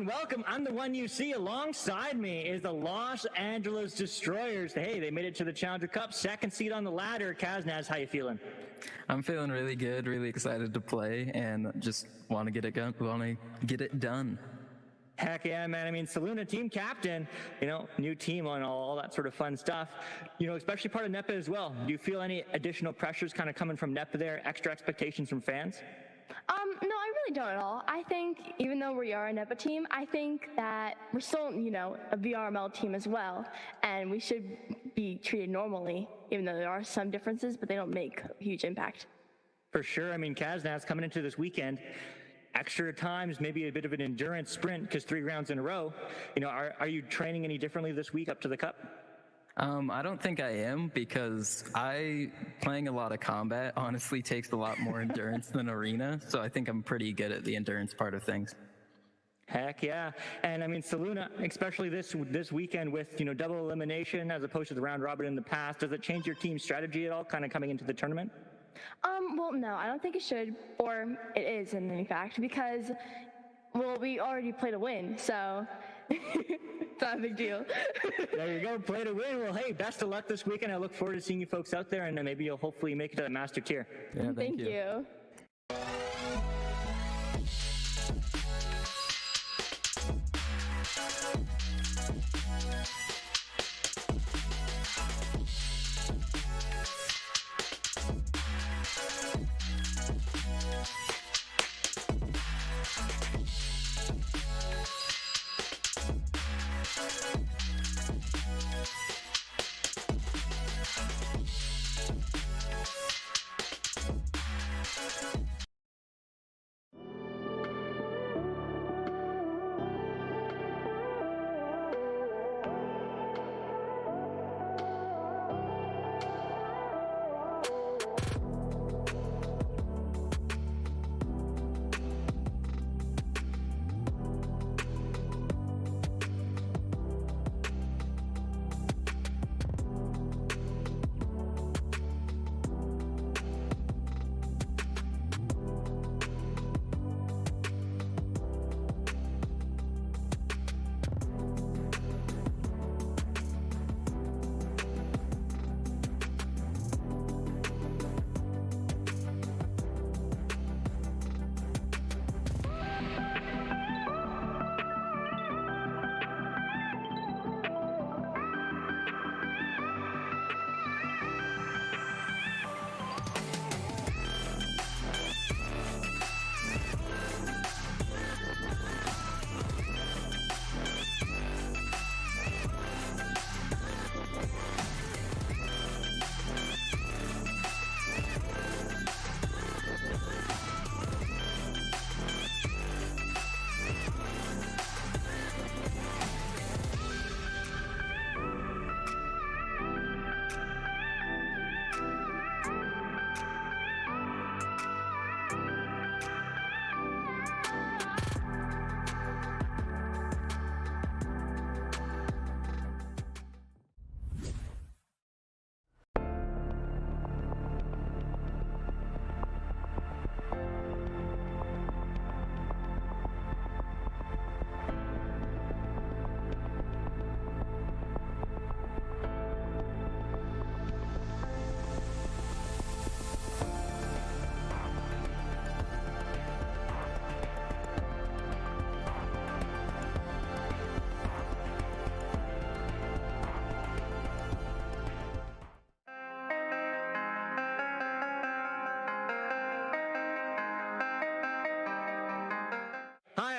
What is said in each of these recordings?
welcome. I'm the one you see. Alongside me is the Los Angeles Destroyers. Hey, they made it to the Challenger Cup, second seed on the ladder. Kaznaz, how you feeling? I'm feeling really good, really excited to play, and just want to get it done. Heck yeah, man. I mean, Saluna, team captain, new team on all that sort of fun stuff, especially part of NEPA as well. Do you feel any additional pressures kind of coming from NEPA there, extra expectations from fans? No, I really don't at all. I think even though we are a NEPA team, I think that we're still, a VRML team as well, and we should be treated normally, even though there are some differences, but they don't make a huge impact. For sure. I mean, Kaznaz coming into this weekend, extra times, maybe a bit of an endurance sprint because 3 rounds in a row. Are you training any differently this week up to the cup? I don't think I am, because playing a lot of combat honestly takes a lot more endurance than arena, so I think I'm pretty good at the endurance part of things. Heck yeah. And I mean, Saluna, especially this weekend with, double elimination as opposed to the round robin in the past, does it change your team's strategy at all kind of coming into the tournament? Well, no, I don't think it should, or it is in fact, because, we already played a win, so it's not a big deal. There you go, play to win. Well, hey, best of luck this weekend. I look forward to seeing you folks out there, and then maybe you'll hopefully make it to the master tier. Yeah, thank you.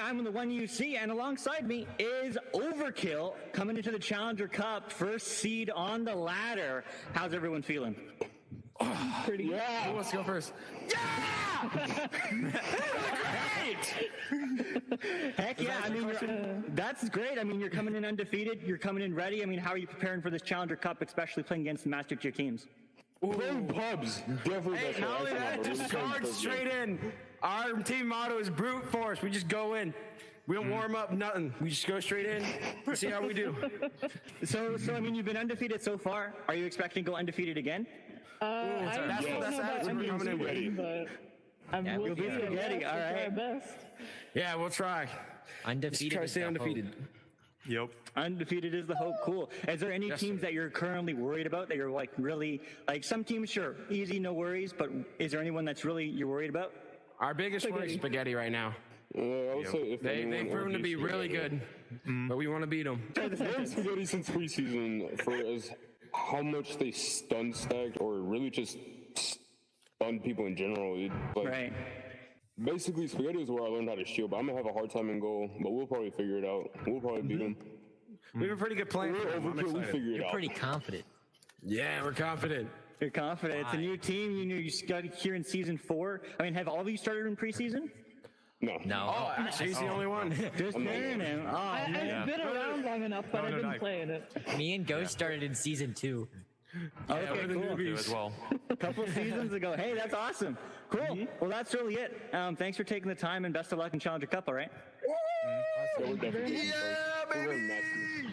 I'm the one you see, and alongside me is Overkill coming into the Challenger Cup, first seed on the ladder. How's everyone feeling? Pretty good. Yeah. Who wants to go first? Yeah! Great! Heck yeah, I mean, that's great. I mean, you're coming in undefeated, you're coming in ready. I mean, how are you preparing for this Challenger Cup, especially playing against the master tier teams? Playing pubs, definitely. Hey, not only that, just charge straight in. Our team motto is brute force. We just go in. We don't warm up, nothing. We just go straight in, see how we do. So I mean, you've been undefeated so far. Are you expecting to go undefeated again? That's what we're coming in. ready. But I'm You'll be ready, all right. Best. Yeah, we'll try. Undefeated. Try to is stay the hope. undefeated. Yep. Undefeated is the hope. Cool. Is there any Yes, teams sir. that you're currently worried about that you're like really like some teams, sure, easy, no worries, but is there anyone that's really you're worried about? Our biggest worry is Spaghetti right now. I would say if They've proven to be really good, but we want to beat them. I've known Spaghetti since preseason for as how much they stun stacked or really just stun people in general. Right. Basically, Spaghetti was where I learned how to shield, but I'm gonna have a hard time in goal. But we'll probably figure it out. We'll probably beat them. We have a pretty good plan. We're for them. I'm Overkill. We excited. figure it You're out. pretty confident. Yeah, we're confident. You're confident. It's a new team. You know, you got here in season 4. I mean, have all of you started in preseason? No. No. Oh, actually, he's the only one. Just learning. Oh, man. I've been around long enough, but I've been playing it. Me and Ghost started in season 2. Okay, we're the cool. newbies. As well. A couple of seasons ago. Hey, that's awesome. Cool. Well, that's really it. Thanks for taking the time and best of luck in Challenger Cup, all right? Yeah, we're definitely first. We're very nasty.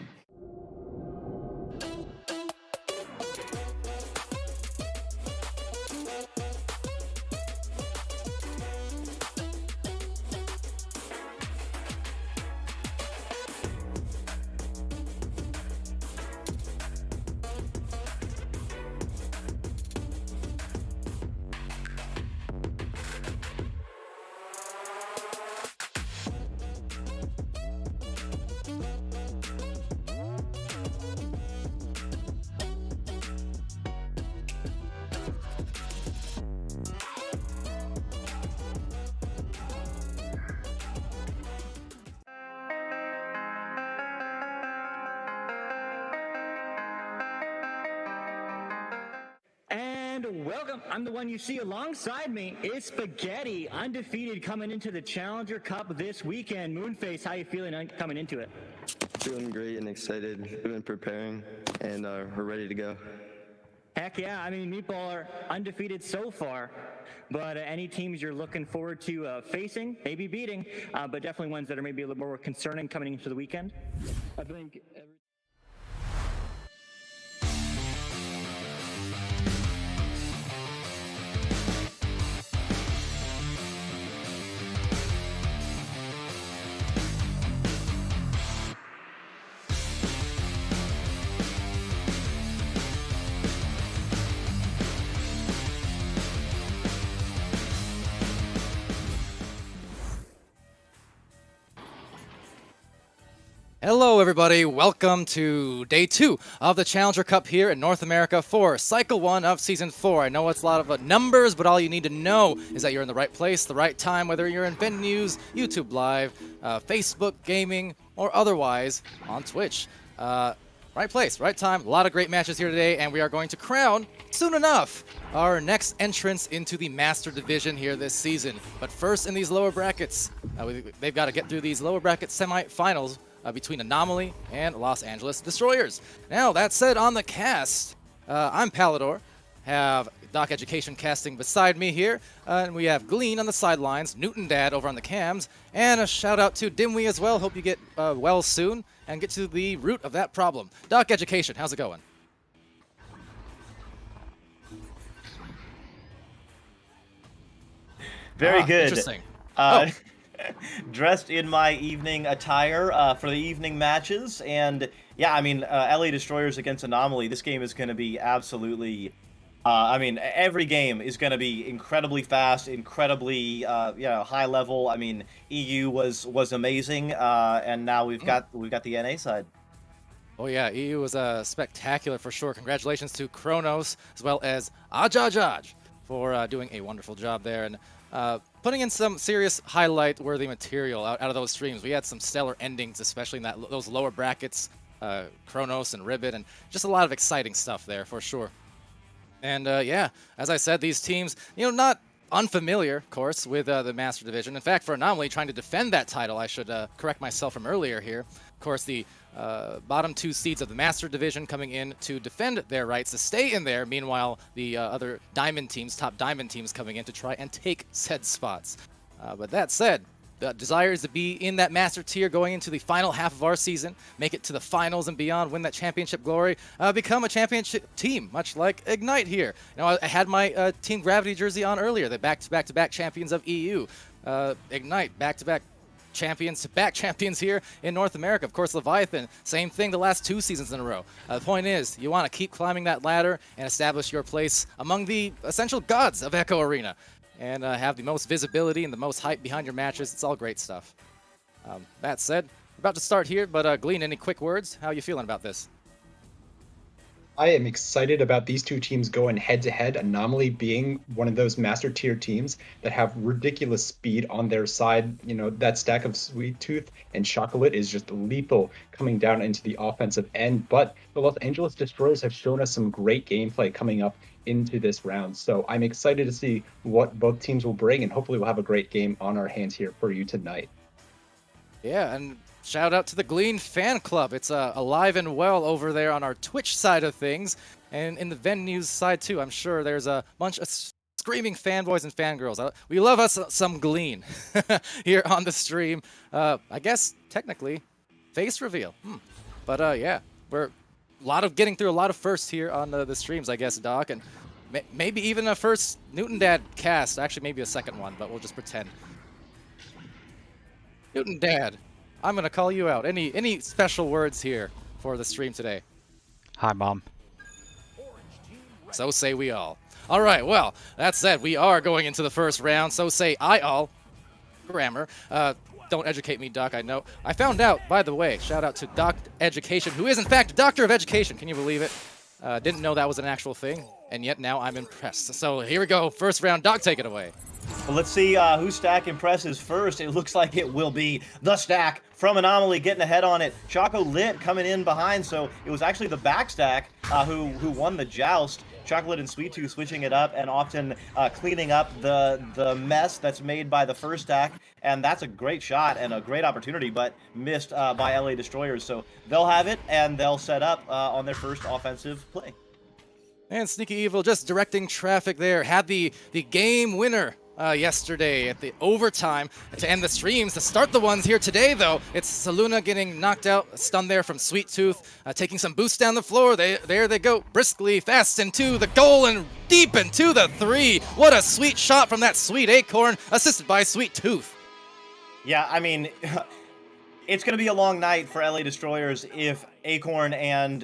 And welcome. I'm the one you see alongside me. It's Spaghetti, undefeated coming into the Challenger Cup this weekend. Moonface, how you feeling coming into it? Feeling great and excited. We've been preparing, and we're ready to go. Heck yeah. I mean, Meatball are undefeated so far, but any teams you're looking forward to facing, maybe beating, but definitely ones that are maybe a little more concerning coming into the weekend? I think Hello everybody, welcome to day 2 of the Challenger Cup here in North America for Cycle 1 of Season 4. I know it's a lot of numbers, but all you need to know is that you're in the right place, the right time, whether you're in venues, YouTube Live, Facebook Gaming, or otherwise on Twitch. Right place, right time, a lot of great matches here today, and we are going to crown, soon enough, our next entrance into the Master Division here this season. But first in these lower brackets, they've got to get through these lower bracket semi-finals between Anomaly and Los Angeles Destroyers. Now, that said, on the cast, I'm Palador, have Doc Education casting beside me here, and we have Glean on the sidelines, Newton Dad over on the cams, and a shout out to Dimwee as well. Hope you get well soon and get to the root of that problem. Doc Education, how's it going? Very good. Interesting. Dressed in my evening attire for the evening matches, and yeah, I mean, LA Destroyers against Anomaly. This game is going to be absolutely. I mean, every game is going to be incredibly fast, incredibly high level. I mean, EU was amazing, and now we've got the NA side. Oh yeah, EU was spectacular for sure. Congratulations to Kronos as well as Ajajaj for doing a wonderful job there and putting in some serious highlight-worthy material out of those streams. We had some stellar endings, especially in those lower brackets, Kronos and Ribbit, and just a lot of exciting stuff there for sure. And yeah, as I said, these teams, not unfamiliar, of course, with the Master Division. In fact, for Anomaly, trying to defend that title, I should correct myself from earlier here. Of course, the bottom 2 seeds of the Master Division coming in to defend their rights to stay in there. Meanwhile, the other Diamond teams, top Diamond teams coming in to try and take said spots. But that said, the desire is to be in that Master tier going into the final half of our season, make it to the finals and beyond, win that championship glory, become a championship team, much like Ignite here. I had my Team Gravity jersey on earlier, the back-to-back champions of EU. Ignite, back-to-back champions to back champions here in North America. Of course, Leviathan, same thing the last 2 seasons in a row. The point is, you want to keep climbing that ladder and establish your place among the essential gods of Echo Arena and have the most visibility and the most hype behind your matches. It's all great stuff. That said, we're about to start here, but Glean, any quick words? How are you feeling about this? I am excited about these two teams going head-to-head, Anomaly being one of those master tier teams that have ridiculous speed on their side. You know, that stack of Sweet Tooth and Chocolate is just lethal coming down into the offensive end, but the Los Angeles Destroyers have shown us some great gameplay coming up into this round. So I'm excited to see what both teams will bring, and hopefully we'll have a great game on our hands here for you tonight. Yeah, and shout out to the Glean fan club. It's alive and well over there on our Twitch side of things, and in the venues side too. I'm sure there's a bunch of screaming fanboys and fangirls. We love us some Glean here on the stream. I guess technically face reveal. But yeah, we're getting through a lot of firsts here on the streams, I guess, Doc, and maybe even a first Newton Dad cast. Actually, maybe a second one, but we'll just pretend. Newton Dad, I'm gonna call you out. Any special words here for the stream today? Hi, Mom. So say we all. All right, well, that said, we are going into the first round. So say I all. Grammar. Don't educate me, Doc, I know. I found out, by the way, shout out to Doc Education, who is in fact Doctor of Education. Can you believe it? Didn't know that was an actual thing, and yet now I'm impressed. So here we go, first round. Doc, take it away. Well, let's see whose stack impresses first. It looks like it will be the stack from Anomaly getting ahead on it. Choco Lit coming in behind, so it was actually the back stack who won the joust. Chocolate and Sweet Tooth switching it up and often cleaning up the mess that's made by the first stack. And that's a great shot and a great opportunity, but missed by LA Destroyers. So they'll have it, and they'll set up on their first offensive play. And Sneaky Evil just directing traffic there. Had the game winner yesterday at the overtime to end the streams. To start the ones here today, though, it's Saluna getting knocked out, stunned there from Sweet Tooth, taking some boosts down the floor. There they go, briskly, fast into the goal and deep into the 3. What a sweet shot from that sweet Acorn, assisted by Sweet Tooth. Yeah, I mean, it's going to be a long night for LA Destroyers if Acorn and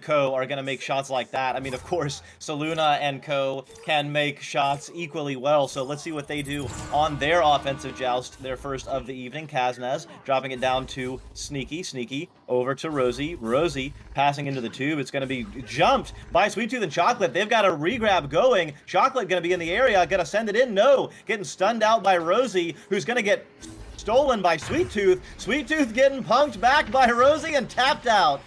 co are going to make shots like that. I mean, of course, Saluna and co can make shots equally well, so let's see what they do on their offensive joust, their first of the evening. Kaznaz dropping it down to Sneaky, over to Rosie passing into the tube. It's going to be jumped by Sweet Tooth and Chocolate. They've got a regrab going. Chocolate going to be in the area, going to send it in. No, getting stunned out by Rosie, who's going to get stolen by Sweet Tooth. Sweet Tooth getting punked back by Rosie and tapped out.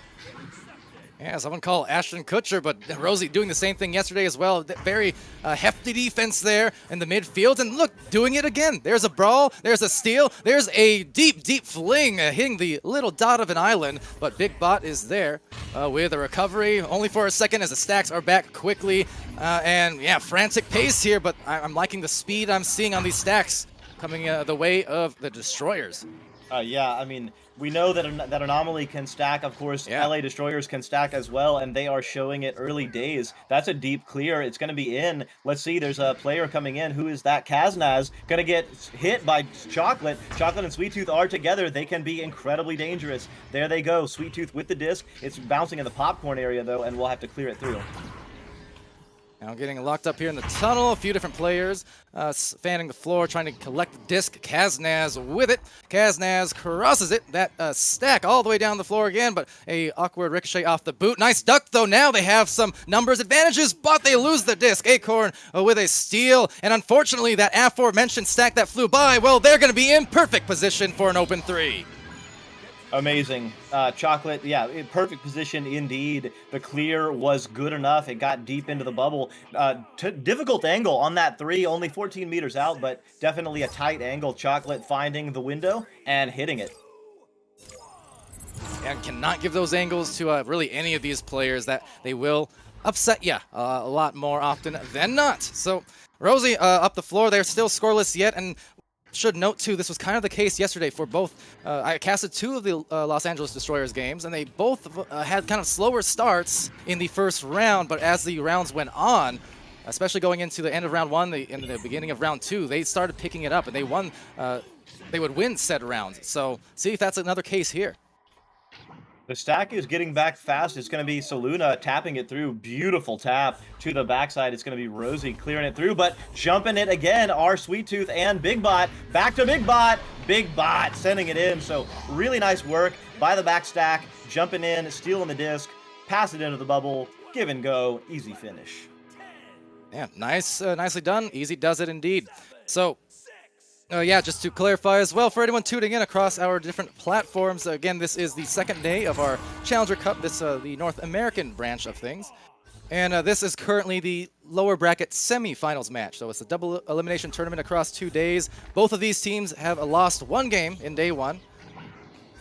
Yeah, someone call Ashton Kutcher, but Rosie doing the same thing yesterday as well. Very hefty defense there in the midfield, and look, doing it again. There's a brawl, there's a steal, there's a deep fling hitting the little dot of an island, but Big Bot is there with a recovery, only for a second as the stacks are back quickly. And yeah, frantic pace here, but I'm liking the speed I'm seeing on these stacks coming the way of the Destroyers. Yeah, I mean, we know that Anomaly can stack. Of course, yeah. LA Destroyers can stack as well, and they are showing it early days. That's a deep clear. It's going to be in. Let's see, there's a player coming in. Who is that? Kaznaz going to get hit by Chocolate. Chocolate and Sweet Tooth are together. They can be incredibly dangerous. There they go. Sweet Tooth with the disc. It's bouncing in the popcorn area, though, and we'll have to clear it through. Now getting locked up here in the tunnel, a few different players fanning the floor, trying to collect the disc. Kaznaz with it. Kaznaz crosses it. That stack all the way down the floor again, but a awkward ricochet off the boot. Nice duck, though. Now they have some numbers advantages, but they lose the disc. Acorn with a steal, and unfortunately that aforementioned stack that flew by, well, they're going to be in perfect position for an open 3. Amazing. Chocolate, yeah, in perfect position indeed. The clear was good enough. It got deep into the bubble. Difficult angle on that 3, only 14 meters out, but definitely a tight angle. Chocolate finding the window and hitting it. And cannot give those angles to really any of these players. That they will upset you a lot more often than not. So Rosie up the floor. They're still scoreless yet, and should note, too, this was kind of the case yesterday for both. I casted 2 of the Los Angeles Destroyers games, and they both had kind of slower starts in the first round, but as the rounds went on, especially going into the end of round 1, in the beginning of round 2, they started picking it up and they won. They would win said rounds. So see if that's another case here. The stack is getting back fast. It's going to be Saluna tapping it through. Beautiful tap to the backside. It's going to be Rosie clearing it through, but jumping it again are Sweet Tooth and Big Bot. Back to Big Bot. Big Bot sending it in. So really nice work by the back stack. Jumping in, stealing the disc, pass it into the bubble, give and go, easy finish. Yeah, nice, nicely done. Easy does it indeed. So, yeah, just to clarify as well, for anyone tuning in across our different platforms, again, this is the second day of our Challenger Cup, the North American branch of things. And this is currently the lower bracket semi-finals match. So it's a double elimination tournament across 2 days. Both of these teams have lost 1 game in day 1.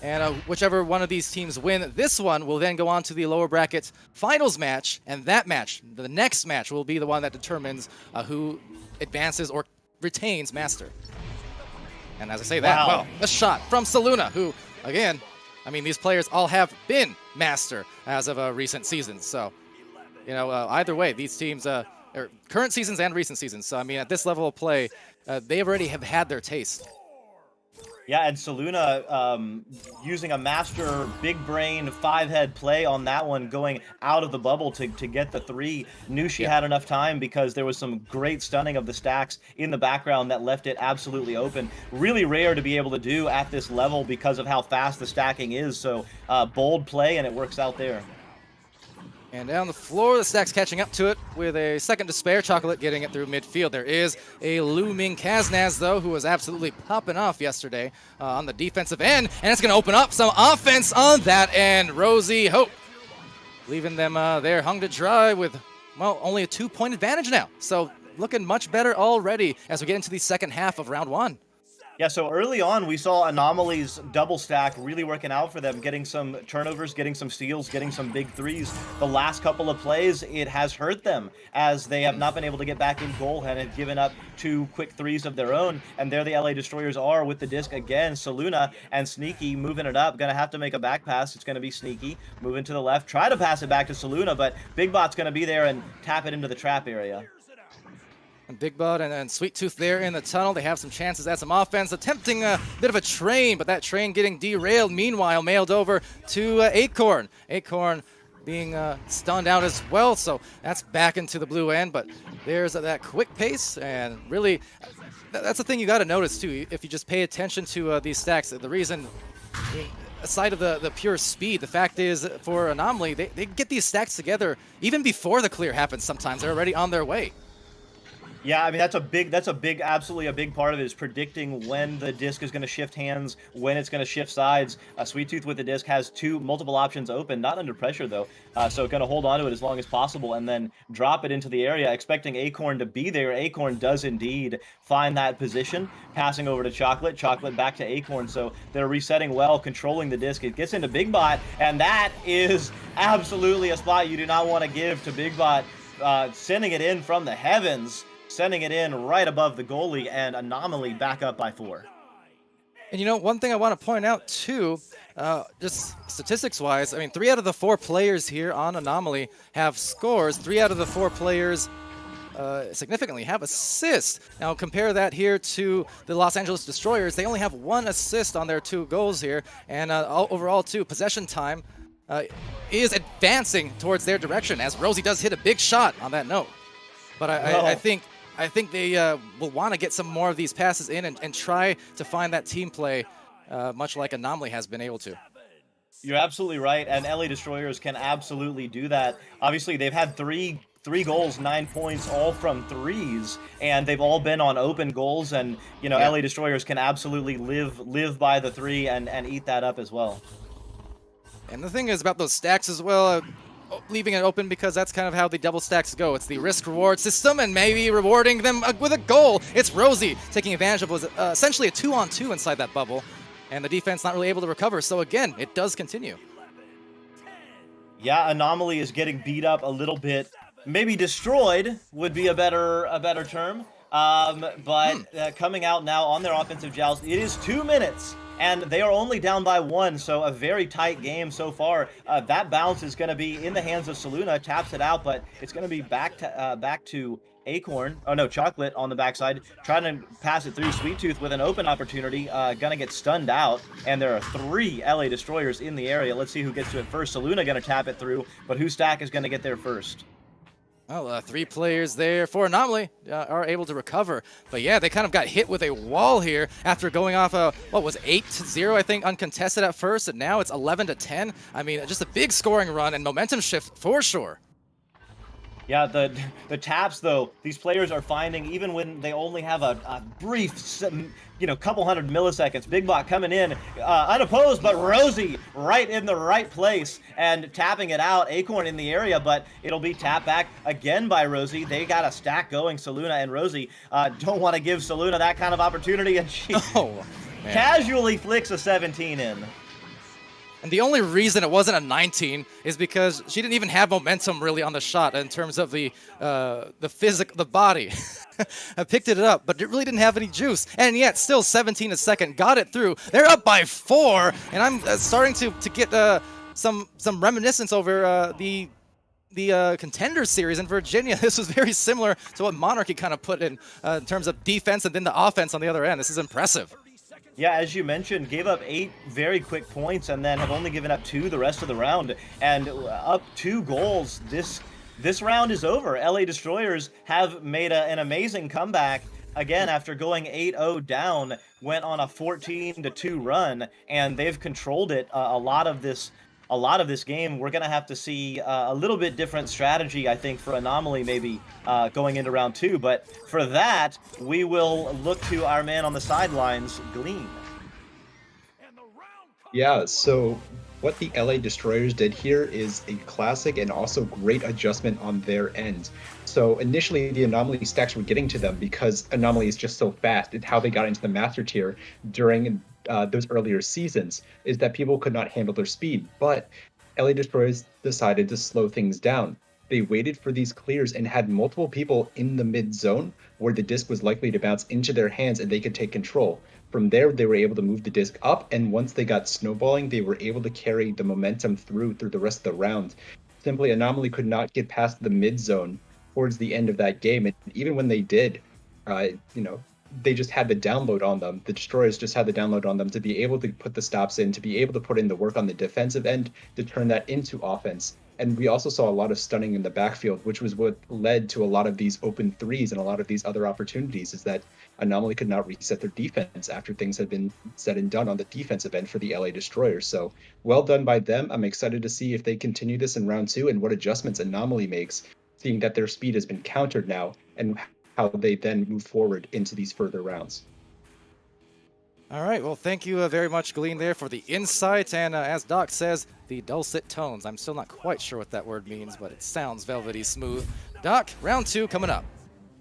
And whichever one of these teams win this one will then go on to the lower bracket finals match. And that match, the next match, will be the one that determines who advances or retains Master. And as I say that, well, a shot from Saluna, who, again, I mean, these players all have been Master as of recent seasons. So, you know, either way, these teams, current seasons and recent seasons. So, I mean, at this level of play, they already have had their taste. Yeah, and Saluna using a master big brain 5-head play on that one, going out of the bubble to get the 3. Knew she had enough time because there was some great stunning of the stacks in the background that left it absolutely open. Really rare to be able to do at this level because of how fast the stacking is. So bold play, and it works out there. And down the floor, the stack's catching up to it with a second to spare. Chocolate getting it through midfield. There is a looming Kaznaz, though, who was absolutely popping off yesterday on the defensive end. And it's going to open up some offense on that end. Rosie Hope leaving them there hung to dry with, well, only a 2-point advantage now. So looking much better already as we get into the second half of round 1. Yeah, so early on, we saw Anomaly's double stack really working out for them, getting some turnovers, getting some steals, getting some big 3s. The last couple of plays, it has hurt them as they have not been able to get back in goal and have given up 2 quick 3s of their own. And there the LA Destroyers are with the disc again. Saluna and Sneaky moving it up. Going to have to make a back pass. It's going to be Sneaky moving to the left. Try to pass it back to Saluna, but Big Bot's going to be there and tap it into the trap area. And Big Bud and Sweet Tooth there in the tunnel. They have some chances at some offense, attempting a bit of a train, but that train getting derailed. Meanwhile, mailed over to Acorn. Acorn being stunned out as well, so that's back into the blue end, but there's that quick pace, and really, that's the thing you got to notice, too, if you just pay attention to these stacks. The reason, aside of the pure speed, the fact is, for Anomaly, they get these stacks together even before the clear happens sometimes. They're already on their way. Yeah, I mean, absolutely a big part of it is predicting when the disc is going to shift hands, when it's going to shift sides. Sweet Tooth with the disc has multiple options open, not under pressure though, so going to hold on to it as long as possible and then drop it into the area, expecting Acorn to be there. Acorn does indeed find that position, passing over to Chocolate, Chocolate back to Acorn, so they're resetting well, controlling the disc. It gets into Big Bot, and that is absolutely a spot you do not want to give to Big Bot, sending it in from the heavens. Sending it in right above the goalie, and Anomaly back up by 4. And you know, one thing I want to point out too, just statistics-wise, I mean, 3 out of the 4 players here on Anomaly have scores. 3 out of the 4 players significantly have assists. Now compare that here to the Los Angeles Destroyers. They only have 1 assist on their 2 goals here, and overall too, possession time is advancing towards their direction, as Rosie does hit a big shot on that note. But I think they will want to get some more of these passes in and try to find that team play, much like Anomaly has been able to. You're absolutely right, and LA Destroyers can absolutely do that. Obviously, they've had three goals, 9 points, all from 3s, and they've all been on open goals, and, you know, LA Destroyers can absolutely live by the 3 and eat that up as well. And the thing is about those stacks as well, leaving it open because that's kind of how the double stacks go. It's the risk-reward system and maybe rewarding them with a goal. It's Rosie taking advantage of was essentially a 2-on-2 inside that bubble, and the defense not really able to recover. So again, it does continue. Yeah, Anomaly is getting beat up a little bit. Maybe destroyed would be a better term. But coming out now on their offensive joust, it is 2 minutes. And they are only down by 1, so a very tight game so far. That bounce is going to be in the hands of Saluna, taps it out, but it's going to be back to Acorn. Oh no, Chocolate on the backside, trying to pass it through Sweet Tooth with an open opportunity. Gonna get stunned out, and there are 3 LA Destroyers in the area. Let's see who gets to it first. Saluna gonna tap it through, but whose stack is gonna get there first? Well, 3 players there for Anomaly are able to recover. But yeah, they kind of got hit with a wall here after going off what was 8-0, I think, uncontested at first, and now it's 11-10. I mean, just a big scoring run and momentum shift for sure. Yeah, the taps, though, these players are finding, even when they only have a brief, couple hundred milliseconds. Big Bot coming in, unopposed, but Rosie right in the right place and tapping it out. Acorn in the area, but it'll be tapped back again by Rosie. They got a stack going, Saluna and Rosie. Don't want to give Saluna that kind of opportunity, and she casually flicks a 17 in. And the only reason it wasn't a 19 is because she didn't even have momentum really on the shot in terms of the body. I picked it up, but it really didn't have any juice. And yet, still 17 a second, got it through. They're up by 4, and I'm starting to get some reminiscence over the Contender Series in Virginia. This was very similar to what Monarchy kind of put in terms of defense and then the offense on the other end. This is impressive. Yeah, as you mentioned, gave up 8 very quick points and then have only given up 2 the rest of the round. And up 2 goals, this round is over. LA Destroyers have made an amazing comeback. Again, after going 8-0 down, went on a 14-2 run, and they've controlled it a lot of this game. We're going to have to see a little bit different strategy, I think, for Anomaly maybe going into round 2. But for that, we will look to our man on the sidelines, Glean. Yeah, so what the LA Destroyers did here is a classic and also great adjustment on their end. So initially, the Anomaly stacks were getting to them because Anomaly is just so fast. And how they got into the Master Tier during those earlier seasons is that people could not handle their speed. But LA Destroyers decided to slow things down. They waited for these clears and had multiple people in the mid zone where the disc was likely to bounce into their hands and they could take control. From there, they were able to move the disc up, and once they got snowballing, they were able to carry the momentum through the rest of the round. Simply, Anomaly could not get past the mid zone towards the end of that game, and even when they did, they just had the download on them. The Destroyers just had the download on them to be able to put the stops in, to be able to put in the work on the defensive end, to turn that into offense. And we also saw a lot of stunning in the backfield, which was what led to a lot of these open threes and a lot of these other opportunities, is that Anomaly could not reset their defense after things had been said and done on the defensive end for the LA Destroyers. So well done by them. I'm excited to see if they continue this in round 2 and what adjustments Anomaly makes, seeing that their speed has been countered now, and how they then move forward into these further rounds. All right, well, thank you very much, Glean, there for the insight. And as Doc says, the dulcet tones. I'm still not quite sure what that word means, but it sounds velvety smooth. Doc, round 2 coming up.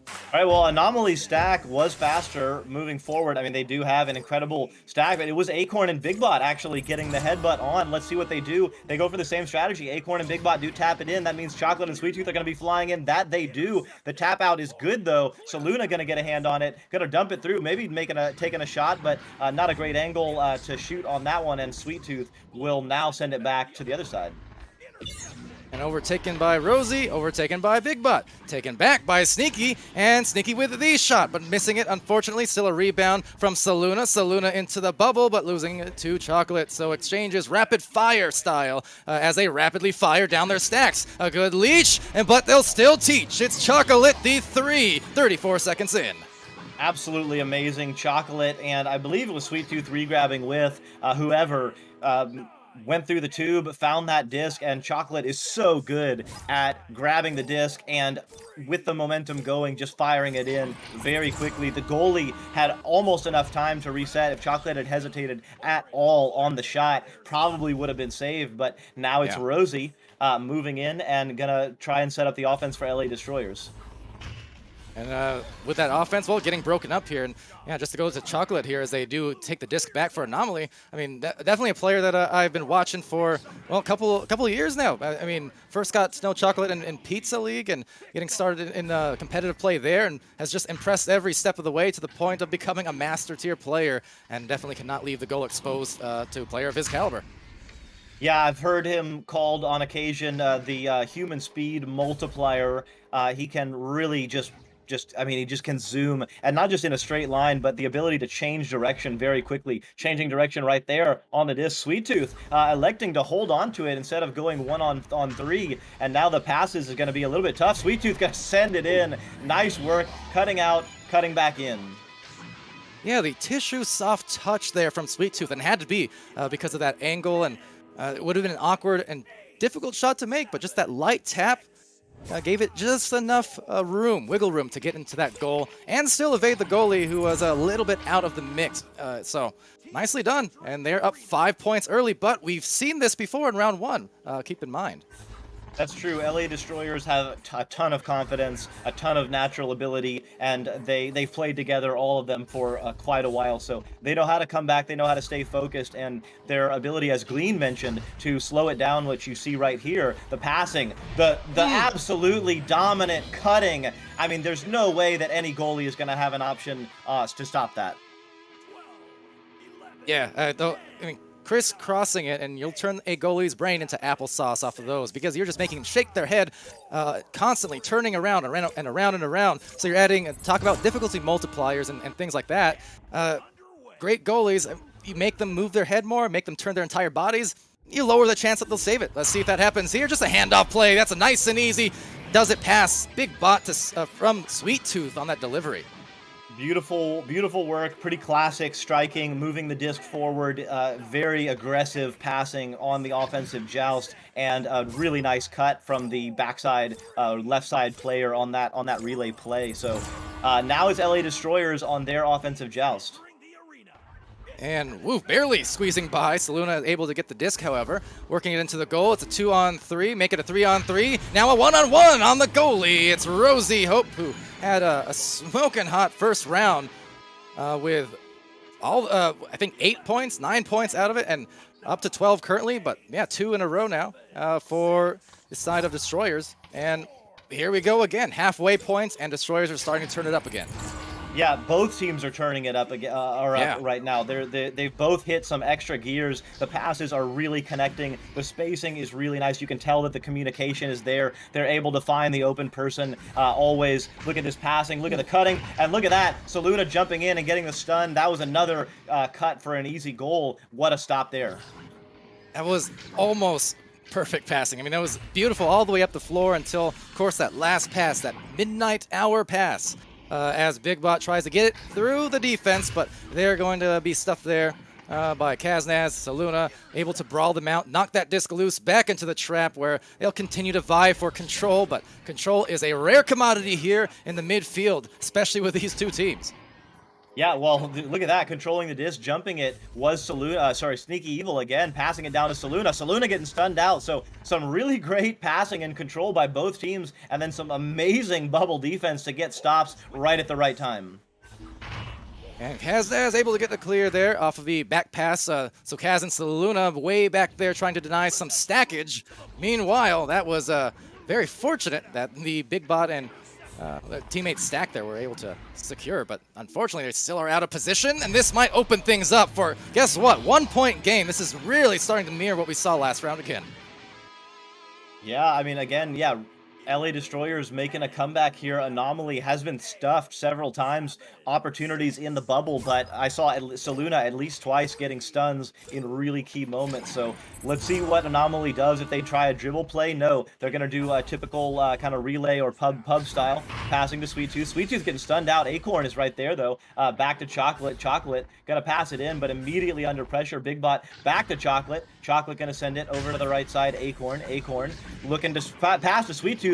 All right, well, Anomaly's stack was faster moving forward. I mean, they do have an incredible stack, but it was Acorn and Big Bot actually getting the headbutt on. Let's see what they do. They go for the same strategy. Acorn and Big Bot do tap it in. That means Chocolate and Sweet Tooth are going to be flying in. That they do. The tap out is good, though. So Luna going to get a hand on it. Going to dump it through. Maybe taking a shot, but not a great angle to shoot on that one. And Sweet Tooth will now send it back to the other side. And overtaken by Rosie, overtaken by Big Bot, taken back by Sneaky, and Sneaky with the shot, but missing it, unfortunately. Still a rebound from Saluna. Saluna into the bubble, but losing it to Chocolate. So exchanges rapid fire style as they rapidly fire down their stacks. A good leech, but they'll still teach. It's Chocolate, the 3, 34 seconds in. Absolutely amazing. Chocolate, and I believe it was Sweet Tooth regrabbing with whoever went through the tube, found that disc, and Chocolate is so good at grabbing the disc and with the momentum going, just firing it in very quickly. The goalie had almost enough time to reset. If Chocolate had hesitated at all on the shot, probably would have been saved, but now it's Rosie moving in and gonna try and set up the offense for LA Destroyers. And with that offense, well, getting broken up here, and yeah, just to go to Chocolate here as they do take the disc back for Anomaly. I mean, definitely a player that I've been watching for, well, a couple of years now. I mean, first got to know Chocolate in Pizza League and getting started in competitive play there, and has just impressed every step of the way to the point of becoming a master tier player, and definitely cannot leave the goal exposed to a player of his caliber. Yeah, I've heard him called on occasion the human speed multiplier. He can really I mean, he just can zoom, and not just in a straight line, but the ability to change direction very quickly. Changing direction right there on the disc. Sweet Tooth electing to hold on to it instead of going one on three, and now the passes is going to be a little bit tough. Sweet Tooth going to send it in. Nice work, cutting out, cutting back in. Yeah, the tissue soft touch there from Sweet Tooth, and had to be because of that angle, and it would have been an awkward and difficult shot to make, but just that light tap gave it just enough wiggle room to get into that goal and still evade the goalie, who was a little bit out of the mix. So nicely done, and they're up 5 points early, but we've seen this before in round one, keep in mind. That's true. LA Destroyers have a ton of confidence, a ton of natural ability, and they've played together, all of them, for quite a while. So they know how to come back, they know how to stay focused, and their ability, as Glean mentioned, to slow it down, which you see right here, the passing, the absolutely dominant cutting. I mean, there's no way that any goalie is going to have an option to stop that. Yeah, though, I mean, crisscrossing it, and you'll turn a goalie's brain into applesauce off of those, because you're just making them shake their head, constantly turning around and around. So you're adding, talk about difficulty multipliers and things like that. Great goalies, you make them move their head more, make them turn their entire bodies, you lower the chance that they'll save it. Let's see if that happens here. Just a handoff play. That's a nice and easy. Does it pass? Big bot to, from Sweet Tooth on that delivery. Beautiful, beautiful work. Pretty classic striking, moving the disc forward. Very aggressive passing on the offensive joust, and a really nice cut from the backside, left side player on that relay play. So now it's LA Destroyers on their offensive joust. And woo, barely squeezing by. Saluna able to get the disc, however, working it into the goal. It's a 2-on-3, make it a 3-on-3. Now a 1-on-1 on the goalie. It's Rosie Hope, who had a smoking hot first round with all, I think 9 points out of it, and up to 12 currently. But yeah, 2 in a row now for the side of Destroyers. And here we go again, halfway points, and Destroyers are starting to turn it up again. Yeah, both teams are turning it up again, right now. They've both hit some extra gears. The passes are really connecting. The spacing is really nice. You can tell that the communication is there. They're able to find the open person always. Look at this passing. Look at the cutting. And look at that. Saluna jumping in and getting the stun. That was another cut for an easy goal. What a stop there. That was almost perfect passing. I mean, that was beautiful all the way up the floor until, of course, that last pass, that midnight hour pass. As Big Bot tries to get it through the defense, but they're going to be stuffed there by Kaznaz. Saluna able to brawl them out, knock that disc loose back into the trap, where they'll continue to vie for control, but control is a rare commodity here in the midfield, especially with these two teams. Yeah, well, look at that. Controlling the disc, jumping it was Sneaky Evil again, passing it down to Saluna. Saluna getting stunned out. So some really great passing and control by both teams, and then some amazing bubble defense to get stops right at the right time. And Kaz able to get the clear there off of the back pass. So Kaz and Saluna way back there trying to deny some stackage. Meanwhile, that was very fortunate that the Big Bot and the teammates stacked there were able to secure, but unfortunately they still are out of position, and this might open things up for, guess what, 1 point game. This is really starting to mirror what we saw last round again. Yeah, I mean, again, yeah, LA Destroyers making a comeback here. Anomaly has been stuffed several times, opportunities in the bubble, but I saw Saluna at least twice getting stuns in really key moments. So let's see what Anomaly does if they try a dribble play. No, they're going to do a typical kind of relay or pub style, passing to Sweet Tooth. Sweet Tooth getting stunned out. Acorn is right there, though. Back to Chocolate. Chocolate going to pass it in, but immediately under pressure. Big Bot back to Chocolate. Chocolate going to send it over to the right side. Acorn looking to pass to Sweet Tooth.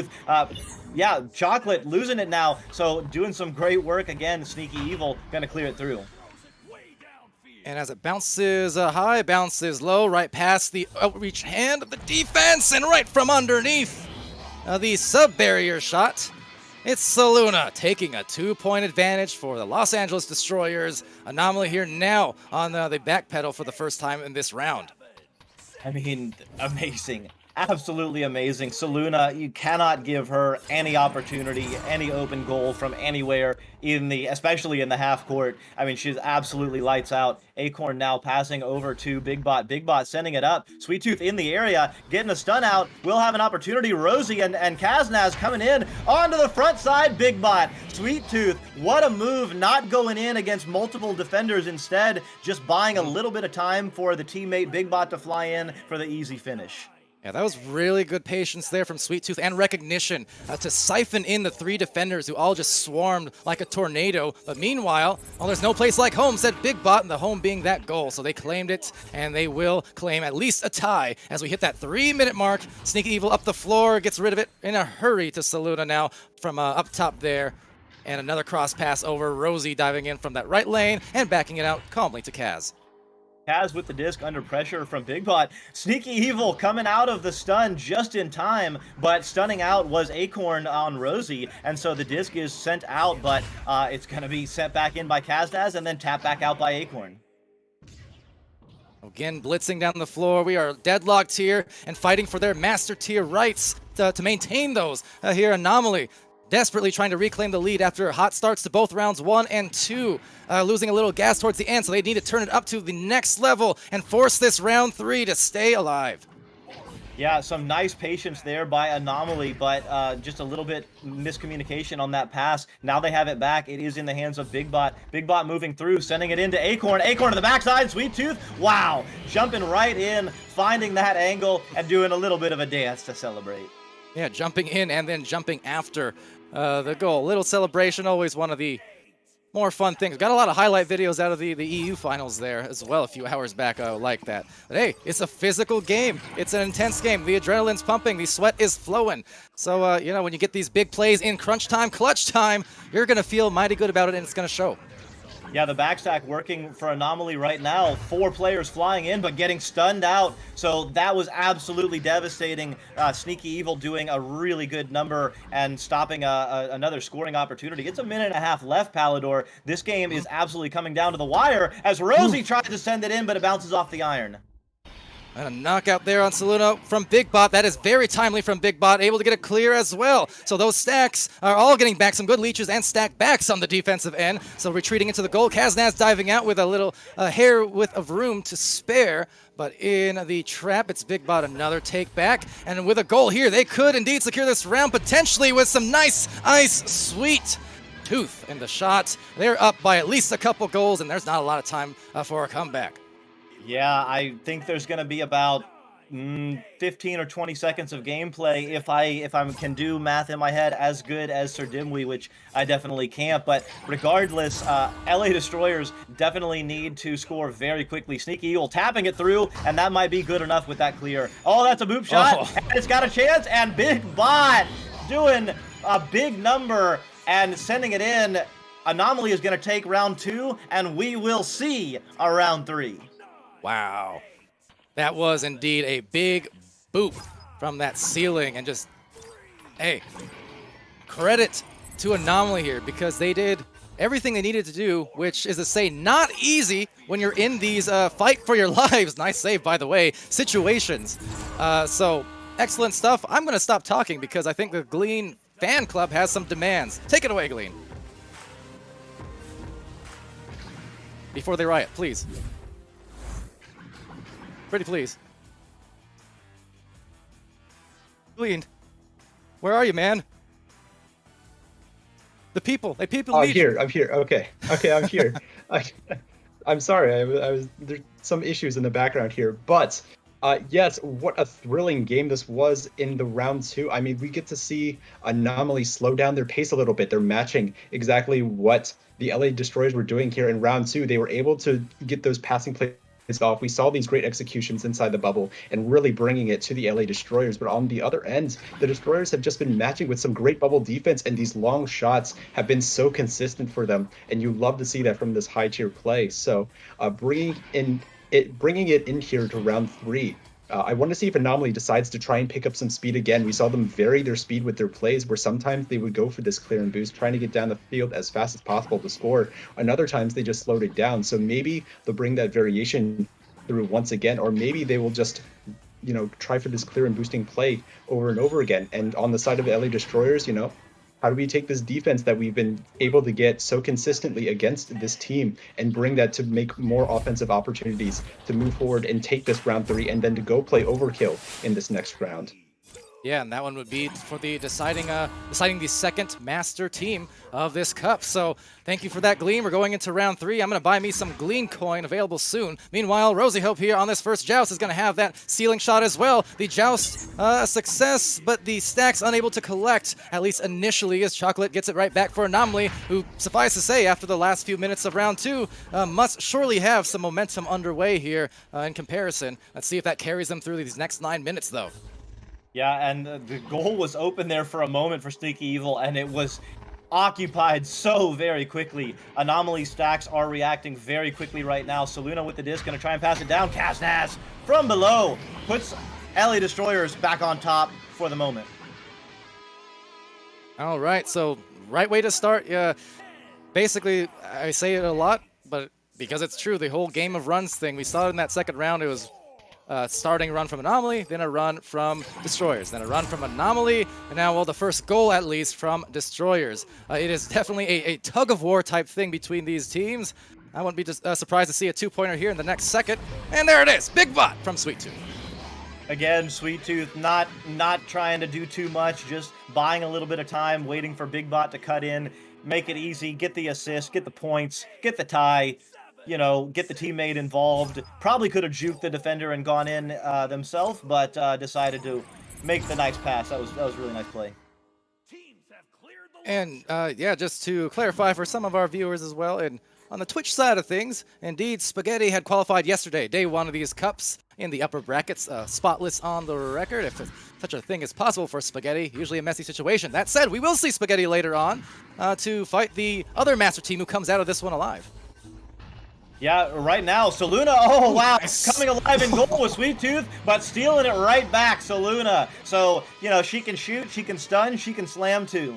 Yeah, Chocolate losing it now. So doing some great work again. Sneaky Evil going to clear it through. And as it bounces high, bounces low, right past the outreach hand of the defense, and right from underneath the sub-barrier shot. It's Saluna taking a 2-point advantage for the Los Angeles Destroyers. Anomaly here now on the back pedal for the first time in this round. I mean, amazing. Absolutely amazing. Saluna, you cannot give her any opportunity, any open goal from anywhere especially in the half court. I mean, she's absolutely lights out. Acorn now passing over to Big Bot. Big Bot sending it up. Sweet Tooth in the area, getting a stun out. We'll have an opportunity. Rosie and Kaznaz coming in onto the front side. Big Bot. Sweet Tooth, what a move, not going in against multiple defenders, instead just buying a little bit of time for the teammate Big Bot to fly in for the easy finish. Yeah, that was really good patience there from Sweet Tooth and recognition to siphon in the 3 defenders who all just swarmed like a tornado. But meanwhile, well, there's no place like home, said Big Bot, and the home being that goal. So they claimed it, and they will claim at least a tie as we hit that 3-minute mark. Sneaky Evil up the floor, gets rid of it in a hurry to Saluna now from up top there. And another cross pass over. Rosie diving in from that right lane and backing it out calmly to Kaz. Kaz with the disc under pressure from Big Bot. Sneaky Evil coming out of the stun just in time, but stunning out was Acorn on Rosie, and so the disc is sent out, but it's going to be sent back in by Kazdaz and then tapped back out by Acorn. Again, blitzing down the floor. We are deadlocked here and fighting for their master tier rights to maintain those here. Anomaly desperately trying to reclaim the lead after hot starts to both rounds 1 and 2. Losing a little gas towards the end, so they need to turn it up to the next level and force this round 3 to stay alive. Yeah, some nice patience there by Anomaly, but just a little bit miscommunication on that pass. Now they have it back. It is in the hands of Big Bot. Big Bot moving through, sending it into Acorn. Acorn to the backside, Sweet Tooth. Wow, jumping right in, finding that angle, and doing a little bit of a dance to celebrate. Yeah, jumping in and then jumping after the goal. Little celebration, always one of the more fun things. Got a lot of highlight videos out of the EU finals there as well a few hours back like that. But hey, it's a physical game. It's an intense game. The adrenaline's pumping. The sweat is flowing. So, you know, when you get these big plays in crunch time, clutch time, you're going to feel mighty good about it, and it's going to show. Yeah, the backstack working for Anomaly right now. 4 players flying in, but getting stunned out. So that was absolutely devastating. Sneaky Evil doing a really good number and stopping another scoring opportunity. It's a minute and a half left, Palador. This game is absolutely coming down to the wire as Rosie tries to send it in, but it bounces off the iron. And a knockout there on Saluna from Big Bot. That is very timely from Big Bot, able to get it clear as well. So those stacks are all getting back some good leeches and stack backs on the defensive end. So retreating into the goal. Kaznaz diving out with a little hair width of room to spare. But in the trap, it's Big Bot, another take back. And with a goal here, they could indeed secure this round, potentially with some nice ice. Sweet Tooth in the shot. They're up by at least a couple goals, and there's not a lot of time for a comeback. Yeah, I think there's going to be about 15 or 20 seconds of gameplay if I can do math in my head as good as Sir Dimwee, which I definitely can't. But regardless, LA Destroyers definitely need to score very quickly. Sneaky Evil tapping it through, and that might be good enough with that clear. Oh, that's a boop shot, and it's got a chance, and Big Bot doing a big number and sending it in. Anomaly is going to take round 2, and we will see a round 3. Wow. That was indeed a big boop from that ceiling, and just, hey, credit to Anomaly here because they did everything they needed to do, which is to say not easy when you're in these fight for your lives, nice save by the way, situations. So excellent stuff. I'm going to stop talking because I think the Glean fan club has some demands. Take it away, Glean. Before they riot, please. Pretty please. Glean, where are you, man? The people need you. I'm here. Okay, I'm here. I'm sorry. There's some issues in the background here, but yes, what a thrilling game this was in the round 2. I mean, we get to see Anomaly slow down their pace a little bit. They're matching exactly what the LA Destroyers were doing here in round 2. They were able to get those passing plays off. We saw these great executions inside the bubble and really bringing it to the LA Destroyers. But on the other end, the Destroyers have just been matching with some great bubble defense, and these long shots have been so consistent for them. And you love to see that from this high tier play. So bringing it in here to round 3, I want to see if Anomaly decides to try and pick up some speed again. We saw them vary their speed with their plays, where sometimes they would go for this clear and boost, trying to get down the field as fast as possible to score. And other times they just slowed it down. So maybe they'll bring that variation through once again, or maybe they will just, you know, try for this clear and boosting play over and over again. And on the side of LA Destroyers, you know, how do we take this defense that we've been able to get so consistently against this team and bring that to make more offensive opportunities to move forward and take this round 3 and then to go play Overkill in this next round? Yeah, and that one would be for the deciding the second master team of this cup. So thank you for that, Gleam. We're going into round 3. I'm going to buy me some Gleam coin, available soon. Meanwhile, Rosie Hope here on this first joust is going to have that ceiling shot as well. The joust, a success, but the stacks unable to collect, at least initially, as Chocolate gets it right back for Anomaly, who, suffice to say, after the last few minutes of round 2, must surely have some momentum underway here in comparison. Let's see if that carries them through these next 9 minutes, though. Yeah, and the goal was open there for a moment for Sneaky Evil, and it was occupied so very quickly. Anomaly stacks are reacting very quickly right now. Saluna with the disc, gonna try and pass it down. Kaznaz from below puts LA Destroyers back on top for the moment. All right, so right way to start. Yeah, basically, I say it a lot, but because it's true, the whole game of runs thing, we saw it in that second round. It was starting run from Anomaly, then a run from Destroyers, then a run from Anomaly, and now, well, the first goal at least from Destroyers. It is definitely a tug-of-war type thing between these teams. I wouldn't be surprised to see a 2-pointer here in the next second. And there it is, Big Bot from Sweet Tooth. Again, Sweet Tooth not trying to do too much, just buying a little bit of time, waiting for Big Bot to cut in, make it easy, get the assist, get the points, get the tie, you know, get the teammate involved. Probably could have juked the defender and gone in themselves, but decided to make the nice pass. That was a really nice play. And yeah, just to clarify for some of our viewers as well, and on the Twitch side of things, indeed, Spaghetti had qualified yesterday, day 1 of these cups in the upper brackets, spotless on the record, if such a thing is possible for Spaghetti. Usually a messy situation. That said, we will see Spaghetti later on to fight the other master team who comes out of this one alive. Yeah, right now, Saluna, oh wow, coming alive in goal with Sweet Tooth, but stealing it right back, Saluna. So, you know, she can shoot, she can stun, she can slam too.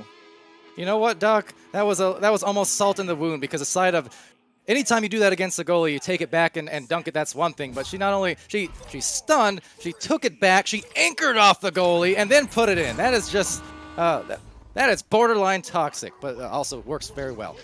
You know what, Doc? That was almost salt in the wound, because aside of anytime you do that against a goalie, you take it back and dunk it, that's one thing. But she not only, she stunned, she took it back, she anchored off the goalie, and then put it in. That is just, that is borderline toxic, but also works very well.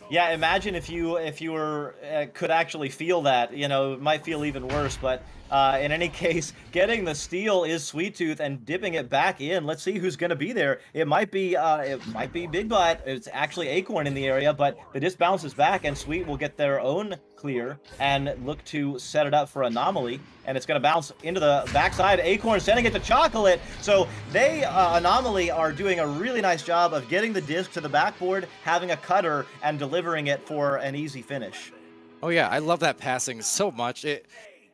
Yeah, imagine if you were could actually feel that. You know, it might feel even worse. But in any case, getting the steal is Sweet Tooth and dipping it back in. Let's see who's going to be there. It might be Big Butt. It's actually Acorn in the area, but the disc bounces back, and Sweet will get their own clear and look to set it up for Anomaly. And it's going to bounce into the backside. Acorn sending it to Chocolate. So they, Anomaly, are doing a really nice job of getting the disc to the backboard, having a cutter, and delivering it for an easy finish. Oh yeah, I love that passing so much.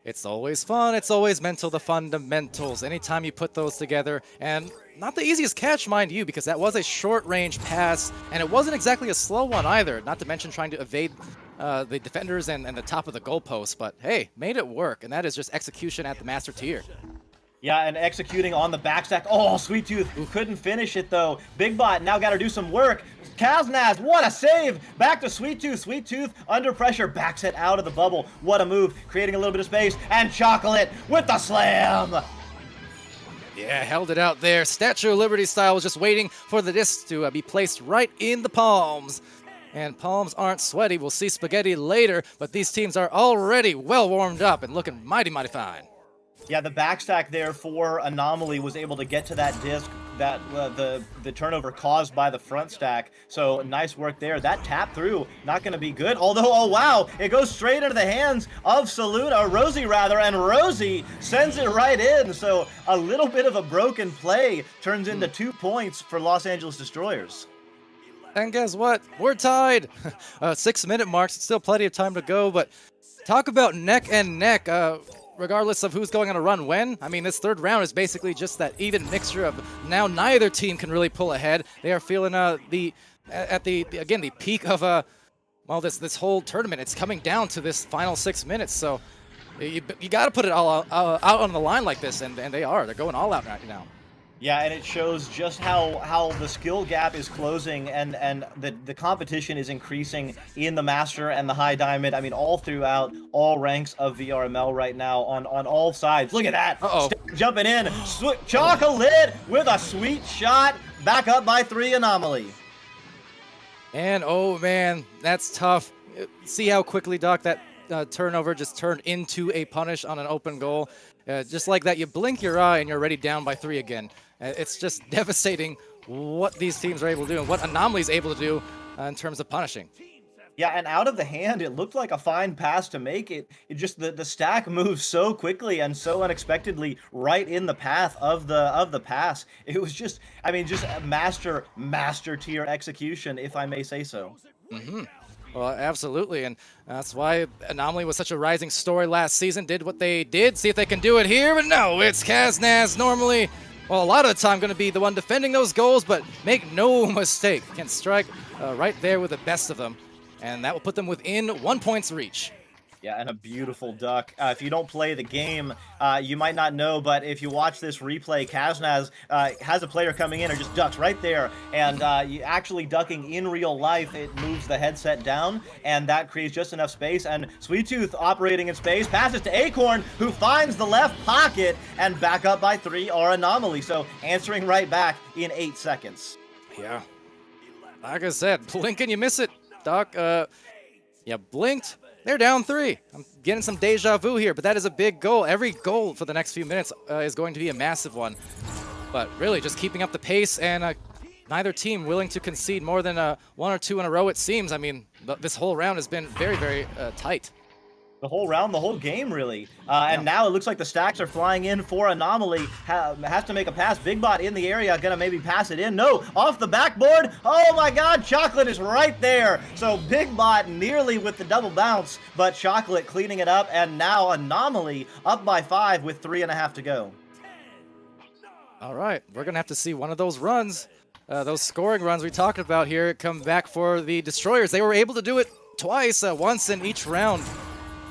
It's always fun. It's always mental, the fundamentals. Anytime you put those together, and not the easiest catch, mind you, because that was a short-range pass, and it wasn't exactly a slow one either, not to mention trying to evade the defenders and the top of the goalpost, but hey, made it work, and that is just execution at the master tier. Yeah, and executing on the backstack. Oh, Sweet Tooth couldn't finish it, though. Big Bot now got to do some work. Kaznaz, what a save! Back to Sweet Tooth. Sweet Tooth under pressure, backs it out of the bubble. What a move, creating a little bit of space. And Chocolate with the slam! Yeah, held it out there. Statue of Liberty style, was just waiting for the disc to be placed right in the palms. And palms aren't sweaty. We'll see Spaghetti later, but these teams are already well warmed up and looking mighty, mighty fine. Yeah, the backstack there for Anomaly was able to get to that disc, that the turnover caused by the front stack. So nice work there. That tap through, not going to be good. Although, oh wow, it goes straight into the hands of Saluna, Rosie rather, and Rosie sends it right in. So a little bit of a broken play turns into 2 points for Los Angeles Destroyers. And guess what? We're tied. 6-minute marks. Still plenty of time to go, but talk about neck and neck. Regardless of who's going on a run when. I mean, this third round is basically just that even mixture of now neither team can really pull ahead. They are feeling the peak of well, this whole tournament. It's coming down to this final 6 minutes. So You got to put it all out on the line like this, and they are. They're going all out right now. Yeah, and it shows just how the skill gap is closing and the competition is increasing in the Master and the High Diamond. I mean, all throughout all ranks of VRML right now on all sides. Look at that. Uh-oh. Jumping in. Chocolate with a sweet shot. Back up by 3, Anomaly. And, oh, man, that's tough. See how quickly, Doc, that turnover just turned into a punish on an open goal. Just like that, you blink your eye and you're already down by 3 again. It's just devastating what these teams are able to do and what Anomaly is able to do in terms of punishing. Yeah, and out of the hand, it looked like a fine pass to make it. It just the stack moves so quickly and so unexpectedly right in the path of the pass. It was just, I mean, just a master tier execution, if I may say so. Mm-hmm. Well, absolutely, and that's why Anomaly was such a rising story last season. Did what they did, see if they can do it here, but no, it's Kaznaz normally. Well, a lot of the time going to be the one defending those goals, but make no mistake, can strike right there with the best of them, and that will put them within 1 point's reach. Yeah, and a beautiful duck. If you don't play the game, you might not know, but if you watch this replay, Kaznaz has a player coming in or just ducks right there, and you actually ducking in real life, it moves the headset down, and that creates just enough space, and Sweet Tooth operating in space, passes to Acorn, who finds the left pocket, and back up by 3 are Anomaly, so answering right back in 8 seconds. Yeah. Like I said, blink and you miss it, Doc. Yeah, blinked. They're down 3. I'm getting some deja vu here, but that is a big goal. Every goal for the next few minutes is going to be a massive one. But really, just keeping up the pace, and neither team willing to concede more than 1 or 2 in a row, it seems. I mean, this whole round has been very, very tight. The whole round, the whole game, really. And now it looks like the stacks are flying in for Anomaly. Has to make a pass. Big Bot in the area, gonna maybe pass it in. No, off the backboard. Oh my God, Chocolate is right there. So Big Bot nearly with the double bounce, but Chocolate cleaning it up, and now Anomaly up by 5 with 3.5 to go. All right, we're gonna have to see one of those runs, those scoring runs we talked about here, come back for the Destroyers. They were able to do it twice, once in each round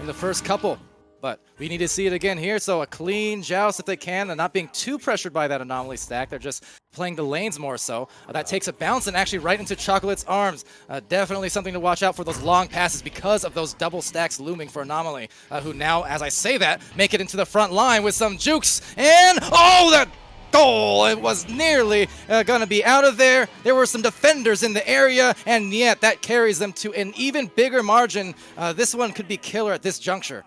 in the first couple, but we need to see it again here. So a clean joust if they can, and not being too pressured by that Anomaly stack. They're just playing the lanes more so. That takes a bounce and actually right into Chocolate's arms. Definitely something to watch out for, those long passes, because of those double stacks looming for Anomaly, who now, as I say that, make it into the front line with some jukes, and oh, that goal! It was nearly going to be out of there. There were some defenders in the area, and yet that carries them to an even bigger margin. This one could be killer at this juncture.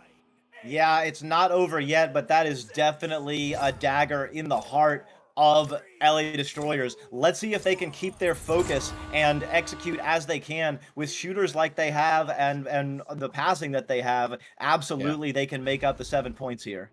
Yeah, it's not over yet, but that is definitely a dagger in the heart of LA Destroyers. Let's see if they can keep their focus and execute as they can with shooters like they have and the passing that they have. Absolutely, They can make up the 7 points here.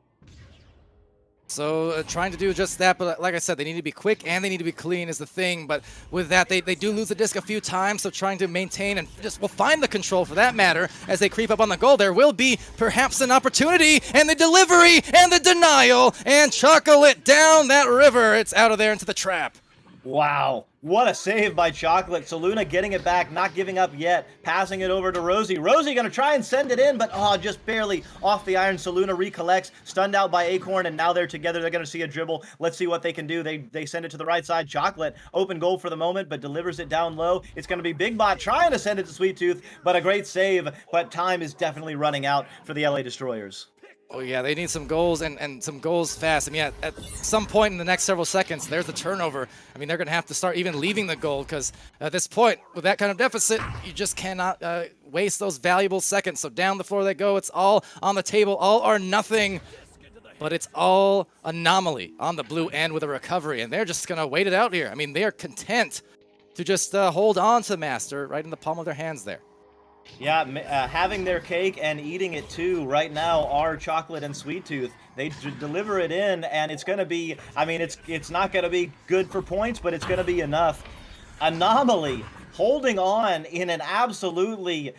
So trying to do just that, but like I said, they need to be quick and they need to be clean is the thing. But with that, they do lose the disc a few times, so trying to maintain and just find the control for that matter as they creep up on the goal. There will be perhaps an opportunity, and the delivery and the denial, and Chocolate down that river. It's out of there into the trap. Wow, what a save by Chocolate. Soluna getting it back, not giving up yet, passing it over to Rosie. Rosie gonna try and send it in, but just barely off the iron. Soluna recollects, stunned out by Acorn, and now they're together. They're gonna see a dribble. Let's see what they can do. They send it to the right side. Chocolate, open goal for the moment, but delivers it down low. It's gonna be Big Bot trying to send it to Sweet Tooth, but a great save, but time is definitely running out for the LA Destroyers. Oh yeah, they need some goals and some goals fast. I mean, at some point in the next several seconds, there's the turnover. I mean, they're going to have to start even leaving the goal, because at this point, with that kind of deficit, you just cannot waste those valuable seconds. So down the floor they go. It's all on the table, all or nothing. But it's all Anomaly on the blue end with a recovery, and they're just going to wait it out here. I mean, they are content to just hold on to Master right in the palm of their hands there. Yeah, having their cake and eating it too right now are Chocolate and Sweet Tooth. They deliver it in, and it's going to be, I mean, it's not going to be good for points, but it's going to be enough. Anomaly holding on in an absolutely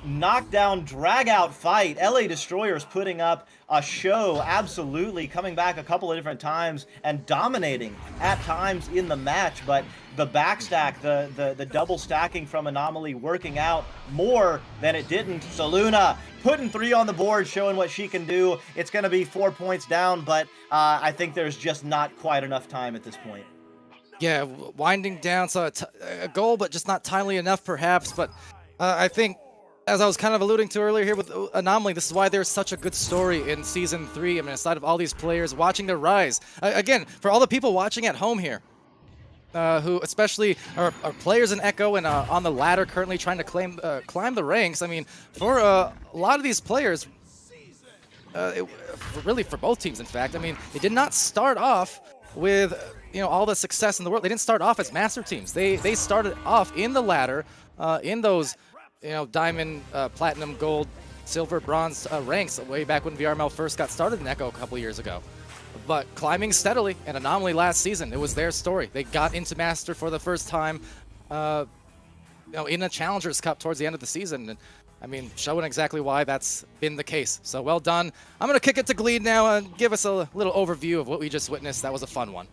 knockdown, drag-out fight. LA Destroyers putting up a show, absolutely, coming back a couple of different times and dominating at times in the match, but the backstack, the double stacking from Anomaly working out more than it didn't. Saluna putting 3 on the board, showing what she can do. It's going to be 4 points down, but I think there's just not quite enough time at this point. Yeah, winding down, so a goal, but just not timely enough, perhaps. But I think, as I was kind of alluding to earlier here with Anomaly, this is why there's such a good story in Season 3. I mean, aside of all these players watching their rise. Again, for all the people watching at home here, who especially are players in Echo and on the ladder currently trying to climb the ranks, I mean, for a lot of these players, really for both teams, in fact, I mean, they did not start off with all the success in the world. They didn't start off as master teams. They started off in the ladder, in those diamond, platinum, gold, silver, bronze ranks way back when VRML first got started in Echo a couple years ago. But climbing steadily, and Anomaly last season, it was their story. They got into master for the first time, in a Challengers Cup towards the end of the season. And I mean, showing exactly why that's been the case. So well done. I'm going to kick it to Gleed now and give us a little overview of what we just witnessed. That was a fun one.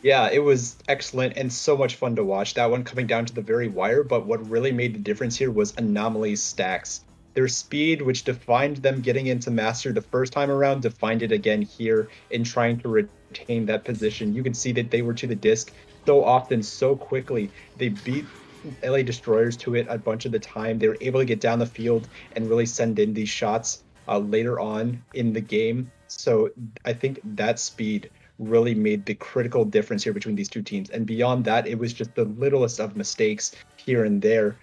Yeah, it was excellent and so much fun to watch. That one coming down to the very wire, but what really made the difference here was Anomaly's stacks. Their speed, which defined them getting into Master the first time around, defined it again here in trying to retain that position. You can see that they were to the disc so often, so quickly. They beat LA Destroyers to it a bunch of the time. They were able to get down the field and really send in these shots later on in the game. So I think that speed really made the critical difference here between these two teams. And beyond that, it was just the littlest of mistakes here and there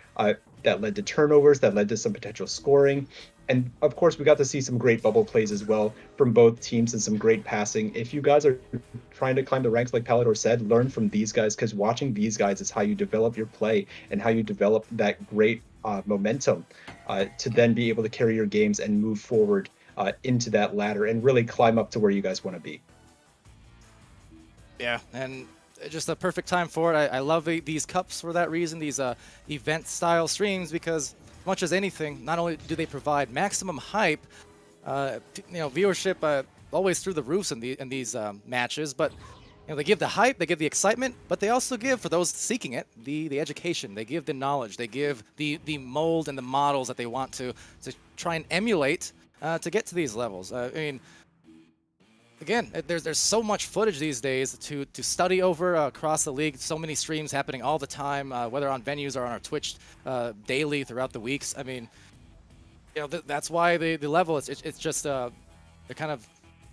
that led to turnovers, that led to some potential scoring. And of course, we got to see some great bubble plays as well from both teams and some great passing. If you guys are trying to climb the ranks, like Palador said, learn from these guys, because watching these guys is how you develop your play and how you develop that great momentum to then be able to carry your games and move forward into that ladder and really climb up to where you guys want to be. Yeah, and just a perfect time for it. I love these cups for that reason, these event-style streams, because much as anything, not only do they provide maximum hype, viewership always through the roofs in these matches, but they give the hype, they give the excitement, but they also give, for those seeking it, the education. They give the knowledge, they give the mold and the models that they want to try and emulate to get to these levels. I mean, again, there's so much footage these days to study over across the league. So many streams happening all the time, whether on venues or on our Twitch daily throughout the weeks. I mean, that's why the level it's just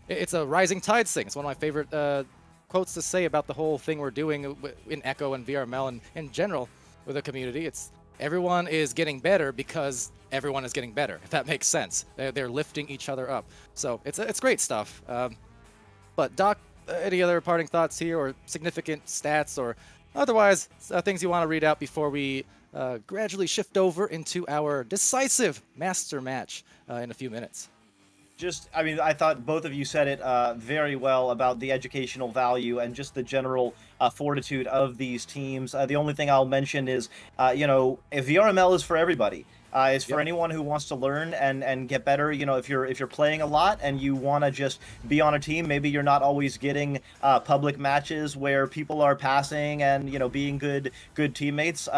it's a rising tides thing. It's one of my favorite quotes to say about the whole thing we're doing in Echo and VRML and in general with the community. It's everyone is getting better because everyone is getting better, if that makes sense. They're lifting each other up. So it's great stuff. But Doc, any other parting thoughts here, or significant stats, or otherwise things you want to read out before we gradually shift over into our decisive master match in a few minutes? I thought both of you said it very well about the educational value and just the general fortitude of these teams. The only thing I'll mention is, if VRML is for everybody. It's for anyone who wants to learn and get better. If you're playing a lot and you want to just be on a team, maybe you're not always getting public matches where people are passing and being good teammates.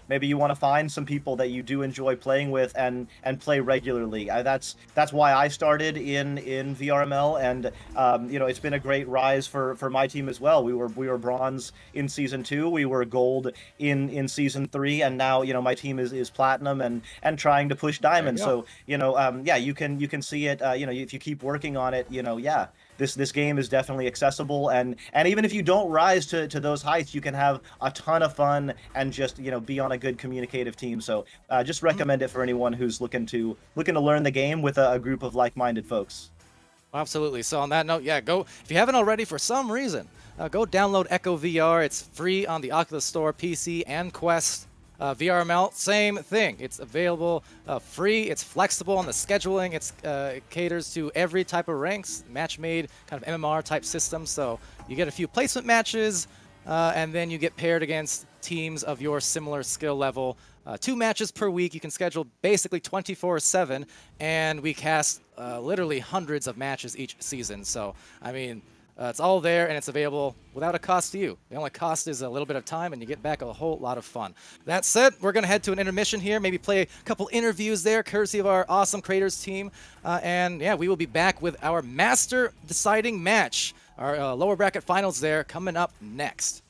Maybe you want to find some people that you do enjoy playing with and play regularly. That's why I started in VRML, and it's been a great rise for my team as well. We were bronze in season 2, we were gold in season 3, and now my team is platinum and trying to push diamond. So you can see it. If you keep working on it, this game is definitely accessible, and even if you don't rise to those heights, you can have a ton of fun and just be on a good communicative team. So just recommend it for anyone who's looking to learn the game with a group of like-minded folks. Absolutely. So on that note, go, if you haven't already for some reason, go download Echo VR. It's free on the Oculus Store, PC, and Quest. VRML, same thing. It's available free. It's flexible on the scheduling. It caters to every type of ranks, match-made kind of MMR type system. So you get a few placement matches, and then you get paired against teams of your similar skill level 2 matches per week. You can schedule basically 24/7, and we cast literally hundreds of matches each season. So, I mean, it's all there, and it's available without a cost to you. The only cost is a little bit of time, and you get back a whole lot of fun. That said, we're going to head to an intermission here, maybe play a couple interviews there, courtesy of our awesome creators team. And yeah, we will be back with our master deciding match, our lower bracket finals there, coming up next.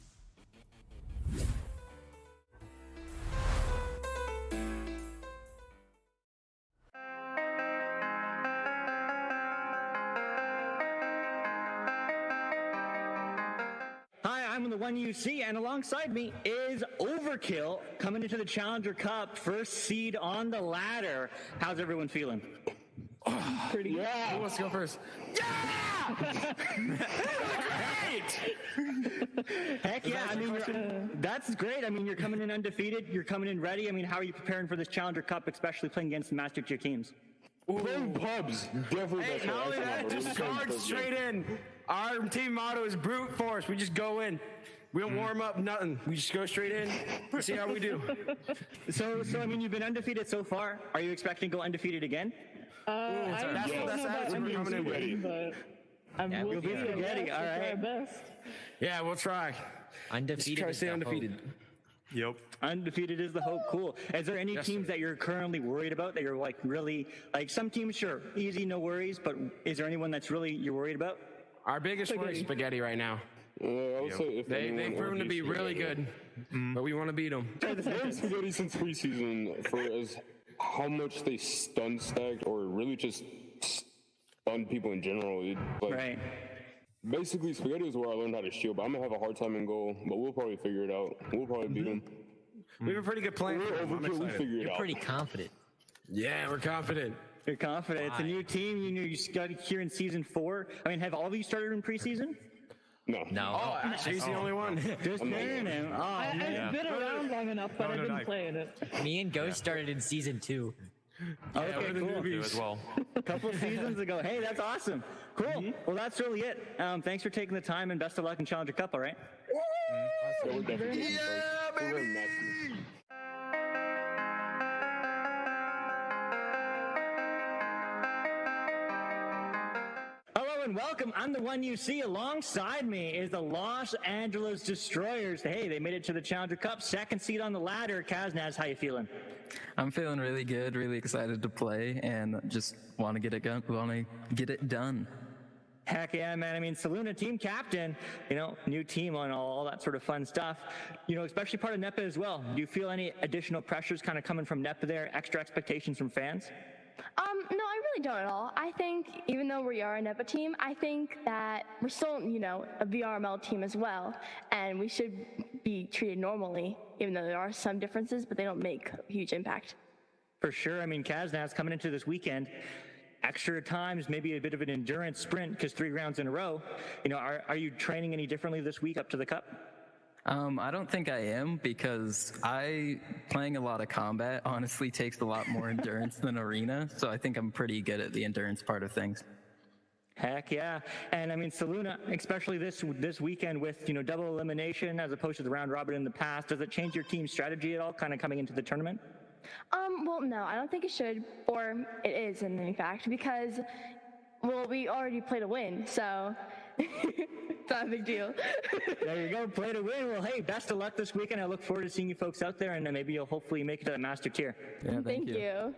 I'm the one you see, and alongside me is Overkill coming into the Challenger Cup, first seed on the ladder. How's everyone feeling? Pretty good. Who wants to go first? Yeah! Great! Heck yeah, I mean, that's great. I mean, you're coming in undefeated, you're coming in ready. I mean, how are you preparing for this Challenger Cup, especially playing against the master tier teams? Playing pubs, definitely. Hey, not only that, just charge straight in. Our team motto is brute force. We just go in. We don't warm up, nothing. We just go straight in, see how we do. So I mean, you've been undefeated so far. Are you expecting to go undefeated again? I don't know about undefeated, but I'm You'll be spaghetti, all right. our best. Yeah, we'll try. Undefeated. Try to is stay the undefeated. hope. Yep. Undefeated is the hope. Cool. Is there any Yes, teams sir. that you're currently worried about that you're like really, like some teams, sure, easy, no worries, but is there anyone that's really you're worried about? Our biggest one is spaghetti right now. I would say if They've anyone, proven to it'd be really good, but we want to beat them. I've known Spaghetti since preseason for as how much they stun stacked or really just stun people in general. Right. Basically, Spaghetti is where I learned how to shield, but I'm gonna have a hard time in goal, but we'll probably figure it out. We'll probably beat them. We have a pretty good plan. We're for them. I'm Overkill, we excited. figure it You're out. pretty confident. Yeah, we're confident. You're confident. It's a new team. You know, you got here in season 4. I mean, have all of you started in preseason? No. No. Oh, actually, he's the only one. Just learning. Oh, I've man. been around long enough, but I've been playing it. Me and Ghost started in season 2. Okay, we're the cool. newbies. as well. A couple seasons ago. Hey, that's awesome. Cool. Well, that's really it. Thanks for taking the time and best of luck in Challenger Cup, all right? Yeah, we're definitely we're very nasty. Hello and welcome. I'm the one you see. Alongside me is the Los Angeles Destroyers. Hey, they made it to the Challenger Cup, second seed on the ladder. Kaznaz, how you feeling? I'm feeling really good, really excited to play, and just want to get it done. Heck yeah, man. I mean, Saluna, team captain, you know, new team on all that sort of fun stuff, you know, especially part of NEPA as well. Do you feel any additional pressures kind of coming from NEPA there, extra expectations from fans? No, I really don't at all. I think even though we are a NEPA team, I think that we're still, you know, a VRML team as well, and we should be treated normally, even though there are some differences, but they don't make a huge impact. For sure. I mean, Kaznaz coming into this weekend, extra times, maybe a bit of an endurance sprint because 3 rounds in a row. You know, are you training any differently this week up to the cup? I don't think I am, because playing a lot of combat honestly takes a lot more endurance than arena, so I think I'm pretty good at the endurance part of things. Heck yeah. And I mean, Saluna, especially this weekend with, you know, double elimination as opposed to the round robin in the past, does it change your team's strategy at all kind of coming into the tournament? Well, no, I don't think it should, or it is in fact, because, well, we already played a win, so it's not a big deal. There you go, play to win. Well, hey, best of luck this weekend. I look forward to seeing you folks out there, and then maybe you'll hopefully make it to the master tier. Yeah, Thank you.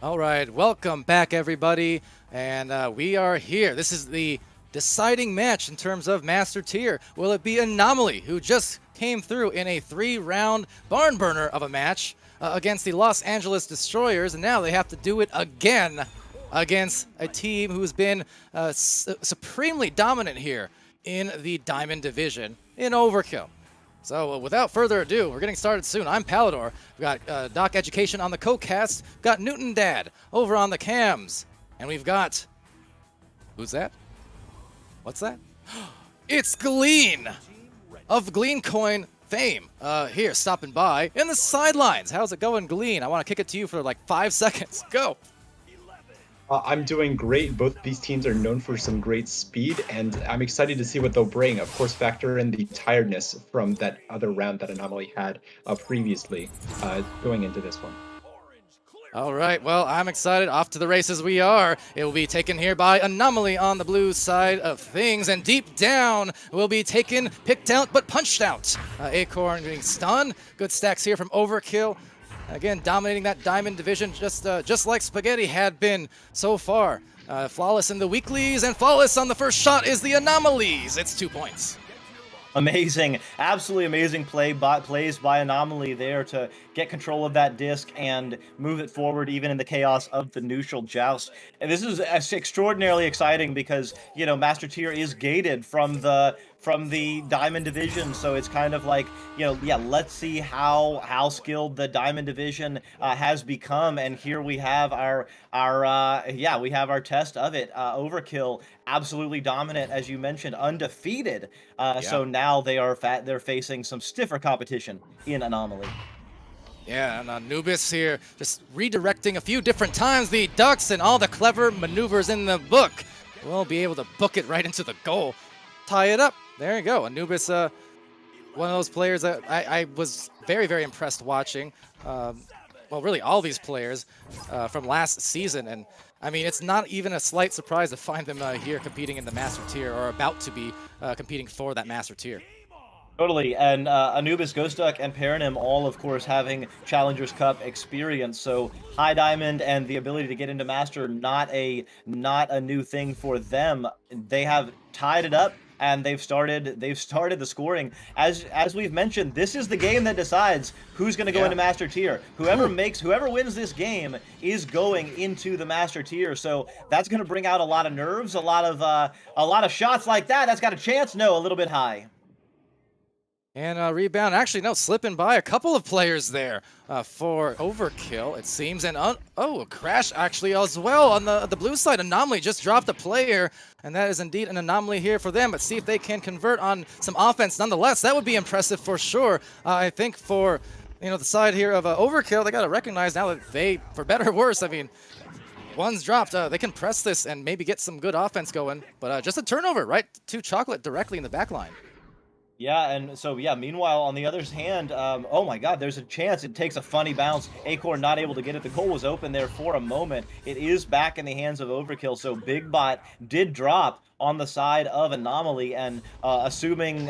All right, welcome back, everybody, and we are here. This is the deciding match in terms of Master Tier. Will it be Anomaly, who just came through in a 3-round barn burner of a match against the Los Angeles Destroyers, and now they have to do it again against a team who's been supremely dominant here in the Diamond Division in Overkill. So without further ado, we're getting started soon. I'm Palador. We've got Doc Education on the co-cast. We've got Newton Dad over on the cams. And we've got... Who's that? What's that? It's Glean of Glean Coin fame. Here, stopping by in the sidelines. How's it going, Glean? I want to kick it to you for like 5 seconds. Go. I'm doing great. Both these teams are known for some great speed, and I'm excited to see what they'll bring. Of course, factor in the tiredness from that other round that Anomaly had previously going into this one. All right, well, I'm excited. Off to the races we are. It will be taken here by Anomaly on the blue side of things, and deep down will be taken, picked out, but punched out. Acorn getting stunned. Good stacks here from Overkill. Again, dominating that Diamond Division just like Spaghetti had been so far. Flawless in the weeklies, and flawless on the first shot is the Anomalies. It's 2 points. Amazing, absolutely amazing plays by Anomaly there to get control of that disc and move it forward even in the chaos of the neutral joust. And this is extraordinarily exciting because, you know, Master Tier is gated from the Diamond Division, so it's kind of like, you know, yeah, let's see how skilled the Diamond Division has become, and here we have our test of it. Overkill, absolutely dominant, as you mentioned, undefeated. So now they're facing some stiffer competition in Anomaly. Yeah, and Anubis here just redirecting a few different times the ducks, and all the clever maneuvers in the book will be able to book it right into the goal. Tie it up. There you go. Anubis, one of those players that I was very, very impressed watching. Well, really all these players from last season. And, I mean, it's not even a slight surprise to find them here competing in the Master Tier, or about to be competing for that Master Tier. Totally, and Anubis, Ghost Duck, and Paranim all, of course, having Challengers Cup experience. So High Diamond and the ability to get into Master, not a new thing for them. They have tied it up, and they've started the scoring. As we've mentioned, this is the game that decides who's going to go into Master Tier. Whoever wins this game is going into the Master Tier. So that's going to bring out a lot of nerves, a lot of shots like that. That's got a chance. No, a little bit high. And rebound, actually, no, slipping by a couple of players there for Overkill, it seems. And, a crash, actually, as well on the blue side. Anomaly just dropped a player, and that is indeed an anomaly here for them. But see if they can convert on some offense nonetheless. That would be impressive for sure. I think for, the side here of Overkill, they got to recognize now that they, for better or worse, I mean, one's dropped. They can press this and maybe get some good offense going. But just a turnover right to Chocolate directly in the back line. Yeah, and so, meanwhile, on the other hand, oh my god, there's a chance. It takes a funny bounce. Acorn not able to get it. The goal was open there for a moment. It is back in the hands of Overkill, so Big Bot did drop on the side of Anomaly, and assuming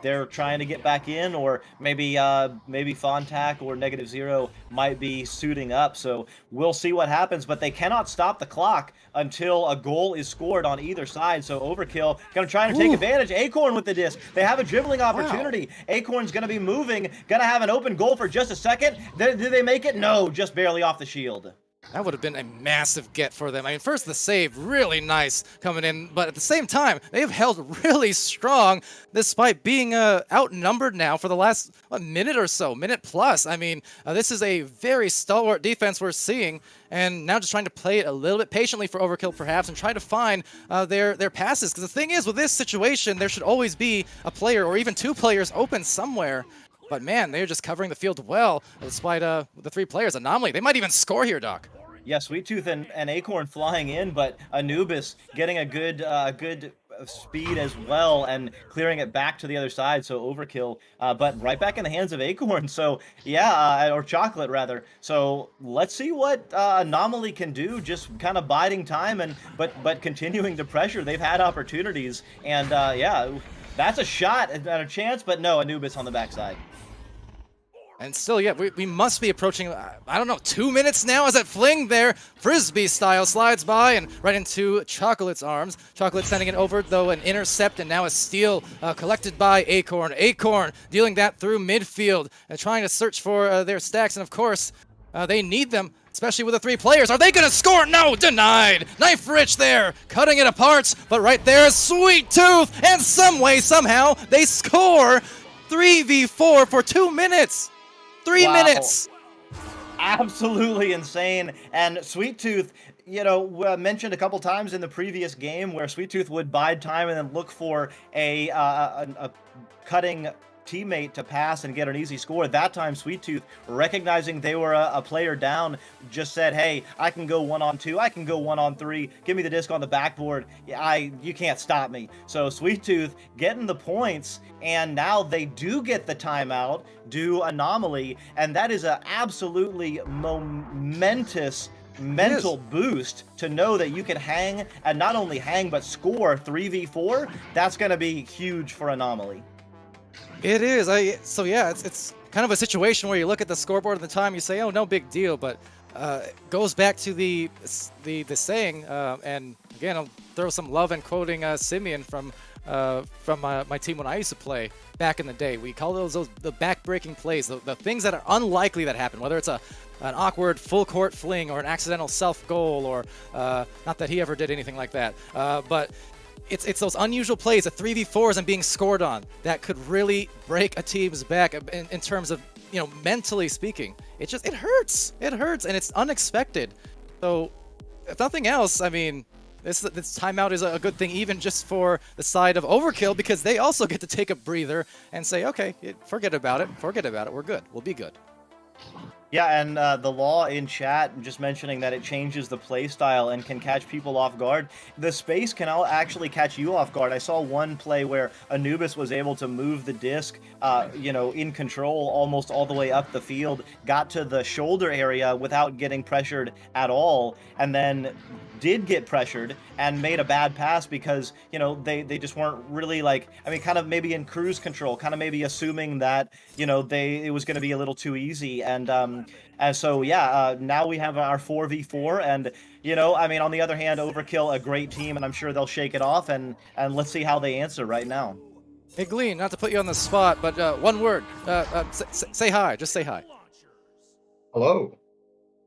they're trying to get back in, or maybe Fontac or Negative Zero might be suiting up. So we'll see what happens, but they cannot stop the clock until a goal is scored on either side. So Overkill gonna try to take advantage. Acorn with the disc. They have a dribbling opportunity. Wow. Acorn's gonna be moving, gonna have an open goal for just a second. Did they make it? No, just barely off the shield. That would have been a massive get for them. I mean, first the save, really nice coming in, but at the same time, they've held really strong despite being outnumbered now for the last minute or so, minute plus. I mean, this is a very stalwart defense we're seeing, and now just trying to play it a little bit patiently for Overkill perhaps, and try to find their passes. Because the thing is, with this situation, there should always be a player or even two players open somewhere. But man, they're just covering the field well, despite the three players. Anomaly, they might even score here, Doc. Yeah, Sweet Tooth and Acorn flying in, but Anubis getting a good speed as well and clearing it back to the other side. So Overkill, but right back in the hands of Acorn. So yeah, or Chocolate rather. So let's see what Anomaly can do. Just kind of biding time and but continuing to pressure. They've had opportunities, and yeah, that's a shot and a chance, but no, Anubis on the backside. And still, yeah, we must be approaching, I don't know, 2 minutes now as that fling there, Frisbee style, slides by and right into Chocolate's arms. Chocolate sending it over, though, an intercept, and now a steal collected by Acorn. Acorn dealing that through midfield and trying to search for their stacks, and of course, they need them, especially with the 3 players. Are they going to score? No, denied. Knife Rich there, cutting it apart, but right there is Sweet Tooth, and some way, somehow, they score 3v4 for 2 minutes. 3 minutes. Absolutely insane. And Sweet Tooth, you know, mentioned a couple times in the previous game where Sweet Tooth would bide time and then look for a cutting teammate to pass and get an easy score. That time, Sweet Tooth, recognizing they were a player down, just said, hey, I can go 1-on-2, I can go 1-on-3, give me the disc on the backboard, you can't stop me. So Sweet Tooth getting the points, and now they do get the timeout, do Anomaly, and that is an absolutely momentous mental boost to know that you can hang, and not only hang, but score 3v4. That's going to be huge for Anomaly. It is. So yeah, it's kind of a situation where you look at the scoreboard at the time, you say, "Oh, no big deal," but it goes back to the saying, and again, I'll throw some love in quoting Simeon from my team when I used to play back in the day. We call those the back-breaking plays, the things that are unlikely that happen, whether it's an awkward full-court fling or an accidental self-goal, or not that he ever did anything like that, but it's those unusual plays, the 3v4s and being scored on, that could really break a team's back in terms of, you know, mentally speaking. It hurts. It hurts, and it's unexpected. So, if nothing else, I mean, this timeout is a good thing, even just for the side of Overkill, because they also get to take a breather and say, okay, forget about it. Forget about it. We're good. We'll be good. Yeah, and the law in chat just mentioning that it changes the play style and can catch people off guard. The space can actually catch you off guard. I saw one play where Anubis was able to move the disc, you know, in control almost all the way up the field, got to the shoulder area without getting pressured at all, and then did get pressured and made a bad pass because, you know, they just weren't really, like, I mean, kind of maybe in cruise control, kind of maybe assuming that, you know, it was going to be a little too easy. And so, yeah, now we have our 4v4, and, you know, I mean, on the other hand, Overkill, a great team, and I'm sure they'll shake it off, and let's see how they answer right now. Hey, Glean, not to put you on the spot, but one word. Say hi. Just say hi. Hello.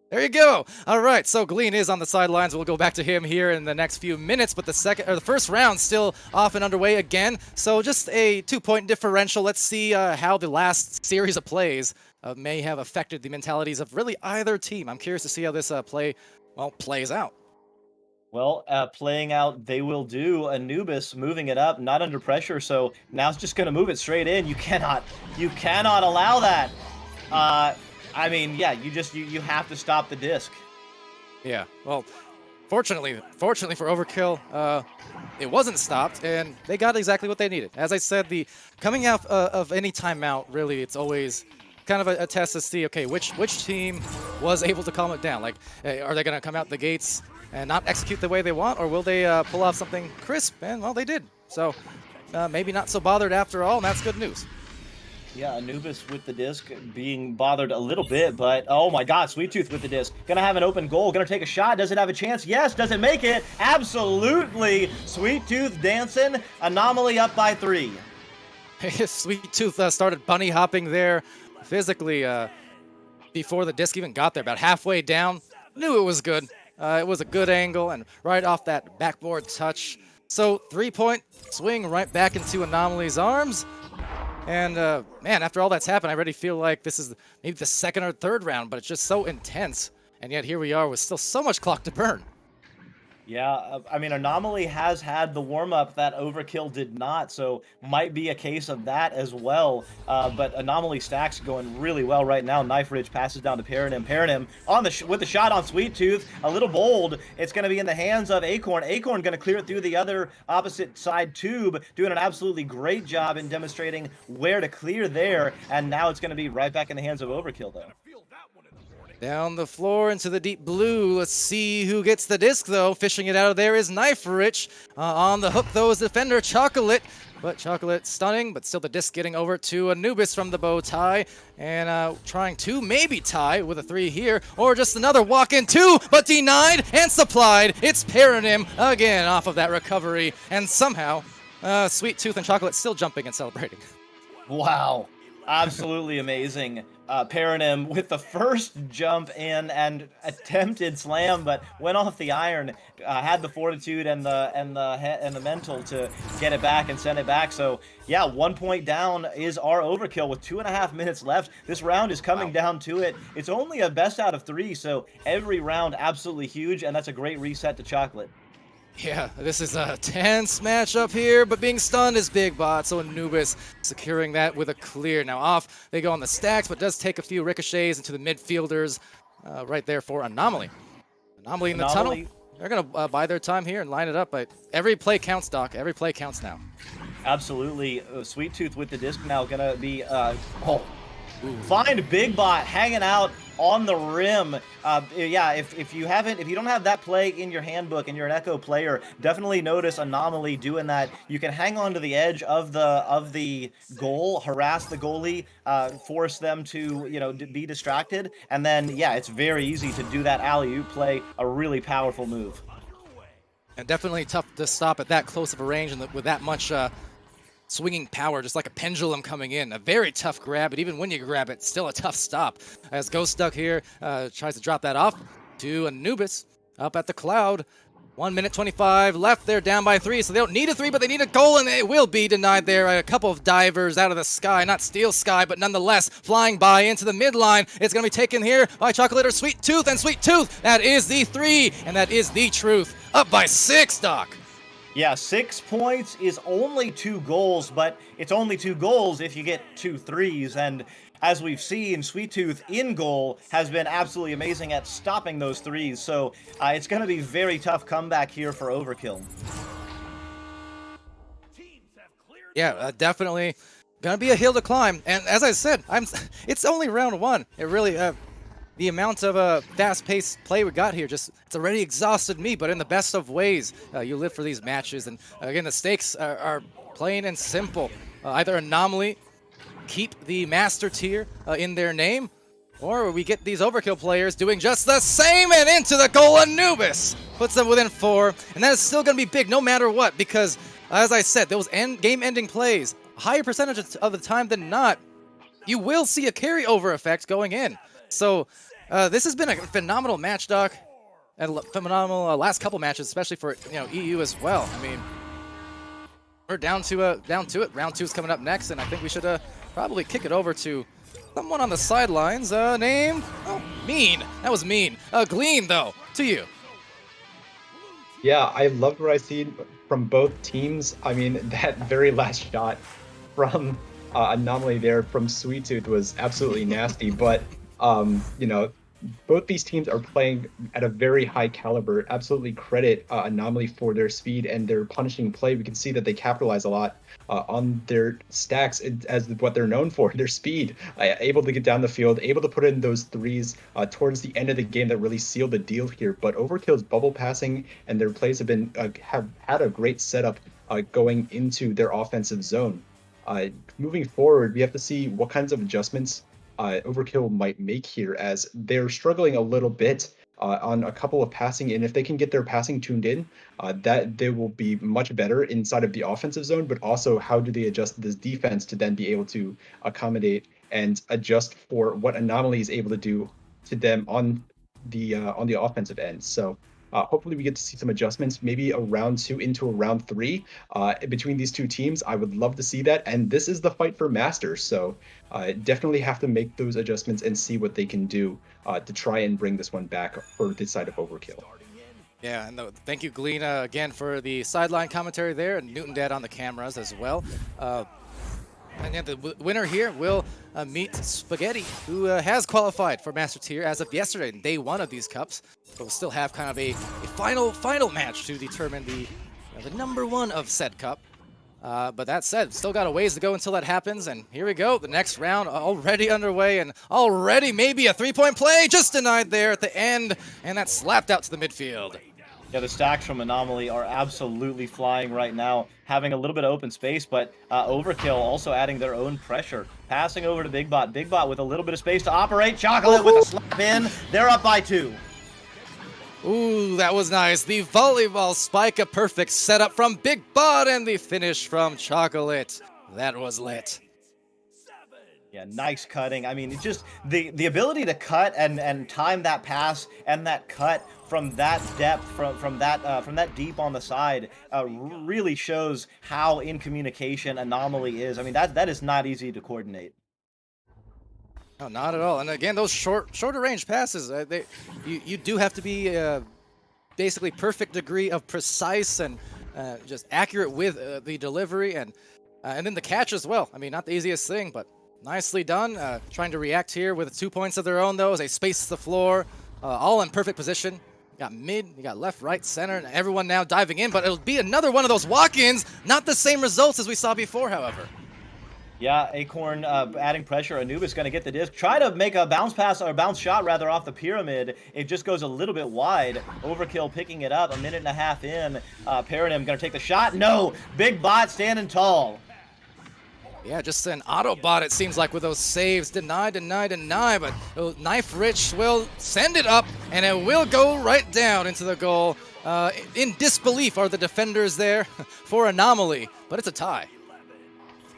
There you go. All right, so Glean is on the sidelines. We'll go back to him here in the next few minutes, but the first round still off and underway again. So just a 2-point differential. Let's see how the last series of plays may have affected the mentalities of really either team. I'm curious to see how this plays out. Well, playing out, they will do. Anubis moving it up, not under pressure, so now it's just going to move it straight in. You cannot allow that. I mean, yeah, you have to stop the disc. Yeah, well, fortunately for Overkill, it wasn't stopped, and they got exactly what they needed. As I said, the coming out of any timeout, really, it's always kind of a test to see, okay, which team was able to calm it down. Like, are they going to come out the gates and not execute the way they want, or will they pull off something crisp? And, well, they did. So maybe not so bothered after all, and that's good news. Yeah, Anubis with the disc being bothered a little bit, but oh my god, Sweet Tooth with the disc. Gonna have an open goal, gonna take a shot. Does it have a chance? Yes. Does it make it? Absolutely. Sweet Tooth dancing. Anomaly up by 3. Sweet Tooth started bunny hopping there physically before the disc even got there, about halfway down. Knew it was good. It was a good angle and right off that backboard touch. So 3-point swing right back into Anomaly's arms. And, man, after all that's happened, I already feel like this is maybe the second or third round, but it's just so intense. And yet here we are with still so much clock to burn. Yeah, I mean, Anomaly has had the warm-up that Overkill did not, so might be a case of that as well. But Anomaly stacks going really well right now. Knife Ridge passes down to Paranim. Paranim on with the shot on Sweet Tooth, a little bold. It's going to be in the hands of Acorn. Acorn going to clear it through the other opposite side tube, doing an absolutely great job in demonstrating where to clear there. And now it's going to be right back in the hands of Overkill, though. Down the floor into the deep blue. Let's see who gets the disc, though. Fishing it out of there is Knife Rich. On the hook, though, is defender Chocolate. But Chocolate stunning, but still the disc getting over to Anubis from the bow tie. And trying to maybe tie with a 3 here, or just another walk-in 2, but denied and supplied. It's Paranim again off of that recovery. And somehow, Sweet Tooth and Chocolate still jumping and celebrating. Wow. Absolutely amazing. Paranim with the first jump in and attempted slam, but went off the iron. Had the fortitude and the mental to get it back and send it back. So yeah, 1 point down is our Overkill with 2.5 minutes left. This round is coming down to it. It's only a best out of 3, so every round absolutely huge, and that's a great reset to Chocolate. Yeah, this is a tense matchup here, but being stunned is Big Bot, so Anubis securing that with a clear. Now off, they go on the stacks, but does take a few ricochets into the midfielders right there for Anomaly. Anomaly in the tunnel. They're going to buy their time here and line it up, but every play counts, Doc. Every play counts now. Absolutely. Sweet Tooth with the disc now going to be... Find Big Bot hanging out on the rim. Yeah, if you don't have that play in your handbook and you're an Echo player, definitely notice Anomaly doing that. You can hang on to the edge of the goal, harass the goalie, force them to be distracted, and then yeah, it's very easy to do that alley-oop play. A really powerful move. And definitely tough to stop at that close of a range and with that much swinging power, just like a pendulum coming in. A very tough grab, but even when you grab it, still a tough stop. As Ghost Duck here tries to drop that off to Anubis up at the cloud. 1 minute 25 left. They're down by 3, so they don't need a 3, but they need a goal, and it will be denied there. A couple of divers out of the sky, not steel sky, but nonetheless flying by into the midline. It's going to be taken here by Chocolate or Sweet Tooth, and Sweet Tooth, that is the 3, and that is the truth. Up by 6, Doc. Yeah, 6 points is only 2 goals, but it's only 2 goals if you get 2 threes. And as we've seen, Sweet Tooth in goal has been absolutely amazing at stopping those threes. So it's going to be very tough comeback here for Overkill. Yeah, definitely going to be a hill to climb. And as I said, it's only round 1. It really... the amount of fast-paced play we got here, it's already exhausted me, but in the best of ways. You live for these matches, and again, the stakes are plain and simple. Either Anomaly keep the master tier in their name, or we get these Overkill players doing just the same, and into the goal, Anubis puts them within 4, and that is still going to be big no matter what, because, as I said, those game-ending plays, a higher percentage of the time than not, you will see a carryover effect going in. So this has been a phenomenal match, Doc, and phenomenal last couple matches, especially for EU as well. I mean, we're down to it. Round 2 is coming up next, and I think we should probably kick it over to someone on the sidelines. Name? Oh, Mean. That was Mean. Glean, though, to you. Yeah, I loved what I seen from both teams. I mean, that very last shot from Anomaly there from Sweet Tooth was absolutely nasty, but. Both these teams are playing at a very high caliber. Absolutely credit Anomaly for their speed and their punishing play. We can see that they capitalize a lot on their stacks as what they're known for, their speed. Able to get down the field, able to put in those threes towards the end of the game that really sealed the deal here. But Overkill's bubble passing and their plays have had a great setup going into their offensive zone. Moving forward, we have to see what kinds of adjustments Overkill might make here, as they're struggling a little bit on a couple of passing, and if they can get their passing tuned in, that they will be much better inside of the offensive zone. But also, how do they adjust this defense to then be able to accommodate and adjust for what Anomaly is able to do to them on the offensive end? So hopefully we get to see some adjustments, maybe a round 2 into a round 3 between these two teams. I would love to see that. And this is the fight for Masters. So definitely have to make those adjustments and see what they can do to try and bring this one back for the side of Overkill. Yeah, and thank you, Glean, again, for the sideline commentary there, and Newton Dad on the cameras as well. And yeah, the winner here will meet Spaghetti, who has qualified for Master Tier as of yesterday, day 1 of these cups. But we'll still have kind of a final match to determine the number 1 of said cup. But that said, still got a ways to go until that happens. And here we go, the next round already underway, and already maybe a three-point play just denied there at the end, and that's slapped out to the midfield. Yeah, the stacks from Anomaly are absolutely flying right now, having a little bit of open space, but Overkill also adding their own pressure. Passing over to Big Bot. Big Bot with a little bit of space to operate. Chocolate with a slap in. They're up by 2. Ooh, that was nice. The volleyball spike, a perfect setup from Big Bot, and the finish from Chocolate. That was lit. Yeah, nice cutting. I mean, it's just the ability to cut and time that pass and that cut from that depth, from that deep on the side, really shows how in communication Anomaly is. I mean, that is not easy to coordinate. No, not at all. And again, those shorter range passes, you do have to be basically perfect degree of precise and just accurate with the delivery and then the catch as well. I mean, not the easiest thing, but nicely done. Trying to react here with 2 points of their own, though, as they space the floor, all in perfect position. You got mid, you got left, right, center, and everyone now diving in, but it'll be another one of those walk-ins. Not the same results as we saw before, however. Yeah, Acorn adding pressure. Anubis going to get the disc. Try to make a bounce pass, or bounce shot rather, off the pyramid. It just goes a little bit wide. Overkill picking it up, a minute and a half in. Paradigm going to take the shot. No! Big Bot standing tall. Yeah, just an Autobot, it seems like, with those saves. Deny, but Knife Rich will send it up, and it will go right down into the goal. In disbelief are the defenders there for Anomaly, but it's a tie.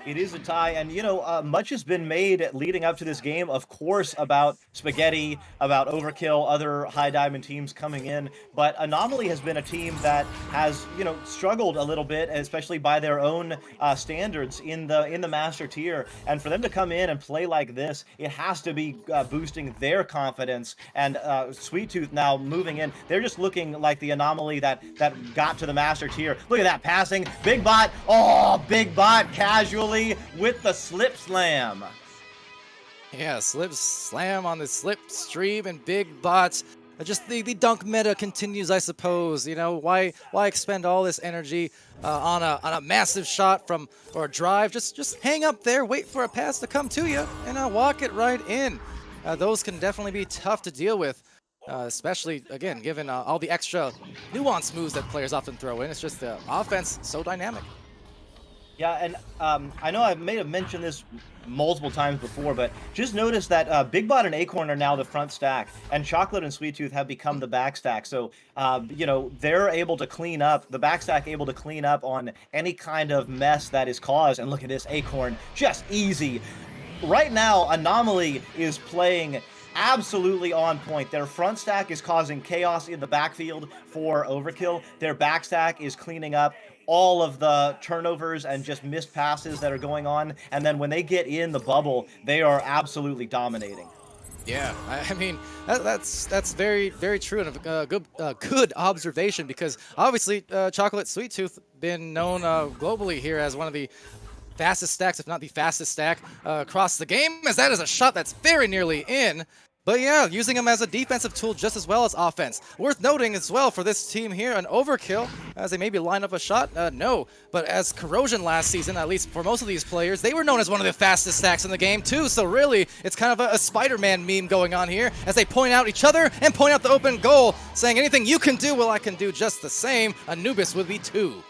It is a tie, and you know, much has been made leading up to this game, of course, about Spaghetti, about Overkill, other high diamond teams coming in, but Anomaly has been a team that has, you know, struggled a little bit, especially by their own standards in the master tier, and for them to come in and play like this, it has to be boosting their confidence. And Sweet Tooth now moving in, they're just looking like the Anomaly that got to the master tier. Look at that passing, Big Bot, oh, Big Bot casually with the slip slam. Yeah, slip slam on the slip stream and Big Bots. Just the dunk meta continues, I suppose. You know, why expend all this energy on a massive shot from, or a drive? Just hang up there, wait for a pass to come to you, and walk it right in. Those can definitely be tough to deal with, especially, again, given all the extra nuance moves that players often throw in. It's just the offense so dynamic. Yeah, and I know I may have mentioned this multiple times before, but just notice that Big Bot and Acorn are now the front stack, and Chocolate and Sweet Tooth have become the back stack. So, you know, they're able to clean up, the back stack able to clean up on any kind of mess that is caused. And look at this, Acorn, just easy. Right now, Anomaly is playing absolutely on point. Their front stack is causing chaos in the backfield for Overkill. Their back stack is cleaning up all of the turnovers and just missed passes that are going on. And then when they get in the bubble, they are absolutely dominating. Yeah, I mean, that's very, very true, and a good observation, because obviously Chocolate Sweet Tooth been known globally here as one of the fastest stacks, if not the fastest stack across the game, as that is a shot that's very nearly in. But yeah, using him as a defensive tool just as well as offense. Worth noting as well for this team here, an Overkill, as they maybe line up a shot, no. But as Corrosion last season, at least for most of these players, they were known as one of the fastest stacks in the game too. So really, it's kind of a Spider-Man meme going on here, as they point out each other and point out the open goal, saying anything you can do, well, I can do just the same. Anubis would be 2.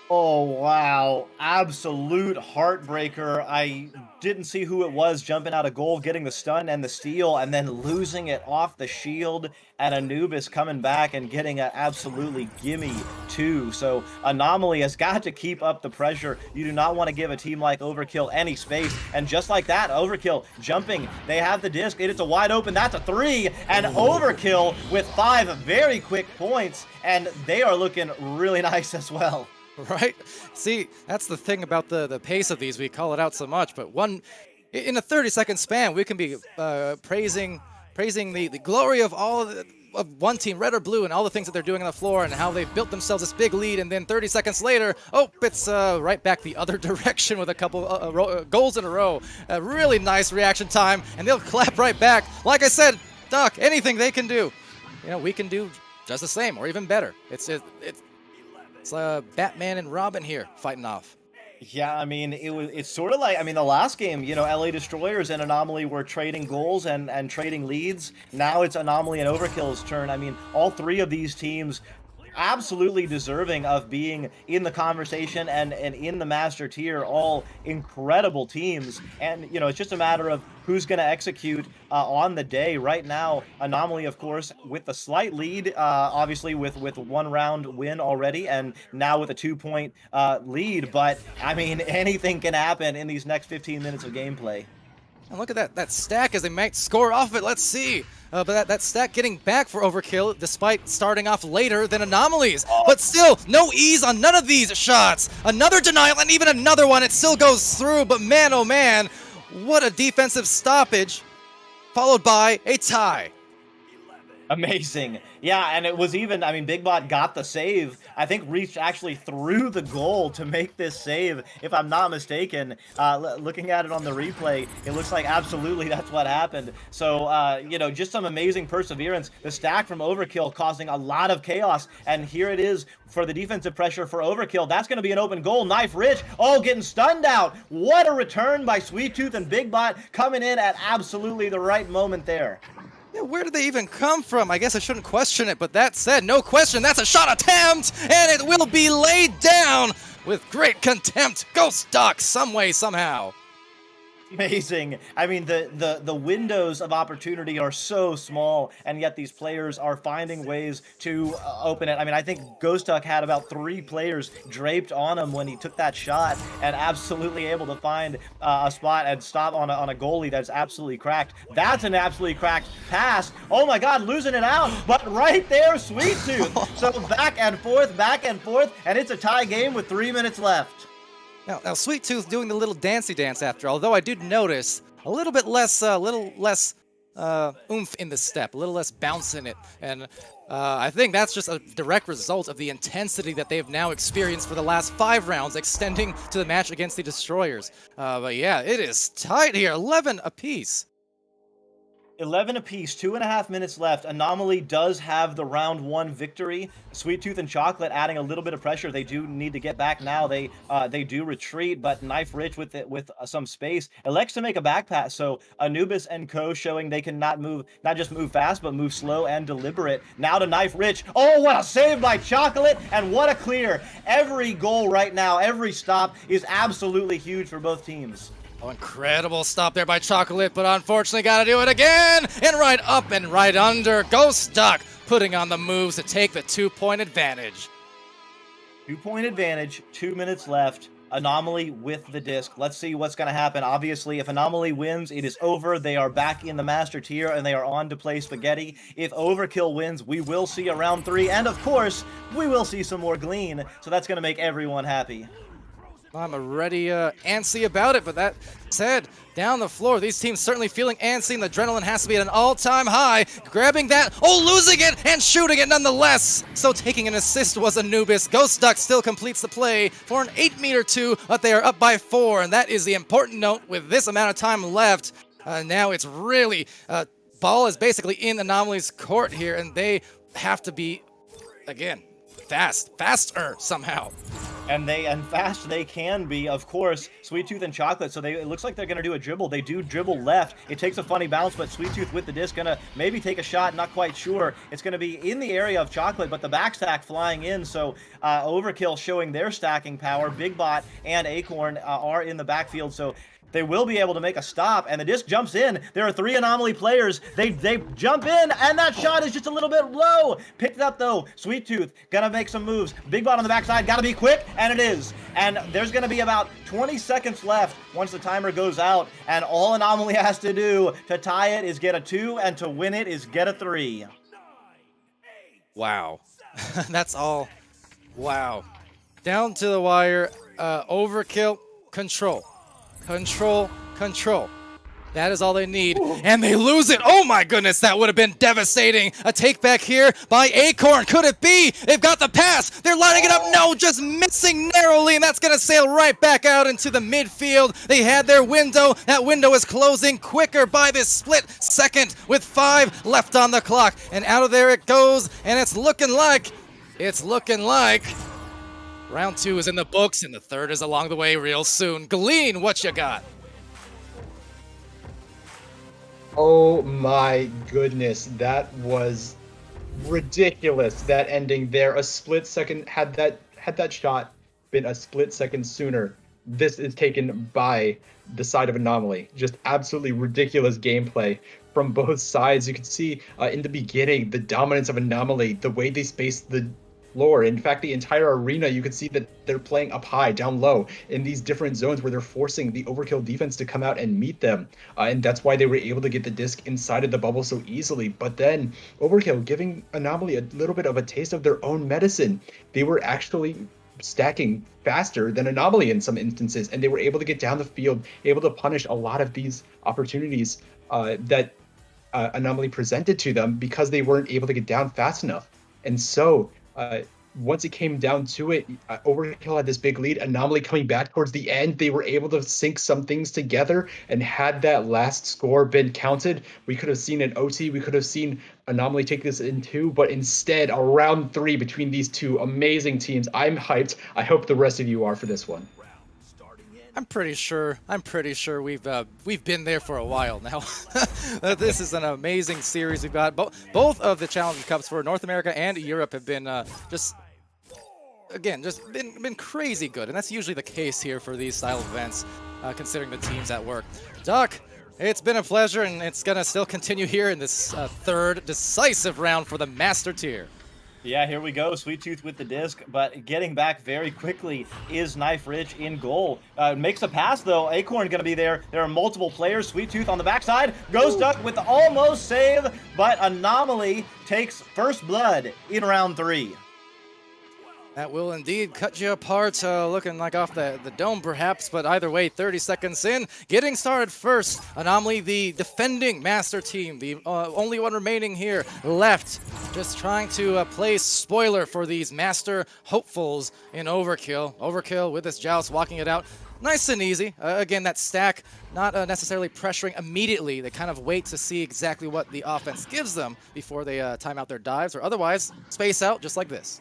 Oh, wow. Absolute heartbreaker. I didn't see who it was jumping out of goal, getting the stun and the steal, and then losing it off the shield, and Anubis coming back and getting an absolutely gimme 2. So Anomaly has got to keep up the pressure. You do not want to give a team like Overkill any space. And just like that, Overkill jumping. They have the disc. It's a wide open. That's a 3. And Overkill with 5 very quick points. And they are looking really nice as well. Right? See, that's the thing about the pace of these. We call it out so much, but in a 30-second span, we can be praising the glory of of one team, red or blue, and all the things that they're doing on the floor and how they've built themselves this big lead, and then 30 seconds later, oh, it's right back the other direction with a couple goals in a row. A really nice reaction time, and they'll clap right back. Like I said, Doc, anything they can do, you know, we can do just the same or even better. It's Batman and Robin here fighting off. Yeah, I mean, it's sort of like, I mean, the last game, you know, LA Destroyers and Anomaly were trading goals and trading leads. Now it's Anomaly and Overkill's turn. I mean, all three of these teams absolutely deserving of being in the conversation and in the master tier, all incredible teams. And, you know, it's just a matter of who's going to execute on the day. Right now, Anomaly, of course, with a slight lead, obviously with 1 round win already, and now with a 2-point lead. But, I mean, anything can happen in these next 15 minutes of gameplay. And look at that stack as they might score off it. Let's see. But that stack getting back for Overkill despite starting off later than Anomalies. But still, no ease on none of these shots. Another denial and even another one. It still goes through, but man, oh man, what a defensive stoppage followed by a tie. Amazing. Yeah, and it was even, I mean, BigBot got the save. I think reached actually through the goal to make this save, if I'm not mistaken. Looking at it on the replay, it looks like absolutely that's what happened. So, you know, just some amazing perseverance. The stack from Overkill causing a lot of chaos, and here it is for the defensive pressure for Overkill. That's going to be an open goal. Knife Rich, oh, getting stunned out. What a return by Sweet Tooth and BigBot coming in at absolutely the right moment there. Yeah, where did they even come from? I guess I shouldn't question it, but that said, no question, that's a shot attempt, and it will be laid down with great contempt. Ghost Duck, some way, somehow. Amazing. I mean, the windows of opportunity are so small, and yet these players are finding ways to open it. I mean, I think Ghost Duck had about 3 players draped on him when he took that shot, and absolutely able to find a spot and stop on a goalie that's absolutely cracked. That's an absolutely cracked pass. Oh my God, losing it out, but right there, Sweet Tooth. So back and forth, and it's a tie game with 3 minutes left. Now Sweet Tooth doing the little dancey dance after, although I did notice a little bit less, oomph in the step, a little less bounce in it, and I think that's just a direct result of the intensity that they've now experienced for the last 5 rounds, extending to the match against the Destroyers. But yeah, it is tight here, 11 apiece. 11 apiece, 2.5 minutes left. Anomaly does have the round 1 victory. Sweet Tooth and Chocolate adding a little bit of pressure. They do need to get back now. They do retreat, but Knife Rich with some space elects to make a back pass. So Anubis and Co showing they can not just move fast, but move slow and deliberate. Now to Knife Rich. Oh, what a save by Chocolate, and what a clear. Every goal right now, every stop is absolutely huge for both teams. Oh, incredible stop there by Chocolate, but unfortunately got to do it again! And right up and right under. Ghost Duck putting on the moves to take the 2-point advantage. 2-point advantage, 2 minutes left. Anomaly with the disc. Let's see what's going to happen. Obviously, if Anomaly wins, it is over. They are back in the Master Tier, and they are on to play Spaghetti. If Overkill wins, we will see a round 3, and of course, we will see some more Glean, so that's going to make everyone happy. I'm already antsy about it, but that said, down the floor, these teams certainly feeling antsy, and the adrenaline has to be at an all-time high. Grabbing that, oh, losing it, and shooting it nonetheless. So taking an assist was Anubis. Ghost Duck still completes the play for an 8-meter 2, but they are up by 4, and that is the important note with this amount of time left. Now it's really, ball is basically in Anomaly's court here, and they have to be, again, faster somehow. And fast they can be, of course. Sweet Tooth and Chocolate, so it looks like they're going to do a dribble. They do dribble left. It takes a funny bounce, but Sweet Tooth with the disc going to maybe take a shot, not quite sure. It's going to be in the area of Chocolate, but the backstack flying in, so Overkill showing their stacking power. BigBot and Acorn are in the backfield, so they will be able to make a stop, and the disc jumps in. There are 3 Anomaly players. They jump in, and that shot is just a little bit low. Picked it up, though. Sweet Tooth gonna make some moves. BigBot on the backside, gotta be quick, and it is. And there's gonna be about 20 seconds left once the timer goes out, and all Anomaly has to do to tie it is get a 2, and to win it is get a 3. Wow. That's all. Wow. Down to the wire. Overkill. Control. Control. That is all they need. And they lose it. Oh my goodness, that would have been devastating. A take back here by Acorn. Could it be? They've got the pass. They're lining it up. No, just missing narrowly. And that's going to sail right back out into the midfield. They had their window. That window is closing quicker by this split second with 5 left on the clock. And out of there it goes. And it's looking like Round 2 is in the books, and the third is along the way real soon. Galeen, what you got? Oh my goodness, that was ridiculous. That ending there, a split second. Had that shot been a split second sooner, this is taken by the side of Anomaly. Just absolutely ridiculous gameplay from both sides. You can see in the beginning the dominance of Anomaly, the way they spaced the floor. In fact, the entire arena, you can see that they're playing up high, down low, in these different zones where they're forcing the Overkill defense to come out and meet them. And that's why they were able to get the disc inside of the bubble so easily. But then Overkill giving Anomaly a little bit of a taste of their own medicine. They were actually stacking faster than Anomaly in some instances, and they were able to get down the field, able to punish a lot of these opportunities that Anomaly presented to them because they weren't able to get down fast enough. And so once it came down to it, Overkill had this big lead. Anomaly coming back towards the end, they were able to sync some things together, and had that last score been counted, we could have seen an OT, we could have seen Anomaly take this in 2, but instead a round 3 between these two amazing teams. I'm hyped. I hope the rest of you are for this one. I'm pretty sure we've been there for a while now. This is an amazing series we've got. Both of the Challenger Cups for North America and Europe have been just been crazy good, and that's usually the case here for these style of events, considering the teams at work. Duck, it's been a pleasure, and it's gonna still continue here in this third decisive round for the Master Tier. Yeah, here we go. Sweet Tooth with the disc, but getting back very quickly is Knife Rich in goal. Makes a pass, though. Acorn going to be there. There are multiple players. Sweet Tooth on the backside. Goes Duck with the almost save, but Anomaly takes first blood in round 3. That will indeed cut you apart, looking like off the dome perhaps, but either way, 30 seconds in, getting started first. Anomaly, the defending master team, the only one remaining here left, just trying to play spoiler for these master hopefuls in Overkill. Overkill with this Joust walking it out. Nice and easy. Again, that stack not necessarily pressuring immediately. They kind of wait to see exactly what the offense gives them before they time out their dives, or otherwise space out just like this.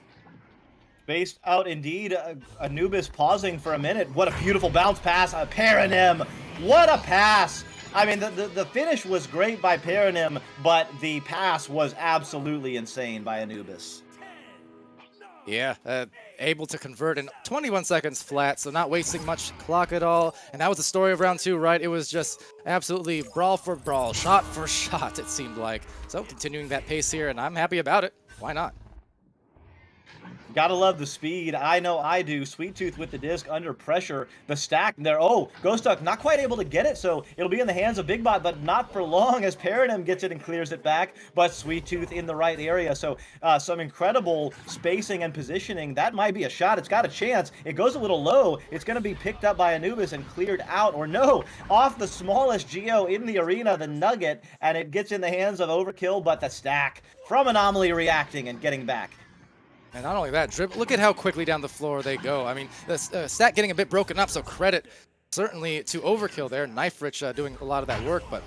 Spaced out indeed. Anubis pausing for a minute. What a beautiful bounce pass. Paranym. What a pass. I mean, the finish was great by Paranym, but the pass was absolutely insane by Anubis. Yeah, able to convert in 21 seconds flat, so not wasting much clock at all. And that was the story of round 2, right? It was just absolutely brawl for brawl, shot for shot, it seemed like. So continuing that pace here, and I'm happy about it. Why not? Gotta love the speed. I know I do. Sweet Tooth with the disc under pressure. The stack there. Oh, Ghost Duck not quite able to get it, so it'll be in the hands of Big Bot, but not for long as Paranym gets it and clears it back. But Sweet Tooth in the right area. So some incredible spacing and positioning. That might be a shot. It's got a chance. It goes a little low. It's going to be picked up by Anubis and cleared out. Or no, off the smallest Geo in the arena, the Nugget, and it gets in the hands of Overkill, but the stack from Anomaly reacting and getting back. And not only that, look at how quickly down the floor they go. I mean, the stat getting a bit broken up, so credit certainly to Overkill there. Knife Rich doing a lot of that work, but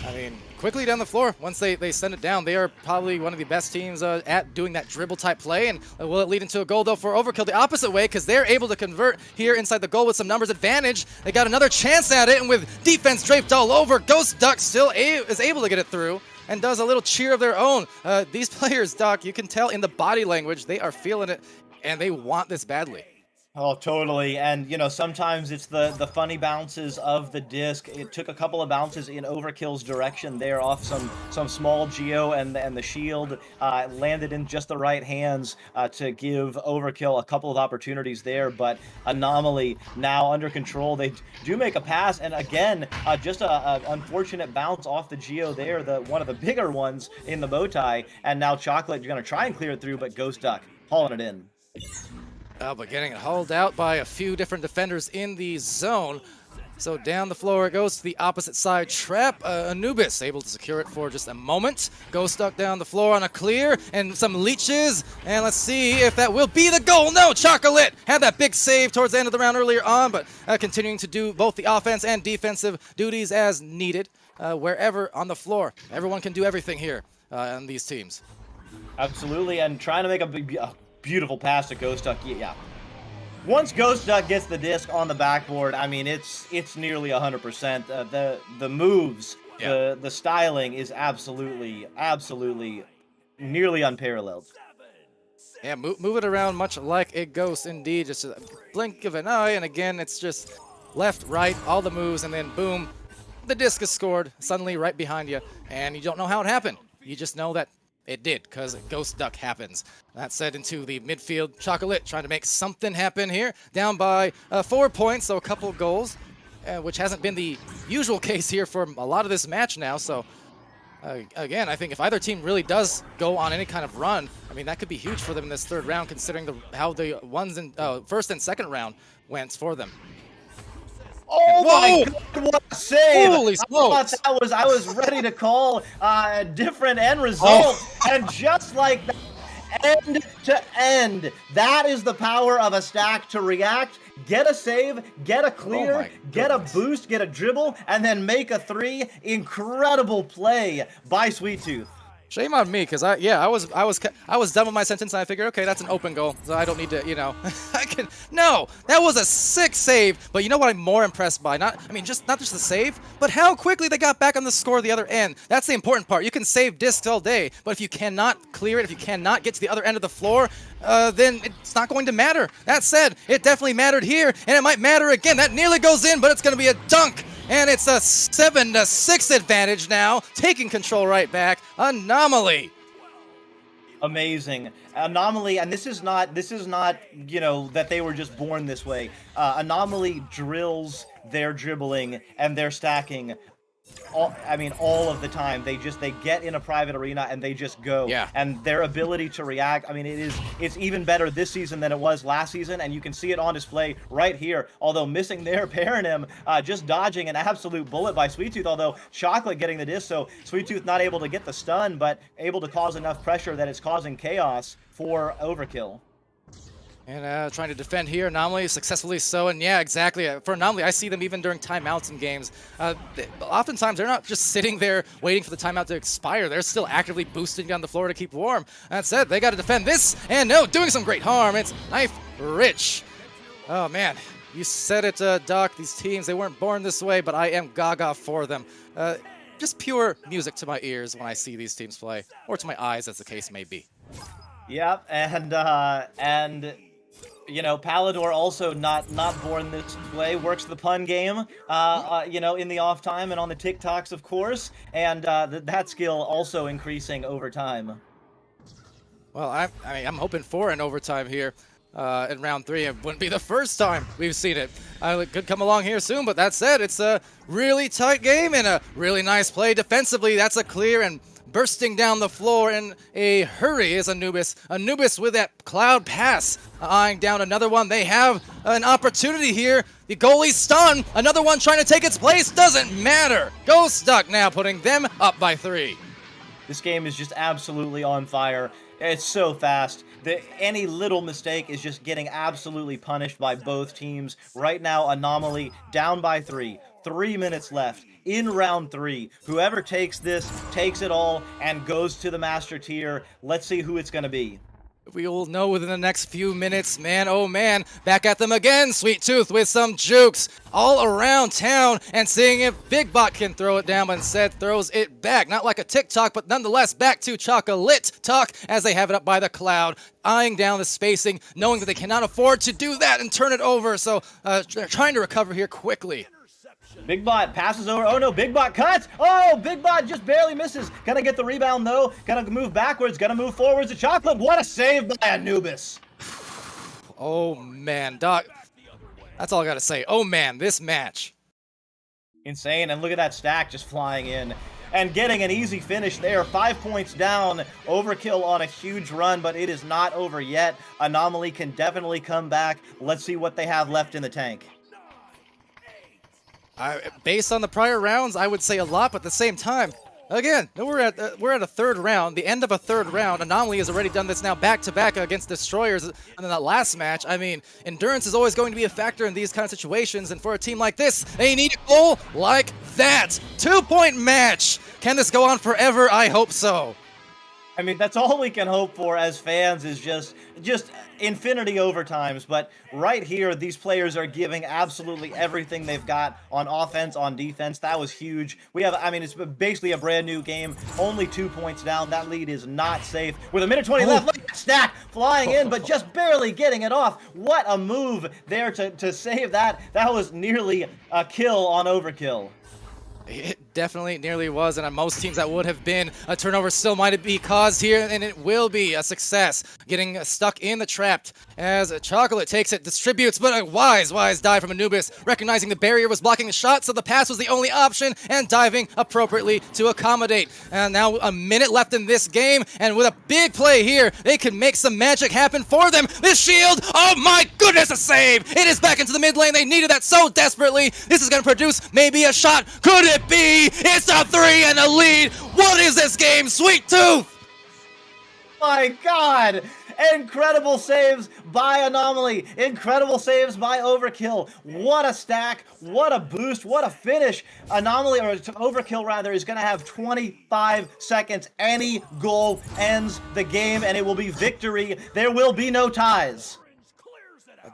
I mean, quickly down the floor. Once they send it down, they are probably one of the best teams at doing that dribble type play. And will it lead into a goal though for Overkill the opposite way, because they're able to convert here inside the goal with some numbers advantage. They got another chance at it, and with defense draped all over, Ghost Duck still is able to get it through and does a little cheer of their own. These players, Doc, you can tell in the body language, they are feeling it, and they want this badly. Oh, totally. And, you know, sometimes it's the funny bounces of the disc. It took a couple of bounces in Overkill's direction there off some small Geo, and the shield landed in just the right hands to give Overkill a couple of opportunities there. But Anomaly now under control. They do make a pass, and again, just a unfortunate bounce off the Geo there, one of the bigger ones in the bow tie. And now Chocolate, you're going to try and clear it through, but Ghost Duck hauling it in. But getting it hauled out by a few different defenders in the zone. So down the floor it goes to the opposite side. Trap, Anubis able to secure it for just a moment. Ghost Duck down the floor on a clear, and some leeches. And let's see if that will be the goal. No, Chocolate had that big save towards the end of the round earlier on, but continuing to do both the offense and defensive duties as needed wherever on the floor. Everyone can do everything here on these teams. Absolutely, and trying to make a beautiful pass to Ghost Duck. Yeah. once Ghost Duck gets the disc on the backboard, I mean, it's nearly 100%. The moves, the styling is absolutely nearly unparalleled. Yeah, move it around much like a ghost indeed. Just a blink of an eye, and again, it's just left, right, all the moves, and then boom, the disc is scored suddenly right behind you, and you don't know how it happened. You just know that it did, because Ghost Duck happens. That said, into the midfield, Chocolate trying to make something happen here. Down by 4 points, so a couple goals, which hasn't been the usual case here for a lot of this match now, so again, I think if either team really does go on any kind of run, I mean, that could be huge for them in this third round, considering how the ones in first and second round went for them. Oh my God, what a save! Holy smokes! I was ready to call a different end result, and just like that, end to end, that is the power of a stack to react. Get a save, get a clear, get a boost, get a dribble, and then make a 3. Incredible play by Sweet Tooth. Shame on me, because I was done with my sentence, and I figured, okay, that's an open goal, so I don't need to, No, that was a sick save. But you know what I'm more impressed by? Not just the save, but how quickly they got back on the score the other end. That's the important part. You can save discs all day, but if you cannot clear it, if you cannot get to the other end of the floor, then it's not going to matter. That said, it definitely mattered here, and it might matter again. That nearly goes in, but it's going to be a dunk. And it's a 7-6 advantage now, taking control right back. Anomaly. Amazing. Anomaly, and this is not, that they were just born this way. Anomaly drills their dribbling and their stacking all of the time. They get in a private arena and they just go. Yeah. And their ability to react, I mean, it's even better this season than it was last season, and you can see it on display right here. Although missing there, Paranim just dodging an absolute bullet by Sweet Tooth, although Chocolate getting the disc, so Sweet Tooth not able to get the stun, but able to cause enough pressure that it's causing chaos for Overkill. And trying to defend here, Anomaly successfully so, and yeah, exactly. For Anomaly, I see them even during timeouts in games. Oftentimes, they're not just sitting there waiting for the timeout to expire. They're still actively boosting down the floor to keep warm. That said, they got to defend this, and no, doing some great harm. It's Knife Rich. Oh, man. You said it, Doc. These teams, they weren't born this way, but I am gaga for them. Just pure music to my ears when I see these teams play, or to my eyes, as the case may be. Yep, and Palador also not born this way, works the pun game, in the off time and on the TikToks, of course, and that skill also increasing over time. Well, I'm hoping for an overtime here in round 3. It wouldn't be the first time we've seen it. It could come along here soon, but that said, it's a really tight game and a really nice play defensively. That's a clear, and bursting down the floor in a hurry is Anubis. Anubis with that cloud pass, eyeing down another one. They have an opportunity here. The goalie's stunned. Another one trying to take its place. Doesn't matter. Ghost Duck now putting them up by 3. This game is just absolutely on fire. It's so fast. Any little mistake is just getting absolutely punished by both teams. Right now, Anomaly down by 3. 3 minutes left in round 3. Whoever takes this takes it all and goes to the master tier. Let's see who it's going to be. We will know within the next few minutes, man. Oh, man. Back at them again. Sweet Tooth with some jukes all around town, and seeing if Big Bot can throw it down, but instead throws it back. Not like a TikTok, but nonetheless back to Chocolate Talk as they have it up by the cloud, eyeing down the spacing, knowing that they cannot afford to do that and turn it over. So they're trying to recover here quickly. Big Bot passes over. Oh no, Big Bot cuts. Oh, Big Bot just barely misses. Gonna get the rebound though. Gonna move backwards. Gonna move forwards to Chocolate. What a save by Anubis. Oh man, Doc. That's all I gotta say. Oh man, this match. Insane. And look at that stack just flying in and getting an easy finish there. 5 points down. Overkill on a huge run, but it is not over yet. Anomaly can definitely come back. Let's see what they have left in the tank. Based on the prior rounds, I would say a lot, but at the same time, again, we're at a third round, the end of a third round. Anomaly has already done this now back-to-back against Destroyers, and then that last match. I mean, endurance is always going to be a factor in these kind of situations, and for a team like this, they need a goal like that. 2-point match. Can this go on forever? I hope so. I mean, that's all we can hope for as fans is just infinity overtimes. But right here, these players are giving absolutely everything they've got on offense, on defense. That was huge. I mean, it's basically a brand new game. Only 2 points down. That lead is not safe. With a minute 20 left, look at that stack flying in, but just barely getting it off. What a move there to save that. That was nearly a kill on Overkill. It definitely nearly was, and on most teams that would have been a turnover still might be caused here, and it will be a success. Getting stuck in the trapped as Chocolate takes it, distributes, but a wise dive from Anubis, recognizing the barrier was blocking the shot, so the pass was the only option, and diving appropriately to accommodate. And now a minute left in this game, and with a big play here, they can make some magic happen for them. This shield, oh my goodness, a save! It is back into the mid lane. They needed that so desperately. This is going to produce maybe a shot. Could it be? It's a 3 and a lead. What is this game? Sweet Tooth! My God! Incredible saves by Anomaly. Incredible saves by Overkill. What a stack. What a boost. What a finish. Anomaly, or Overkill rather, is going to have 25 seconds. Any goal ends the game, and it will be victory. There will be no ties.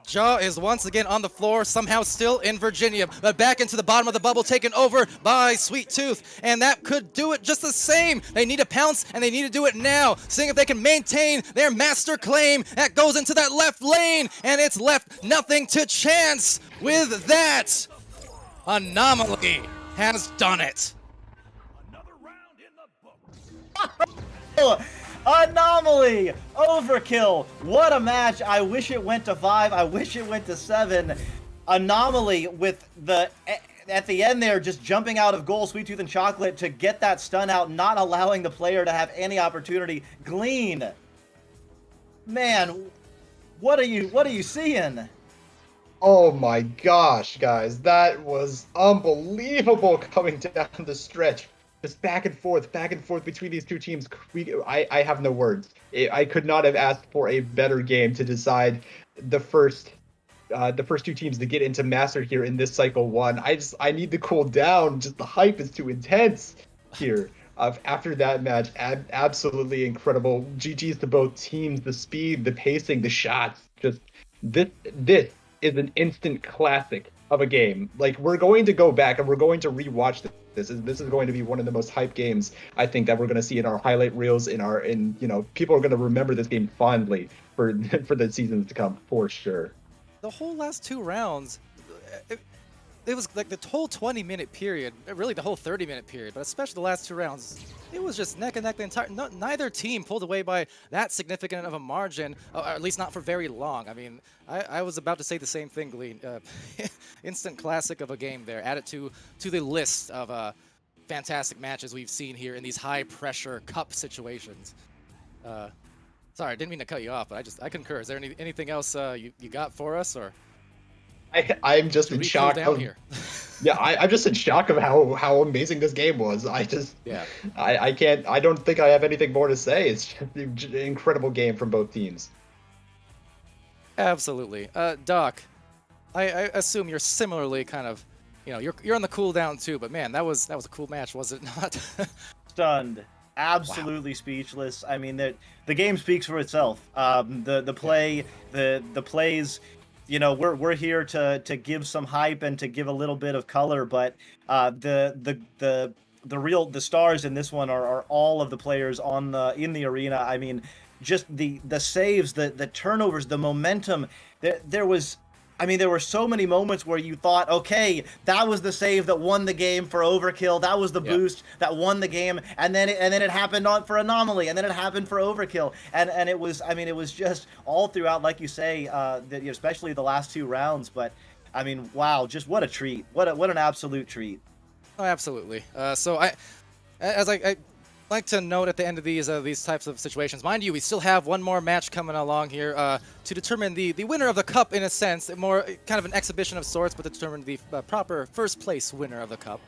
Jaw is once again on the floor, somehow still in Virginia, but back into the bottom of the bubble, taken over by Sweet Tooth, and that could do it just the same. They need to pounce, and they need to do it now, seeing if they can maintain their master claim. That goes into that left lane, and it's left nothing to chance. With that, Anomaly has done it. Anomaly! Overkill! What a match! I wish it went to 5. I wish it went to 7. Anomaly with at the end there, just jumping out of goal, Sweet Tooth and Chocolate to get that stun out, not allowing the player to have any opportunity. Glean! Man, what are you seeing? Oh my gosh, guys, that was unbelievable coming down the stretch. Just back and forth between these two teams. I have no words. I could not have asked for a better game to decide the first two teams to get into Master here in this cycle 1. I need to cool down. Just the hype is too intense here. After that match, absolutely incredible. GG's to both teams. The speed, the pacing, the shots. Just this is an instant classic of a game. Like, we're going to go back and we're going to rewatch this. This is going to be one of the most hyped games I think that we're going to see in our highlight reels. People are going to remember this game fondly for the seasons to come, for sure. The whole last 2 rounds, it was like the whole 20-minute period, really the whole 30-minute period, but especially the last 2 rounds, it was just neck and neck the entire. Neither team pulled away by that significant of a margin, or at least not for very long. I mean, I was about to say the same thing, Glean. Instant classic of a game there. Add it to the list of fantastic matches we've seen here in these high-pressure cup situations. Sorry, I didn't mean to cut you off, but I concur. Is there anything else you got for us, or? I'm just in shock of, here. Yeah, I'm just in shock of how amazing this game was. I don't think I have anything more to say. It's just an incredible game from both teams. Absolutely. Doc, I assume you're similarly kind of, you're on the cooldown too, but man, that was a cool match, was it not? Stunned. Absolutely speechless. I mean, the game speaks for itself. The play, the plays. We're here to give some hype and to give a little bit of color, but the stars in this one are all of the players in the arena. I mean, just the saves, the turnovers, the momentum. There were so many moments where you thought, okay, that was the save that won the game for Overkill. That was the boost that won the game, and then it happened for Anomaly, and then it happened for Overkill, and it was just all throughout, like you say, especially the last 2 rounds. But I mean, wow, just what a treat! What an absolute treat! Oh, absolutely. So I like to note at the end of these types of situations, mind you, we still have one more match coming along here to determine the winner of the cup, in a sense, more kind of an exhibition of sorts, but to determine the proper first place winner of the cup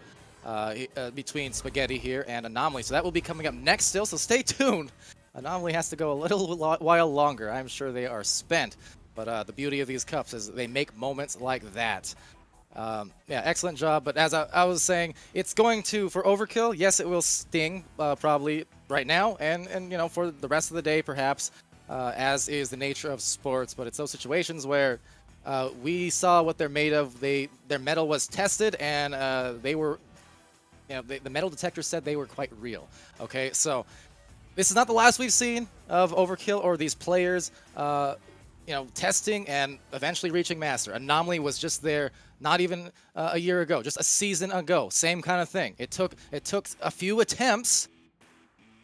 between Spaghetti here and Anomaly. So that will be coming up next still, so stay tuned. Anomaly has to go a little while longer. I'm sure they are spent, but the beauty of these cups is they make moments like that. Yeah, excellent job. But as I was saying, it's going to, for Overkill, yes, it will sting probably right now and you know, for the rest of the day perhaps, as is the nature of sports. But it's those situations where we saw what they're made of. Their metal was tested, and they were, you know, the metal detector said they were quite real. Okay, so this is not the last we've seen of Overkill or these players, you know, testing and eventually reaching Master. Anomaly was just there not even a year ago, just a season ago. Same kind of thing. It took a few attempts,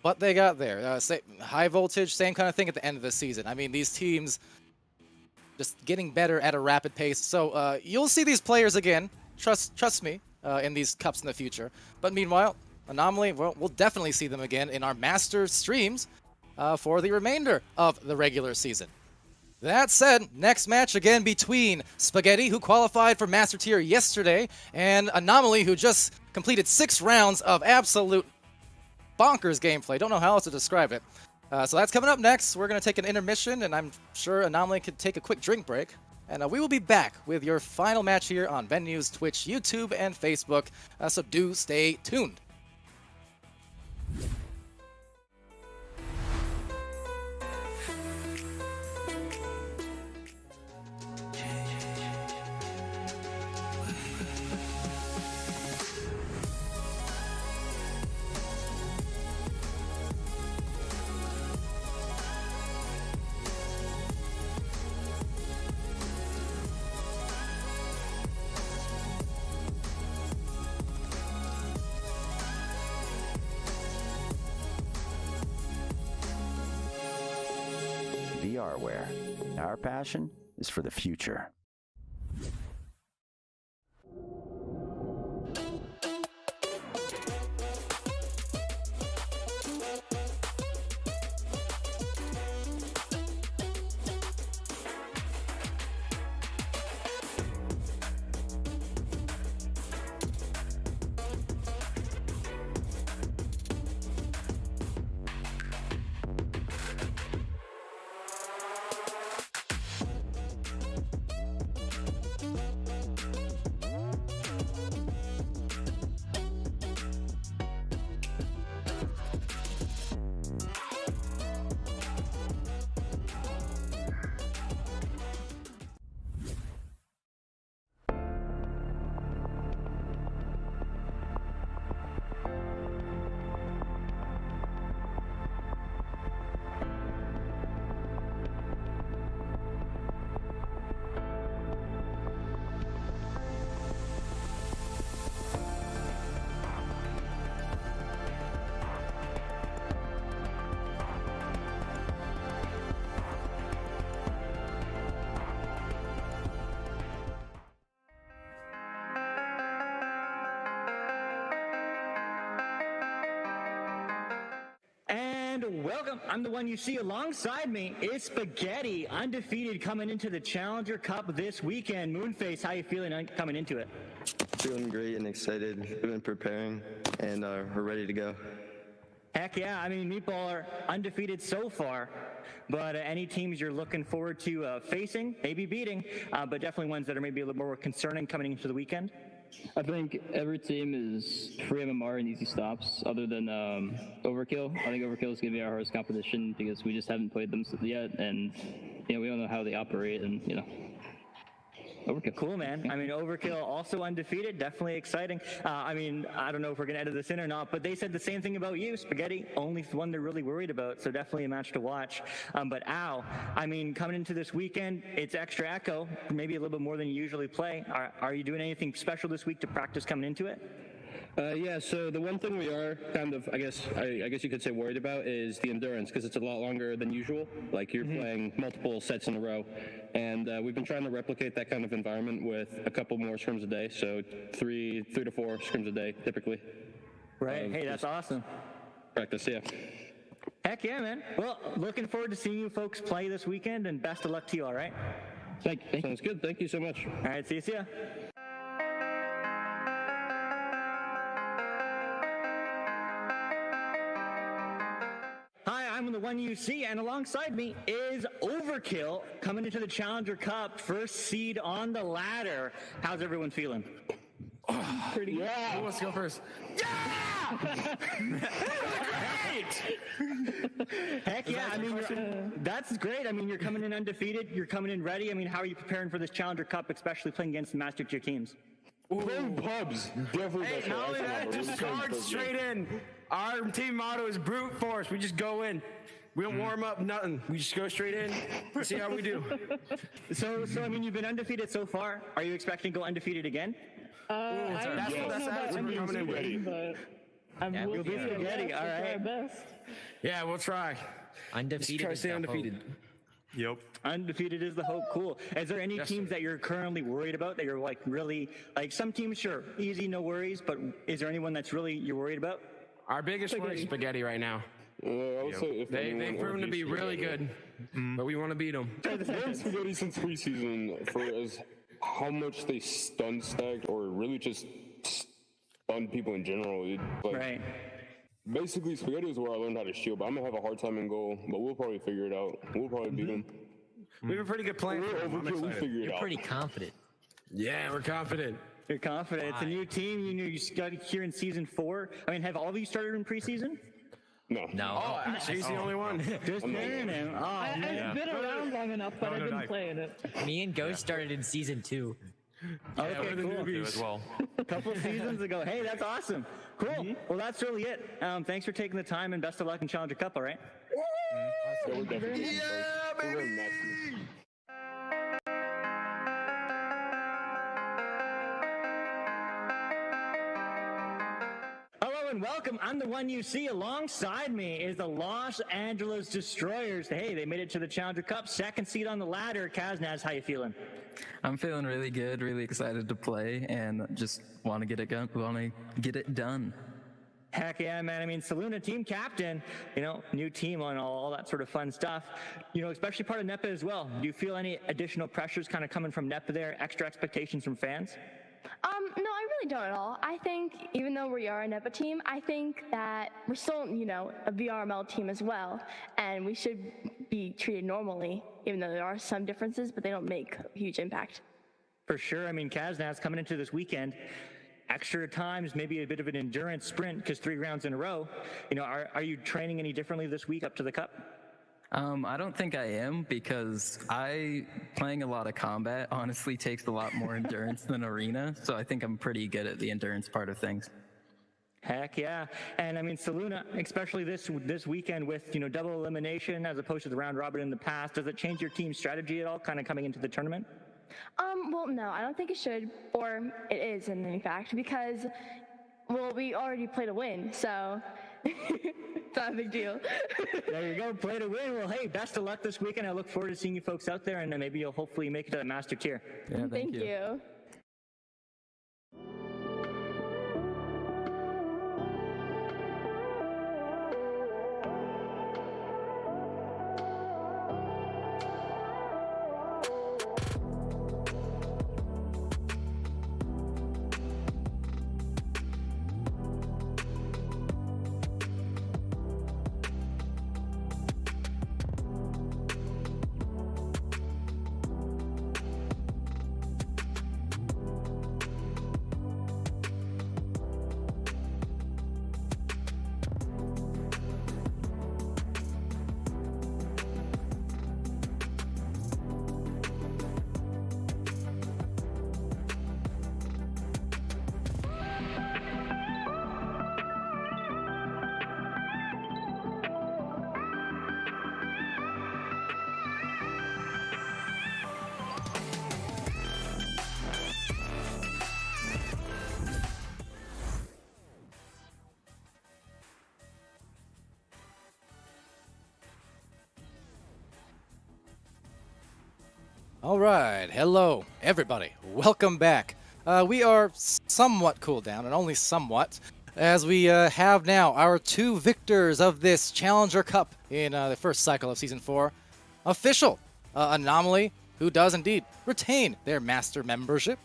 but they got there. High voltage, same kind of thing at the end of the season. I mean, these teams just getting better at a rapid pace. So you'll see these players again. Trust me, in these cups in the future. But meanwhile, Anomaly, well, we'll definitely see them again in our Master streams for the remainder of the regular season. That said, next match again between Spaghetti, who qualified for Master Tier yesterday, and Anomaly, who just completed 6 rounds of absolute bonkers gameplay. Don't know how else to describe it. So that's coming up next. We're going to take an intermission, and I'm sure Anomaly could take a quick drink break. And we will be back with your final match here on Venue's Twitch, YouTube, and Facebook. So do stay tuned. VRware. Our passion is for the future. And welcome. I'm the one you see alongside me. It's Spaghetti, undefeated coming into the Challenger Cup this weekend. Moonface, how you feeling coming into it? Feeling great and excited. We've been preparing, and we're ready to go. Heck yeah. I mean, Meatball are undefeated so far, but any teams you're looking forward to facing, maybe beating, but definitely ones that are maybe a little more concerning coming into the weekend? I think every team is free MMR and easy stops, other than Overkill. I think Overkill is going to be our hardest competition because we just haven't played them yet, and we don't know how they operate, and Overkill. Cool, man. I mean, Overkill also undefeated, definitely exciting. I mean, I don't know if we're going to edit this in or not, but they said the same thing about you, Spaghetti. Only one they're really worried about, so definitely a match to watch. But Al, I mean, coming into this weekend, it's extra echo, maybe a little bit more than you usually play. Are you doing anything special this week to practice coming into it? Yeah, so the one thing we are kind of, I guess you could say worried about is the endurance, because it's a lot longer than usual. Like you're playing multiple sets in a row, and we've been trying to replicate that kind of environment with a couple more scrims a day, so three to four scrims a day typically. Right. Hey, that's awesome. Practice, yeah. Heck yeah, man. Well, looking forward to seeing you folks play this weekend, and best of luck to you. All right. Sounds good. Thank you so much. All right. See ya. I'm I'm the one you see, and alongside me is Overkill coming into the Challenger Cup, first seed on the ladder. How's everyone feeling? Pretty good. Who wants to go first? Heck yeah, I mean, that's great. I mean, you're coming in undefeated, you're coming in ready. I mean, how are you preparing for this Challenger Cup, especially playing against the master tier teams? Playing pubs, definitely. Hey, not only that, just charge straight in. Our team motto is brute force. We just go in. We don't warm up, nothing. We just go straight in, see how we do. So I mean, you've been undefeated so far. Are you expecting to go undefeated again? That's we're coming in ready. But I'm You'll be spaghetti, all right. Best. Yeah, we'll try. Undefeated. Try to stay undefeated. Yep. Undefeated is the hope. Cool. Is there any teams that you're currently worried about that you're like really like? Some teams, sure, easy, no worries. But is there anyone that's really you're worried about? Our biggest worry is spaghetti right now. I would say if They've proven to be really good, but we want to beat them. I've known Spaghetti since preseason for as how much they stun stacked or really just stun people in general. Right. Basically, Spaghetti is where I learned how to shield, but I'm gonna have a hard time in goal, but we'll probably figure it out. We'll probably beat them. We have a pretty good plan. We figure it You're out. pretty confident. Yeah, we're confident. You're confident. It's a new team. You got here in season 4. I mean, have all of you started in preseason? No. Oh, actually, he's the only one. Just hearing him. Oh, I've been around long enough, but I've been playing it. Me and Ghost started in season 2. Okay, cool. as well. A couple of seasons ago. Hey, that's awesome. Cool. Well, that's really it. Thanks for taking the time, and best of luck in Challenger Cup. All right. We're definitely baby! Hello and welcome. I'm the one you see. Alongside me is the Los Angeles Destroyers. Hey, they made it to the Challenger Cup, second seed on the ladder. Kaznaz, how you feeling? I'm feeling really good, really excited to play, and just want to get it done. Heck yeah, man. I mean, Saluna, team captain, new team on all that sort of fun stuff, especially part of NEPA as well. Do you feel any additional pressures kind of coming from NEPA there, extra expectations from fans? No, I really don't at all. I think even though we are a NEPA team, I think that we're still, a VRML team as well, and we should be treated normally, even though there are some differences, but they don't make a huge impact. For sure. I mean, Kaznaz coming into this weekend, extra times, maybe a bit of an endurance sprint because 3 rounds in a row. Are you training any differently this week up to the cup? I don't think I am, because playing a lot of combat honestly takes a lot more endurance than arena, so I think I'm pretty good at the endurance part of things. Heck yeah. And I mean, Saluna, especially this weekend with, double elimination as opposed to the round robin in the past, does it change your team's strategy at all kind of coming into the tournament? Well, no, I don't think it should, or it is in fact, because, well, we already played a win, so it's not a big deal. There you go, play to win. Well, hey, best of luck this weekend. I look forward to seeing you folks out there, and then maybe you'll hopefully make it to the master tier. Yeah, Thank you. All right, hello everybody, welcome back. We are somewhat cooled down, and only somewhat, as we have now our 2 victors of this Challenger Cup in the first cycle of Season 4. Official Anomaly, who does indeed retain their master membership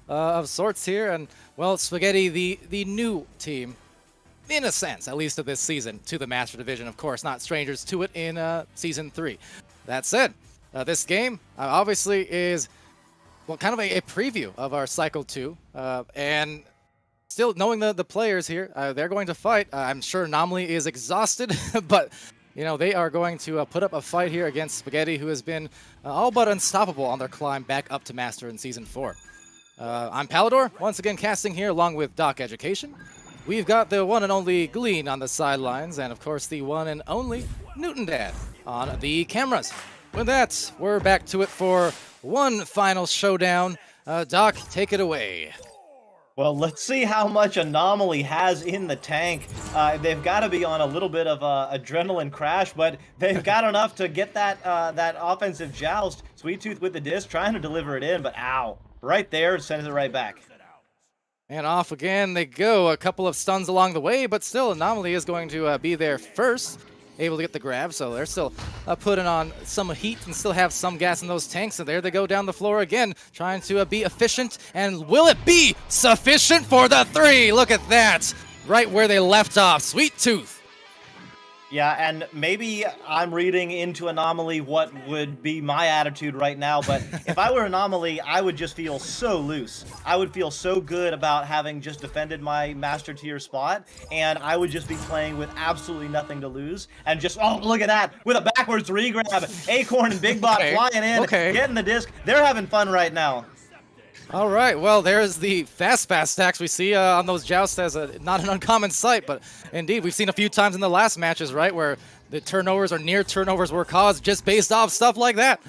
of sorts here, and, well, Spaghetti, the new team, in a sense, at least of this season, to the Master Division. Of course, not strangers to it in Season 3. That said, this game obviously is, well, kind of a preview of our Cycle 2. And still, knowing the players here, they're going to fight. I'm sure Anomaly is exhausted, but you know, they are going to put up a fight here against Spaghetti, who has been all but unstoppable on their climb back up to Master in Season 4. I'm Palador, once again casting here along with Doc Education. We've got the one and only Glean on the sidelines, and of course the one and only Newton Dad on the cameras. With that, we're back to it for one final showdown. Doc, take it away. Well, let's see how much Anomaly has in the tank. They've got to be on a little bit of a adrenaline crash, but they've got enough to get that that offensive joust. Sweet Tooth with the disc, trying to deliver it in, but ow. Right there, sends it right back. And off again they go. A couple of stuns along the way, but still Anomaly is going to be there first, able to get the grab, so they're still putting on some heat and still have some gas in those tanks. And there they go down the floor again, trying to be efficient. And will it be sufficient for the 3? Look at that, right where they left off. Sweet Tooth. Yeah, and maybe I'm reading into Anomaly what would be my attitude right now, but if I were Anomaly, I would just feel so loose. I would feel so good about having just defended my Master Tier spot, and I would just be playing with absolutely nothing to lose, and just, oh, look at that, with a backwards regrab, Acorn and Big Bot flying in, getting the disc. They're having fun right now. All right, well, there's the fast stacks we see on those jousts as not an uncommon sight, but indeed, we've seen a few times in the last matches, right, where the turnovers or near turnovers were caused just based off stuff like that.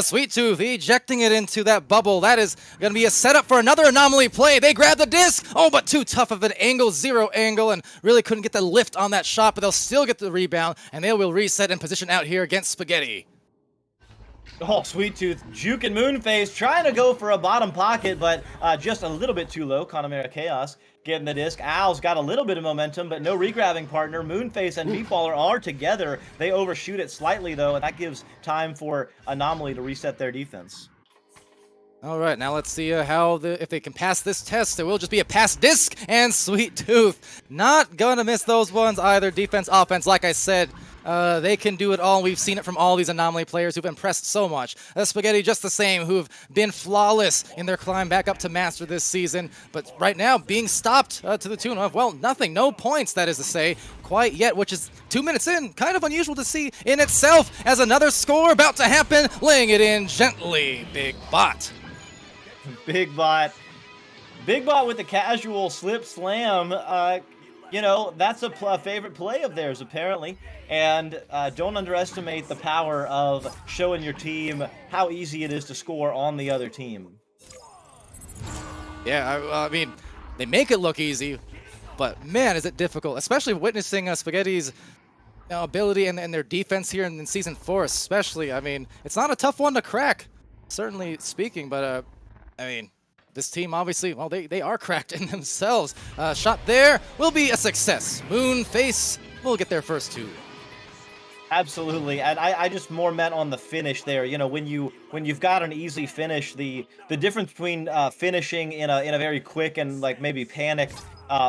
Sweet Tooth ejecting it into that bubble. That is going to be a setup for another Anomaly play. They grab the disc. Oh, but too tough of an angle, 0 angle, and really couldn't get the lift on that shot, but they'll still get the rebound, and they will reset and position out here against Spaghetti. Oh, Sweet Tooth, Juke and Moonface trying to go for a bottom pocket, but just a little bit too low. Connemara Chaos getting the disc. Owl's got a little bit of momentum, but no regrabbing partner. Moonface and Meatballer are together. They overshoot it slightly, though, and that gives time for Anomaly to reset their defense. All right, now let's see if they can pass this test. It will just be a pass disc, and Sweet Tooth not going to miss those ones either. Defense, offense, like I said, they can do it all. We've seen it from all these Anomaly players who've impressed so much. Spaghetti just the same, who've been flawless in their climb back up to Master this season, but right now being stopped to the tune of, well, nothing, no points, that is to say, quite yet, which is 2 minutes in, kind of unusual to see in itself, as another score about to happen, laying it in gently, Big Bot. Big Bot with the casual slip slam. You know, that's a favorite play of theirs, apparently. And don't underestimate the power of showing your team how easy it is to score on the other team. Yeah, I mean, they make it look easy, but man, is it difficult, especially witnessing Spaghetti's ability and their defense here in Season 4 especially. I mean, it's not a tough one to crack, certainly speaking, but I mean, this team obviously, well, they are cracked in themselves. Shot there will be a success. Moonface will get their first 2. Absolutely, and I just more meant on the finish there. You know, when you've got an easy finish, the difference between finishing in a very quick and like maybe panicked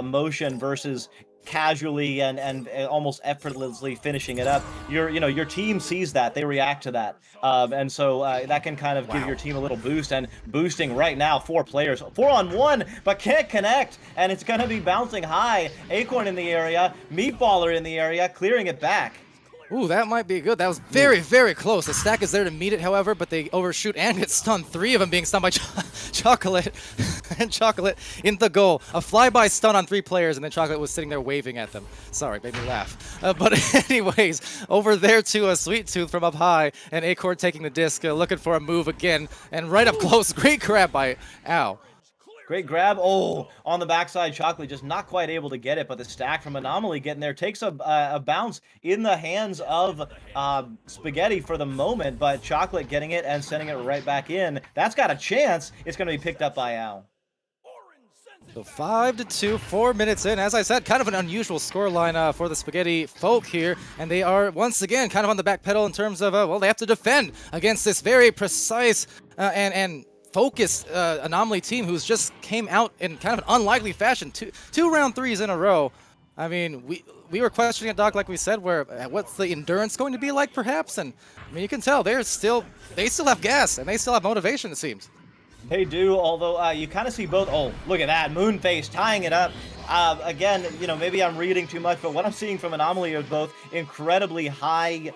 motion versus casually and almost effortlessly finishing it up. Your team sees that, they react to that, and so that can kind of give your team a little boost. And boosting right now, 4 players, 4-on-1, but can't connect, and it's going to be bouncing high. Acorn in the area, Meatballer in the area, clearing it back. Ooh, that might be good. That was very, very close. The stack is there to meet it, however, but they overshoot and get stunned. 3 of them being stunned by Chocolate. And Chocolate in the goal. A flyby stun on 3 players, and then Chocolate was sitting there waving at them. Sorry, made me laugh. But anyways, over there to a Sweet Tooth from up high, and Acorn taking the disc, looking for a move again. And right up close, great grab by Ow. Great grab. Oh, on the backside, Chocolate just not quite able to get it, but the stack from Anomaly getting there takes a bounce in the hands of Spaghetti for the moment, but Chocolate getting it and sending it right back in. That's got a chance. It's going to be picked up by Al. So 5-2, 4 minutes in. As I said, kind of an unusual scoreline for the Spaghetti folk here, and they are once again kind of on the back pedal in terms of, well, they have to defend against this very precise and focused Anomaly team who's just came out in kind of an unlikely fashion. Two round 3s in a row. I mean, we were questioning it, Doc, like we said, where what's the endurance going to be like, perhaps? And I mean, you can tell they still have gas and they still have motivation, it seems. They do, although you kind of see both. Oh, look at that. Moonface tying it up. Again, maybe I'm reading too much, but what I'm seeing from Anomaly is both incredibly high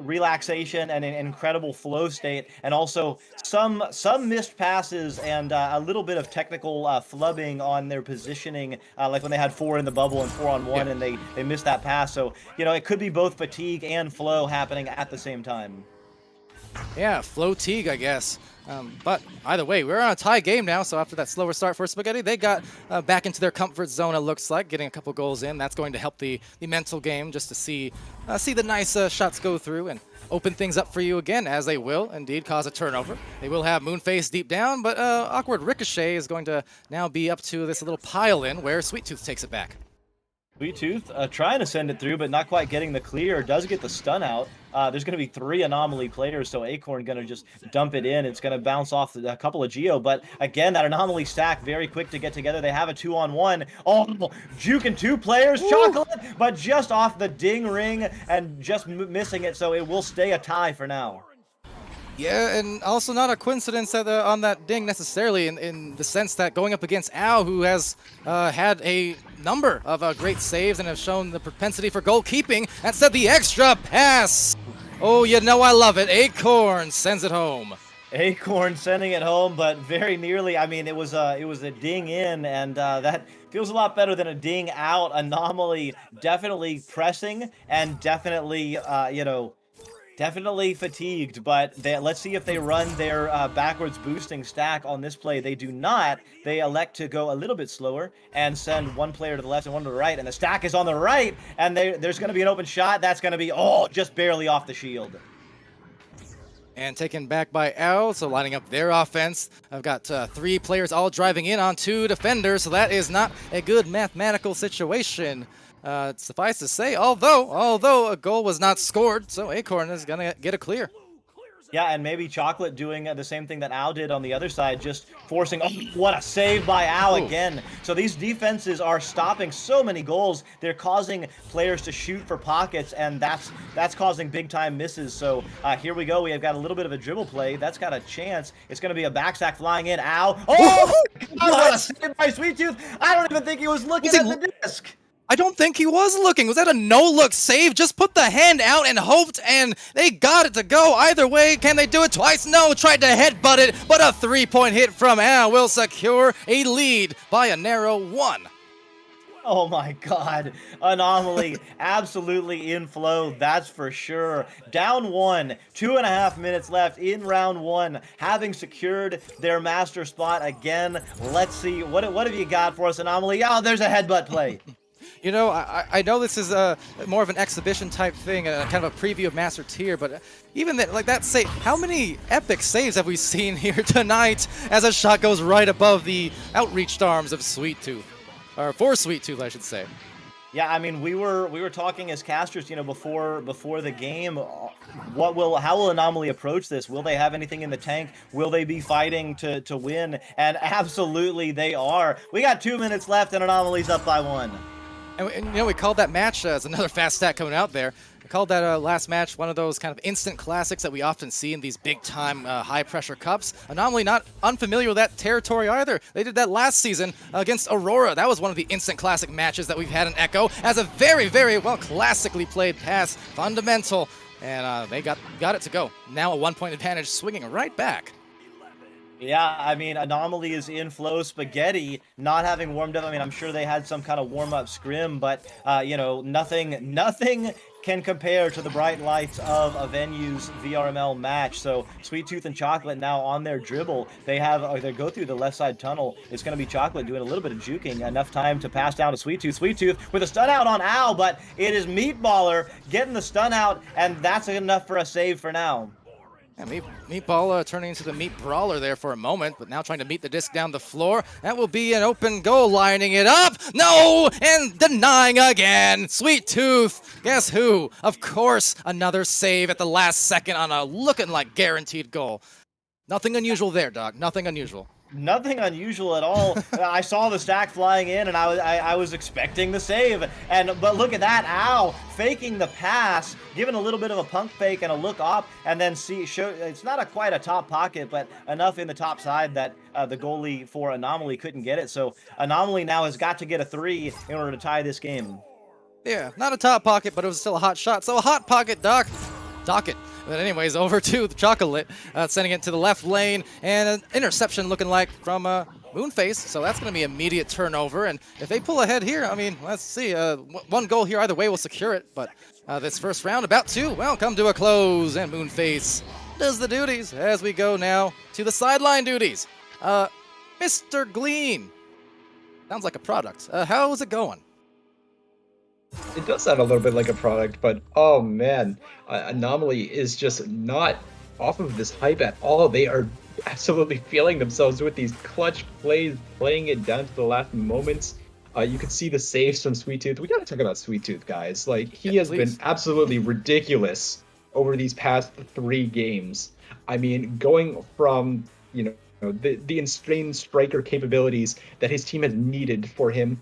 relaxation and an incredible flow state, and also some missed passes and a little bit of technical flubbing on their positioning, like when they had 4 in the bubble and 4 on 1, and they missed that pass. So, it could be both fatigue and flow happening at the same time. Yeah, flow-tigue, I guess. But either way, we're on a tie game now, so after that slower start for Spaghetti, they got back into their comfort zone, it looks like, getting a couple goals in. That's going to help the mental game just to see the nice shots go through and open things up for you again, as they will indeed cause a turnover. They will have Moonface deep down, but awkward Ricochet is going to now be up to this little pile-in where Sweet Tooth takes it back. Sweet Tooth trying to send it through, but not quite getting the clear. Does get the stun out. There's going to be 3 Anomaly players, so Acorn going to just dump it in. It's going to bounce off a couple of Geo, but again, that Anomaly stack very quick to get together. They have a 2-on-1. Oh, juking 2 players, Chocolate, but just off the ding ring and just missing it, so it will stay a tie for now. Yeah, and also not a coincidence that, on that ding necessarily, in the sense that going up against Ao, who has had a number of great saves and have shown the propensity for goalkeeping, instead the extra pass. Oh, I love it. Acorn sends it home. Acorn sending it home, but very nearly. I mean, it was a ding in, and that feels a lot better than a ding out. Anomaly definitely pressing and definitely, definitely fatigued, but let's see if they run their backwards boosting stack on this play. They do not. They elect to go a little bit slower and send 1 player to the left and 1 to the right, and the stack is on the right, and there's going to be an open shot. That's going to be, just barely off the shield. And taken back by Ao, so lining up their offense. I've got 3 players all driving in on 2 defenders, so that is not a good mathematical situation. Suffice to say, although a goal was not scored, so Acorn is going to get a clear. Yeah, and maybe Chocolate doing the same thing that Ao did on the other side, just forcing, what a save by Ao again. So these defenses are stopping so many goals. They're causing players to shoot for pockets, and that's causing big-time misses. So here we go. We have got a little bit of a dribble play. That's got a chance. It's going to be a backstack flying in. Ao. Oh, what a save by Sweet Tooth. I don't even think he was looking at the disc. I don't think he was looking. Was that a no-look save? Just put the hand out and hoped, and they got it to go. Either way, can they do it twice? No, tried to headbutt it, but a 3-point hit from Al will secure a lead by a narrow 1. Oh my God, Anomaly absolutely in flow, that's for sure. Down 1, 2.5 minutes left in round 1, having secured their master spot again. Let's see, what have you got for us, Anomaly? Oh, there's a headbutt play. I know this is more of an exhibition type thing, kind of a preview of Master Tier, but even that save, how many epic saves have we seen here tonight as a shot goes right above the outreached arms of Sweet Tooth, or for Sweet Tooth, I should say. Yeah, I mean, we were talking as casters, before the game. How will Anomaly approach this? Will they have anything in the tank? Will they be fighting to win? And absolutely they are. We got 2 minutes left, and Anomaly's up by 1. And we called that match, as another fast stat coming out there, we called that last match one of those kind of instant classics that we often see in these big-time high-pressure cups. Anomaly not unfamiliar with that territory either. They did that last season against Aurora. That was one of the instant classic matches that we've had in Echo, as a very, very well classically played pass, fundamental, and they got it to go. Now a 1-point advantage, swinging right back. Yeah, I mean, Anomaly is in flow. Spaghetti not having warmed up. I mean, I'm sure they had some kind of warm-up scrim, but, nothing can compare to the bright lights of a Venue's VRML match. So Sweet Tooth and Chocolate now on their dribble. They go through the left side tunnel. It's going to be Chocolate doing a little bit of juking. Enough time to pass down to Sweet Tooth. Sweet Tooth with a stun out on Al, but it is Meatballer getting the stun out, and that's enough for a save for now. Yeah, Meatball turning into the Meat Brawler there for a moment, but now trying to meet the disc down the floor. That will be an open goal, lining it up. No! And denying again. Sweet Tooth. Guess who? Of course, another save at the last second on a looking like guaranteed goal. Nothing unusual there, Doc. Nothing unusual. Nothing unusual at all. I saw the stack flying in, and I was expecting the save. But look at that, Ow, faking the pass, giving a little bit of a punk fake and a look up, and then it's not quite a top pocket, but enough in the top side that the goalie for Anomaly couldn't get it. So Anomaly now has got to get a 3 in order to tie this game. Yeah, not a top pocket, but it was still a hot shot. So a hot pocket docket. But anyways, over to the Chocolate, sending it to the left lane, and an interception looking like from Moonface. So that's going to be immediate turnover. And if they pull ahead here, I mean, let's see. One goal here either way will secure it. But this first round about to, well, come to a close. And Moonface does the duties as we go now to the sideline duties. Mr. Glean. Sounds like a product. How's it going? It does sound a little bit like a product, but oh man, Anomaly is just not off of this hype at all. They are absolutely feeling themselves with these clutch plays, playing it down to the last moments. You could see the saves from Sweet Tooth. We gotta talk about Sweet Tooth, guys. Like, he has been absolutely ridiculous over these past 3 games. I mean, going from, you know, the insane striker capabilities that his team has needed for him,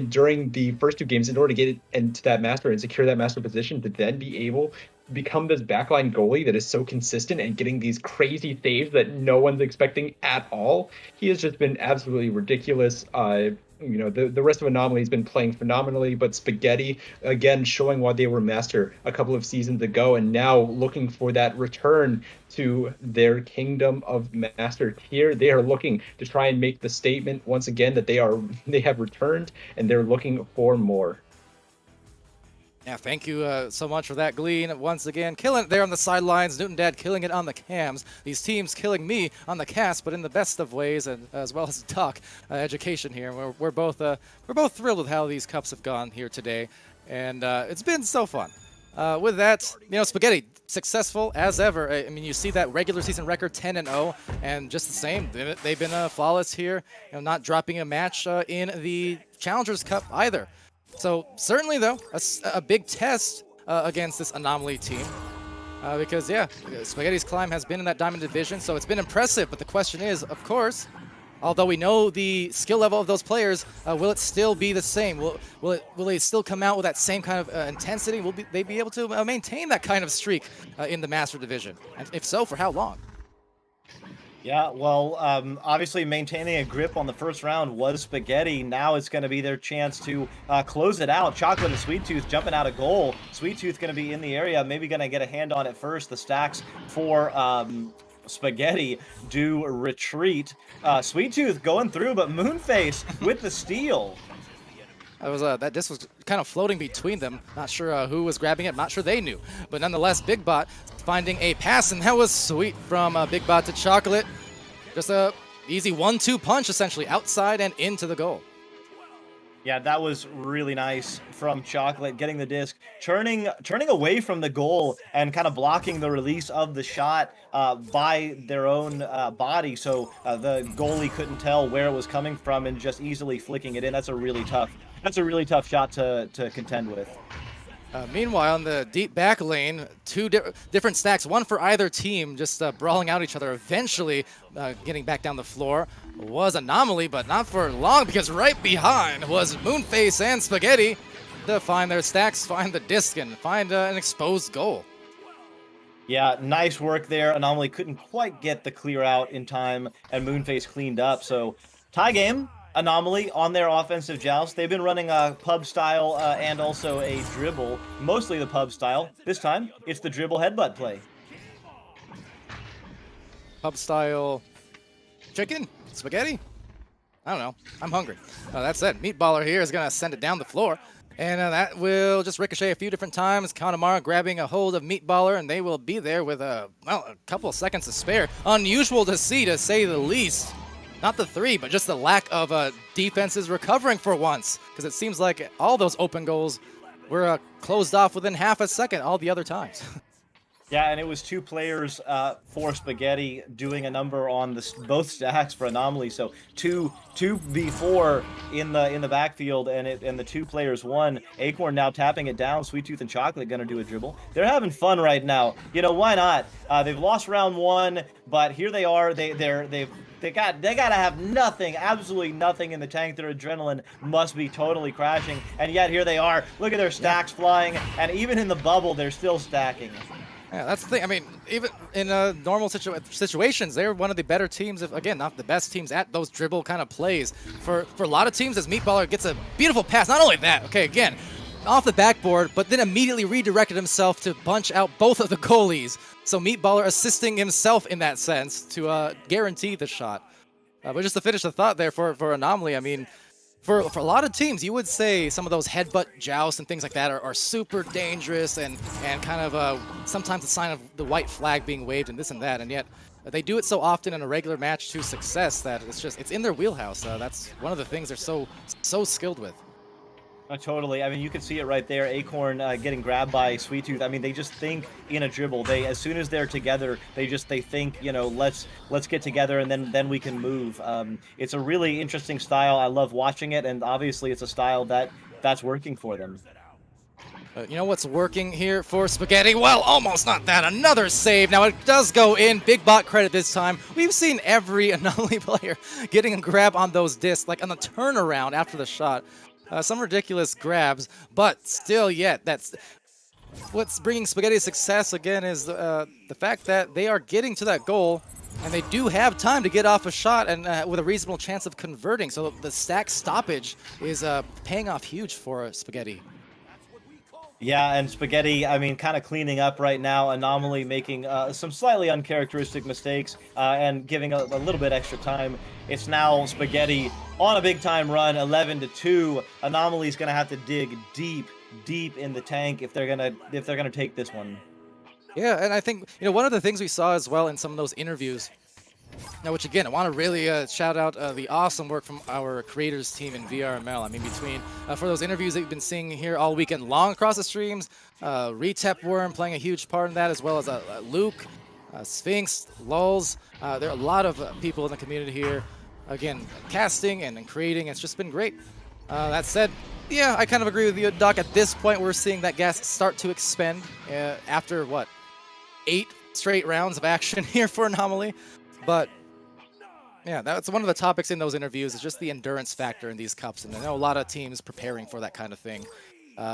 during the first 2 games in order to get it into that master and secure that master position, to then be able to become this backline goalie that is so consistent and getting these crazy saves that no one's expecting at all. He has just been absolutely ridiculous. You know, the rest of Anomaly has been playing phenomenally, but Spaghetti, again, showing why they were master a couple of seasons ago, and now looking for that return to their kingdom of master tier. They are looking to try and make the statement once again that they have returned, and they're looking for more. Yeah, thank you so much for that, Glean. Once again, killing it there on the sidelines. Newton Dad killing it on the cams. These teams killing me on the cast, but in the best of ways, and as well as Doc education here. We're both thrilled with how these cups have gone here today, and it's been so fun. With that, you know, Spaghetti successful as ever. I mean, you see that regular season record 10-0, and just the same. They've been flawless here, you know, not dropping a match in the Challengers Cup either. So certainly, though, a big test against this Anomaly team. Because, yeah, Spaghetti's climb has been in that Diamond Division, so it's been impressive. But the question is, of course, although we know the skill level of those players, will it still be the same? Will they still come out with that same kind of intensity? Will they be able to maintain that kind of streak in the Master Division? And if so, for how long? Yeah, well, obviously maintaining a grip on the first round was Spaghetti. Now it's going to be their chance to close it out. Chocolate and Sweet Tooth jumping out of goal. Sweet Tooth going to be in the area, maybe going to get a hand on it first. The stacks for Spaghetti do retreat. Sweet Tooth going through, but Moonface with the steal. That disc was kind of floating between them. Not sure who was grabbing it. Not sure they knew. But nonetheless, Big Bot finding a pass, and that was sweet from Big Bot to Chocolate. Just a easy 1-2 punch, essentially, outside and into the goal. Yeah, that was really nice from Chocolate, getting the disc, turning away from the goal and kind of blocking the release of the shot by their own body, so the goalie couldn't tell where it was coming from and just easily flicking it in. That's a really tough shot to contend with. Meanwhile, in the deep back lane, 2 different stacks, one for either team, just brawling out each other. Eventually, getting back down the floor was Anomaly, but not for long, because right behind was Moonface and Spaghetti to find their stacks, find the disc, and find an exposed goal. Yeah, nice work there. Anomaly couldn't quite get the clear out in time, and Moonface cleaned up. So, tie game. Anomaly on their offensive joust. They've been running a pub style and also a dribble, mostly the pub style. This time, it's the dribble headbutt play. Pub style chicken? Spaghetti? I don't know. I'm hungry. That said, Meatballer here is going to send it down the floor. And that will just ricochet a few different times. Kanemaru grabbing a hold of Meatballer, and they will be there with a couple of seconds to spare. Unusual to see, to say the least. Not the 3, but just the lack of defenses recovering for once. Because it seems like all those open goals were closed off within half a second all the other times. Yeah, and it was 2 players for Spaghetti doing a number on both stacks for Anomaly. So 2v4 in the backfield, and the 2 players won. Acorn now tapping it down. Sweet Tooth and Chocolate gonna do a dribble. They're having fun right now. You know, why not? They've lost round 1, but here they are. They've They gotta have nothing, absolutely nothing in the tank. Their adrenaline must be totally crashing, and yet here they are. Look at their stacks flying, and even in the bubble, they're still stacking. Yeah, that's the thing. I mean, even in normal situations, they're one of the better teams, if again, not the best teams at those dribble kind of plays. For a lot of teams, as Meatballer gets a beautiful pass, not only that, okay, again, off the backboard, but then immediately redirected himself to punch out both of the goalies. So Meatballer assisting himself in that sense to guarantee the shot. But just to finish the thought there for Anomaly, I mean, for a lot of teams, you would say some of those headbutt jousts and things like that are super dangerous and kind of sometimes a sign of the white flag being waved and this and that. And yet they do it so often in a regular match to success that it's in their wheelhouse. That's one of the things they're so skilled with. Totally. I mean, you can see it right there. Acorn getting grabbed by Sweet Tooth. I mean, they just think in a dribble. They, as soon as they're together, they think, you know, let's get together and then we can move. It's a really interesting style. I love watching it, and obviously it's a style that's working for them. You know what's working here for Spaghetti? Well, almost not that. Another save. Now it does go in. Big bot credit this time. We've seen every Anomaly player getting a grab on those discs, like on the turnaround after the shot. Some ridiculous grabs, but still yet, that's what's bringing Spaghetti success again is the fact that they are getting to that goal, and they do have time to get off a shot and with a reasonable chance of converting. So the stack stoppage is paying off huge for Spaghetti. Yeah, and Spaghetti, I mean, kind of cleaning up right now. Anomaly making some slightly uncharacteristic mistakes and giving a little bit extra time. It's now Spaghetti on a big-time run, 11-2. Anomaly's gonna have to dig deep in the tank if they're gonna take this one. Yeah, and I think one of the things we saw as well in some of those interviews. Now, which again, I want to really shout out the awesome work from our creators team in VRML. I mean, between for those interviews that you've been seeing here all weekend long across the streams, Retep Worm playing a huge part in that, as well as Luke, Sphinx, Lulz. There are a lot of people in the community here, again, casting and creating. It's just been great. That said, yeah, I kind of agree with you, Doc. At this point, we're seeing that gas start to expend after, what, 8 straight rounds of action here for Anomaly. But yeah, that's one of the topics in those interviews is just the endurance factor in these cups. And I know a lot of teams preparing for that kind of thing.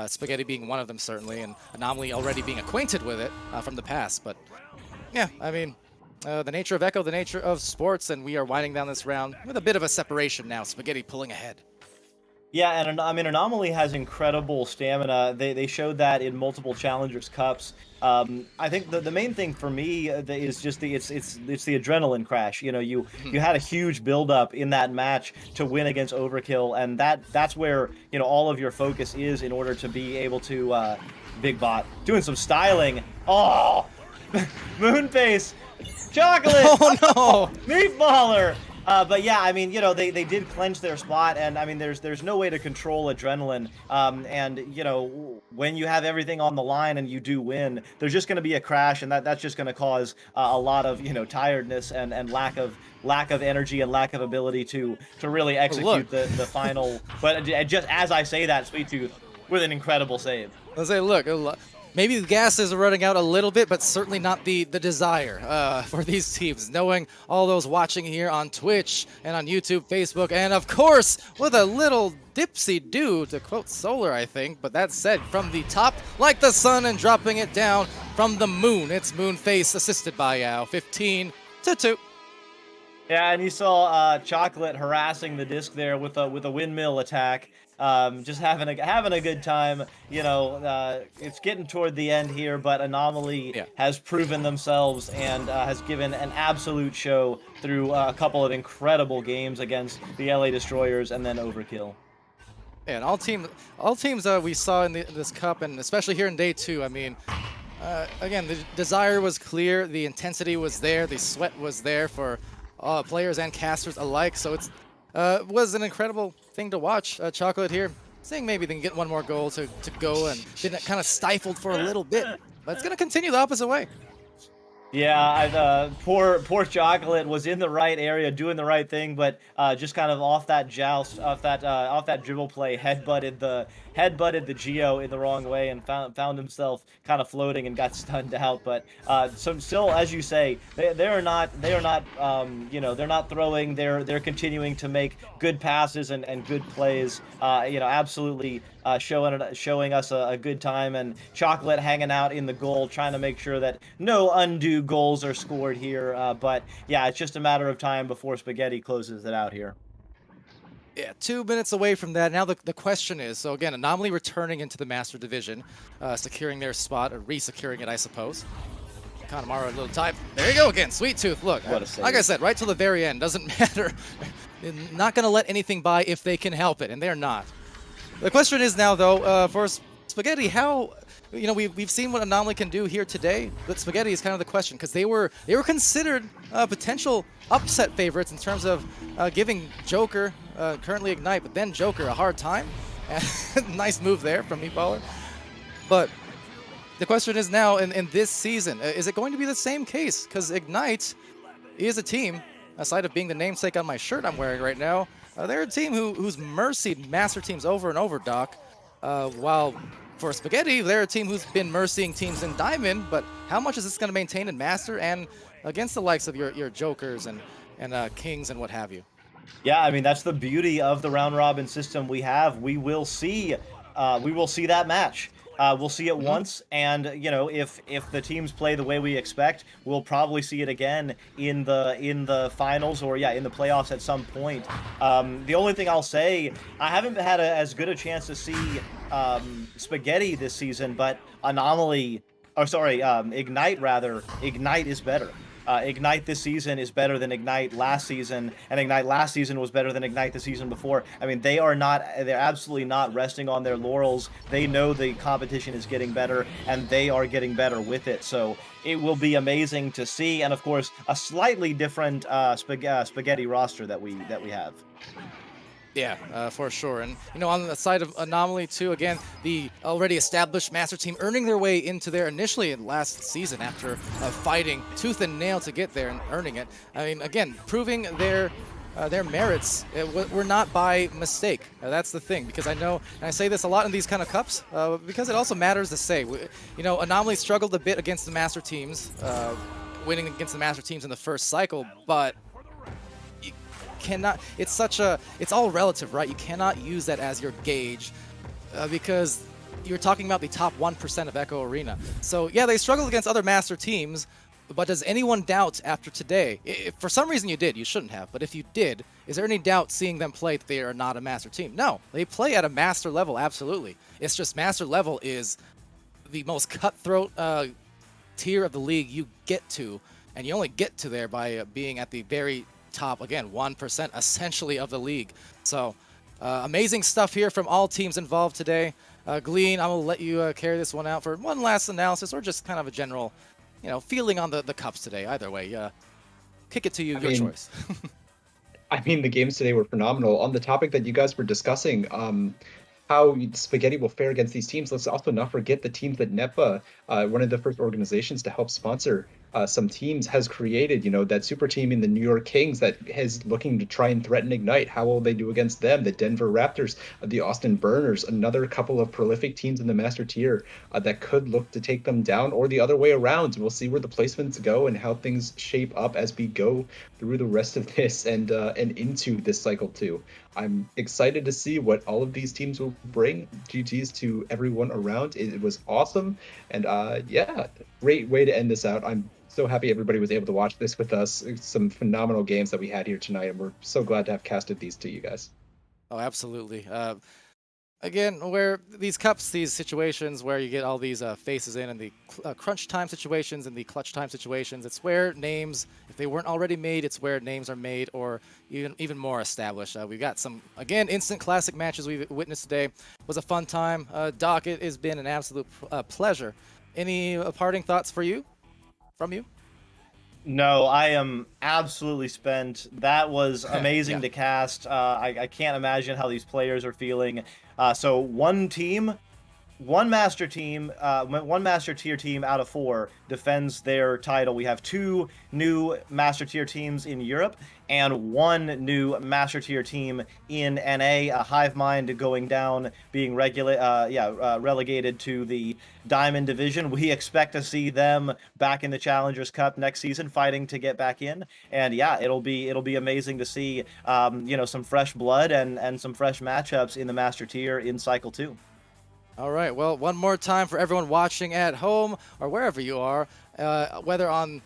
Spaghetti being one of them, certainly, and Anomaly already being acquainted with it from the past. But yeah, I mean, the nature of Echo, the nature of sports, and we are winding down this round with a bit of a separation now. Spaghetti pulling ahead. Yeah, and I mean, Anomaly has incredible stamina. They showed that in multiple Challengers Cups. I think the main thing for me is just it's the adrenaline crash. You know, you had a huge buildup in that match to win against Overkill, and that's where all of your focus is in order to be able to Big Bot doing some styling. Oh, Moonface, Chocolate. Oh no, Meatballer. But yeah, I mean, they did clench their spot, and I mean, there's no way to control adrenaline. And when you have everything on the line and you do win, there's just going to be a crash, and that's just going to cause a lot of tiredness and lack of energy and lack of ability to really execute the final. But just as I say that, Sweet Tooth with an incredible save. Let's say, look. Maybe the gas is running out a little bit, but certainly not the desire for these teams. Knowing all those watching here on Twitch and on YouTube, Facebook, and of course, with a little dipsy-do, to quote Solar, I think. But that said, from the top, like the sun, and dropping it down from the moon, it's Moonface, assisted by Yao, 15-2. Yeah, and you saw Chocolate harassing the disc there with a windmill attack. Just having a good time. It's getting toward the end here, but Anomaly has proven themselves and has given an absolute show through a couple of incredible games against the LA Destroyers and then Overkill. Yeah, and all teams we saw in this cup, and especially here in day 2. I mean, again, the desire was clear, the intensity was there, the sweat was there for players and casters alike. So it's was an incredible thing to watch. Chocolate here saying maybe they can get one more goal to go, and been kind of stifled for a little bit, but it's going to continue the opposite way. Yeah, poor Chocolate was in the right area, doing the right thing, but just kind of off that joust, off that dribble play, headbutted the Geo in the wrong way and found himself kind of floating and got stunned out. But so still, as you say, they are not they're not throwing. They're continuing to make good passes and good plays. Absolutely showing us a good time, and Chocolate hanging out in the goal, trying to make sure that no undue goals are scored here. But yeah, it's just a matter of time before Spaghetti closes it out here. Yeah, 2 minutes away from that. Now the question is, so again, Anomaly returning into the Master Division, securing their spot, or re-securing it, I suppose. Kanemaru a little time. There you go again, Sweet Tooth. Look, like I said, right till the very end, doesn't matter. Not going to let anything by if they can help it, and they're not. The question is now, though, for Spaghetti, how, we've seen what Anomaly can do here today, but Spaghetti is kind of the question, because they were considered potential upset favorites in terms of giving Joker, currently Ignite, but then Joker a hard time. Nice move there from Meatballer. But the question is now, in this season, is it going to be the same case? Because Ignite is a team, aside of being the namesake on my shirt I'm wearing right now, they're a team who's mercied Master teams over and over, Doc. While for Spaghetti, they're a team who's been mercying teams in Diamond, but how much is this going to maintain in Master and against the likes of your Jokers and Kings and what have you? Yeah, I mean, that's the beauty of the round robin system we have. We will see that match. We'll see it once, and if the teams play the way we expect, we'll probably see it again in the finals, or in the playoffs at some point. The only thing I'll say, I haven't had as good a chance to see Spaghetti this season, but Ignite rather. Ignite is better. Ignite this season is better than Ignite last season, and Ignite last season was better than Ignite the season before. I mean, they're absolutely not resting on their laurels. They know the competition is getting better, and they are getting better with it. So it will be amazing to see, and of course, a slightly different Spaghetti roster that we have. Yeah, for sure. And, on the side of Anomaly, too, again, the already established Master team earning their way into there initially in last season after fighting tooth and nail to get there and earning it. I mean, again, proving their merits were not by mistake. That's the thing, because I know, and I say this a lot in these kind of cups, because it also matters to say. Anomaly struggled a bit against the Master teams, winning against the Master teams in the first cycle, but cannot, it's all relative, right? You cannot use that as your gauge because you're talking about the top 1% of Echo Arena. So yeah, they struggled against other Master teams, but does anyone doubt after today? If for some reason you did, you shouldn't have, but if you did, is there any doubt seeing them play that they are not a Master team? No, they play at a Master level, absolutely. It's just Master level is the most cutthroat tier of the league you get to, and you only get to there by being at the very top, again, 1% essentially of the league. So amazing stuff here from all teams involved today. Glean, I'm going to let you carry this one out for one last analysis, or just kind of a general, feeling on the cups today. Either way, kick it to you, your choice. I mean, the games today were phenomenal. On the topic that you guys were discussing, how Spaghetti will fare against these teams, let's also not forget the teams that NEPA, one of the first organizations to help sponsor some teams, has created. That super team in the New York Kings that is looking to try and threaten Ignite. How will they do against them? The Denver Raptors, the Austin Burners, another couple of prolific teams in the Master tier that could look to take them down, or the other way around. We'll see where the placements go and how things shape up as we go through the rest of this and into this cycle too. I'm excited to see what all of these teams will bring. GGs to everyone around. It was awesome. And yeah, great way to end this out. I'm so happy everybody was able to watch this with us. Some phenomenal games that we had here tonight, and we're so glad to have casted these to you guys. Oh, absolutely. Again, where these cups, these situations where you get all these faces in, and the crunch time situations and the clutch time situations, it's where names, if they weren't already made, it's where names are made, or even more established. We've got some, again, instant classic matches we've witnessed today. It was a fun time. Doc, it has been an absolute pleasure. Any parting thoughts from you? No, I am absolutely spent. That was amazing to cast. I can't imagine how these players are feeling. So one team one master team, one master tier team out of 4 defends their title. We have 2 new master tier teams in Europe and 1 new master tier team in NA. Hive Mind going down, being relegated to the Diamond division. We expect to see them back in the Challengers Cup next season, fighting to get back in. And yeah, it'll be amazing to see some fresh blood and some fresh matchups in the master tier in Cycle 2. All right, well, one more time for everyone watching at home or wherever you are, whether on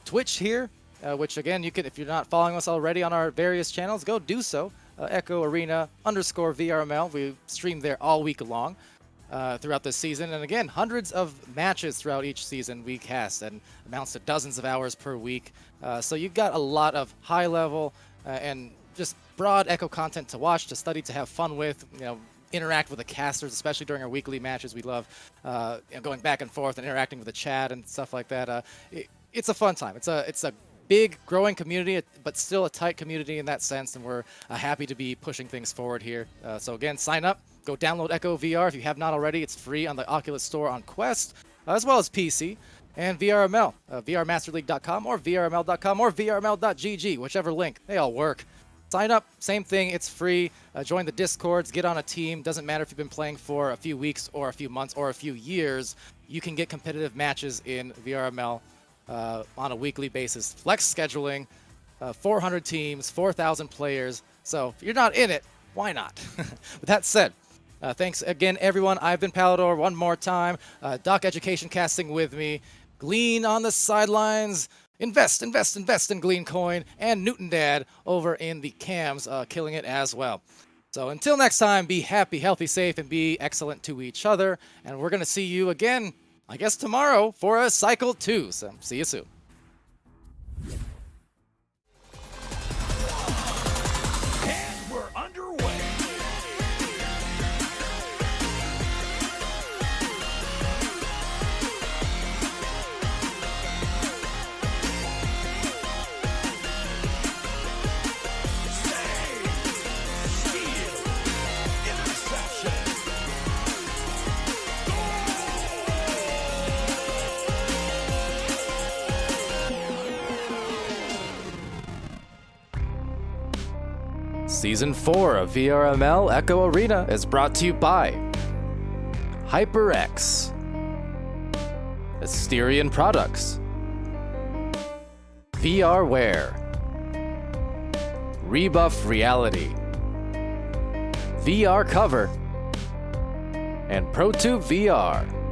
Twitch here, which again, you can, if you're not following us already on our various channels, go do so. Echo Arena _VRML. We stream there all week long throughout this season. And again, hundreds of matches throughout each season we cast, and amounts to dozens of hours per week. So you've got a lot of high level and just broad Echo content to watch, to study, to have fun with, interact with the casters, especially during our weekly matches. We love going back and forth and interacting with the chat and stuff like that. It's a fun time. It's a big, growing community, but still a tight community in that sense, and we're happy to be pushing things forward here. So again, sign up. Go download Echo VR if you have not already. It's free on the Oculus Store on Quest, as well as PC. And VRML, vrmasterleague.com or vrml.com or vrml.gg, whichever link. They all work. Sign up, same thing, it's free. Join the Discords, get on a team. Doesn't matter if you've been playing for a few weeks or a few months or a few years. You can get competitive matches in VRML on a weekly basis. Flex scheduling, 400 teams, 4,000 players. So if you're not in it, why not? With that said, thanks again, everyone. I've been Palador one more time. Doc Education casting with me. Glean on the sidelines. Invest in Glean Coin, and Newton Dad over in the cams, killing it as well. So until next time, be happy, healthy, safe, and be excellent to each other. And we're going to see you again, I guess tomorrow, for a Cycle 2. So see you soon. Season 4 of VRML Echo Arena is brought to you by HyperX, Asterion Products, VRware, Rebuff Reality, VR Cover, and ProTube VR.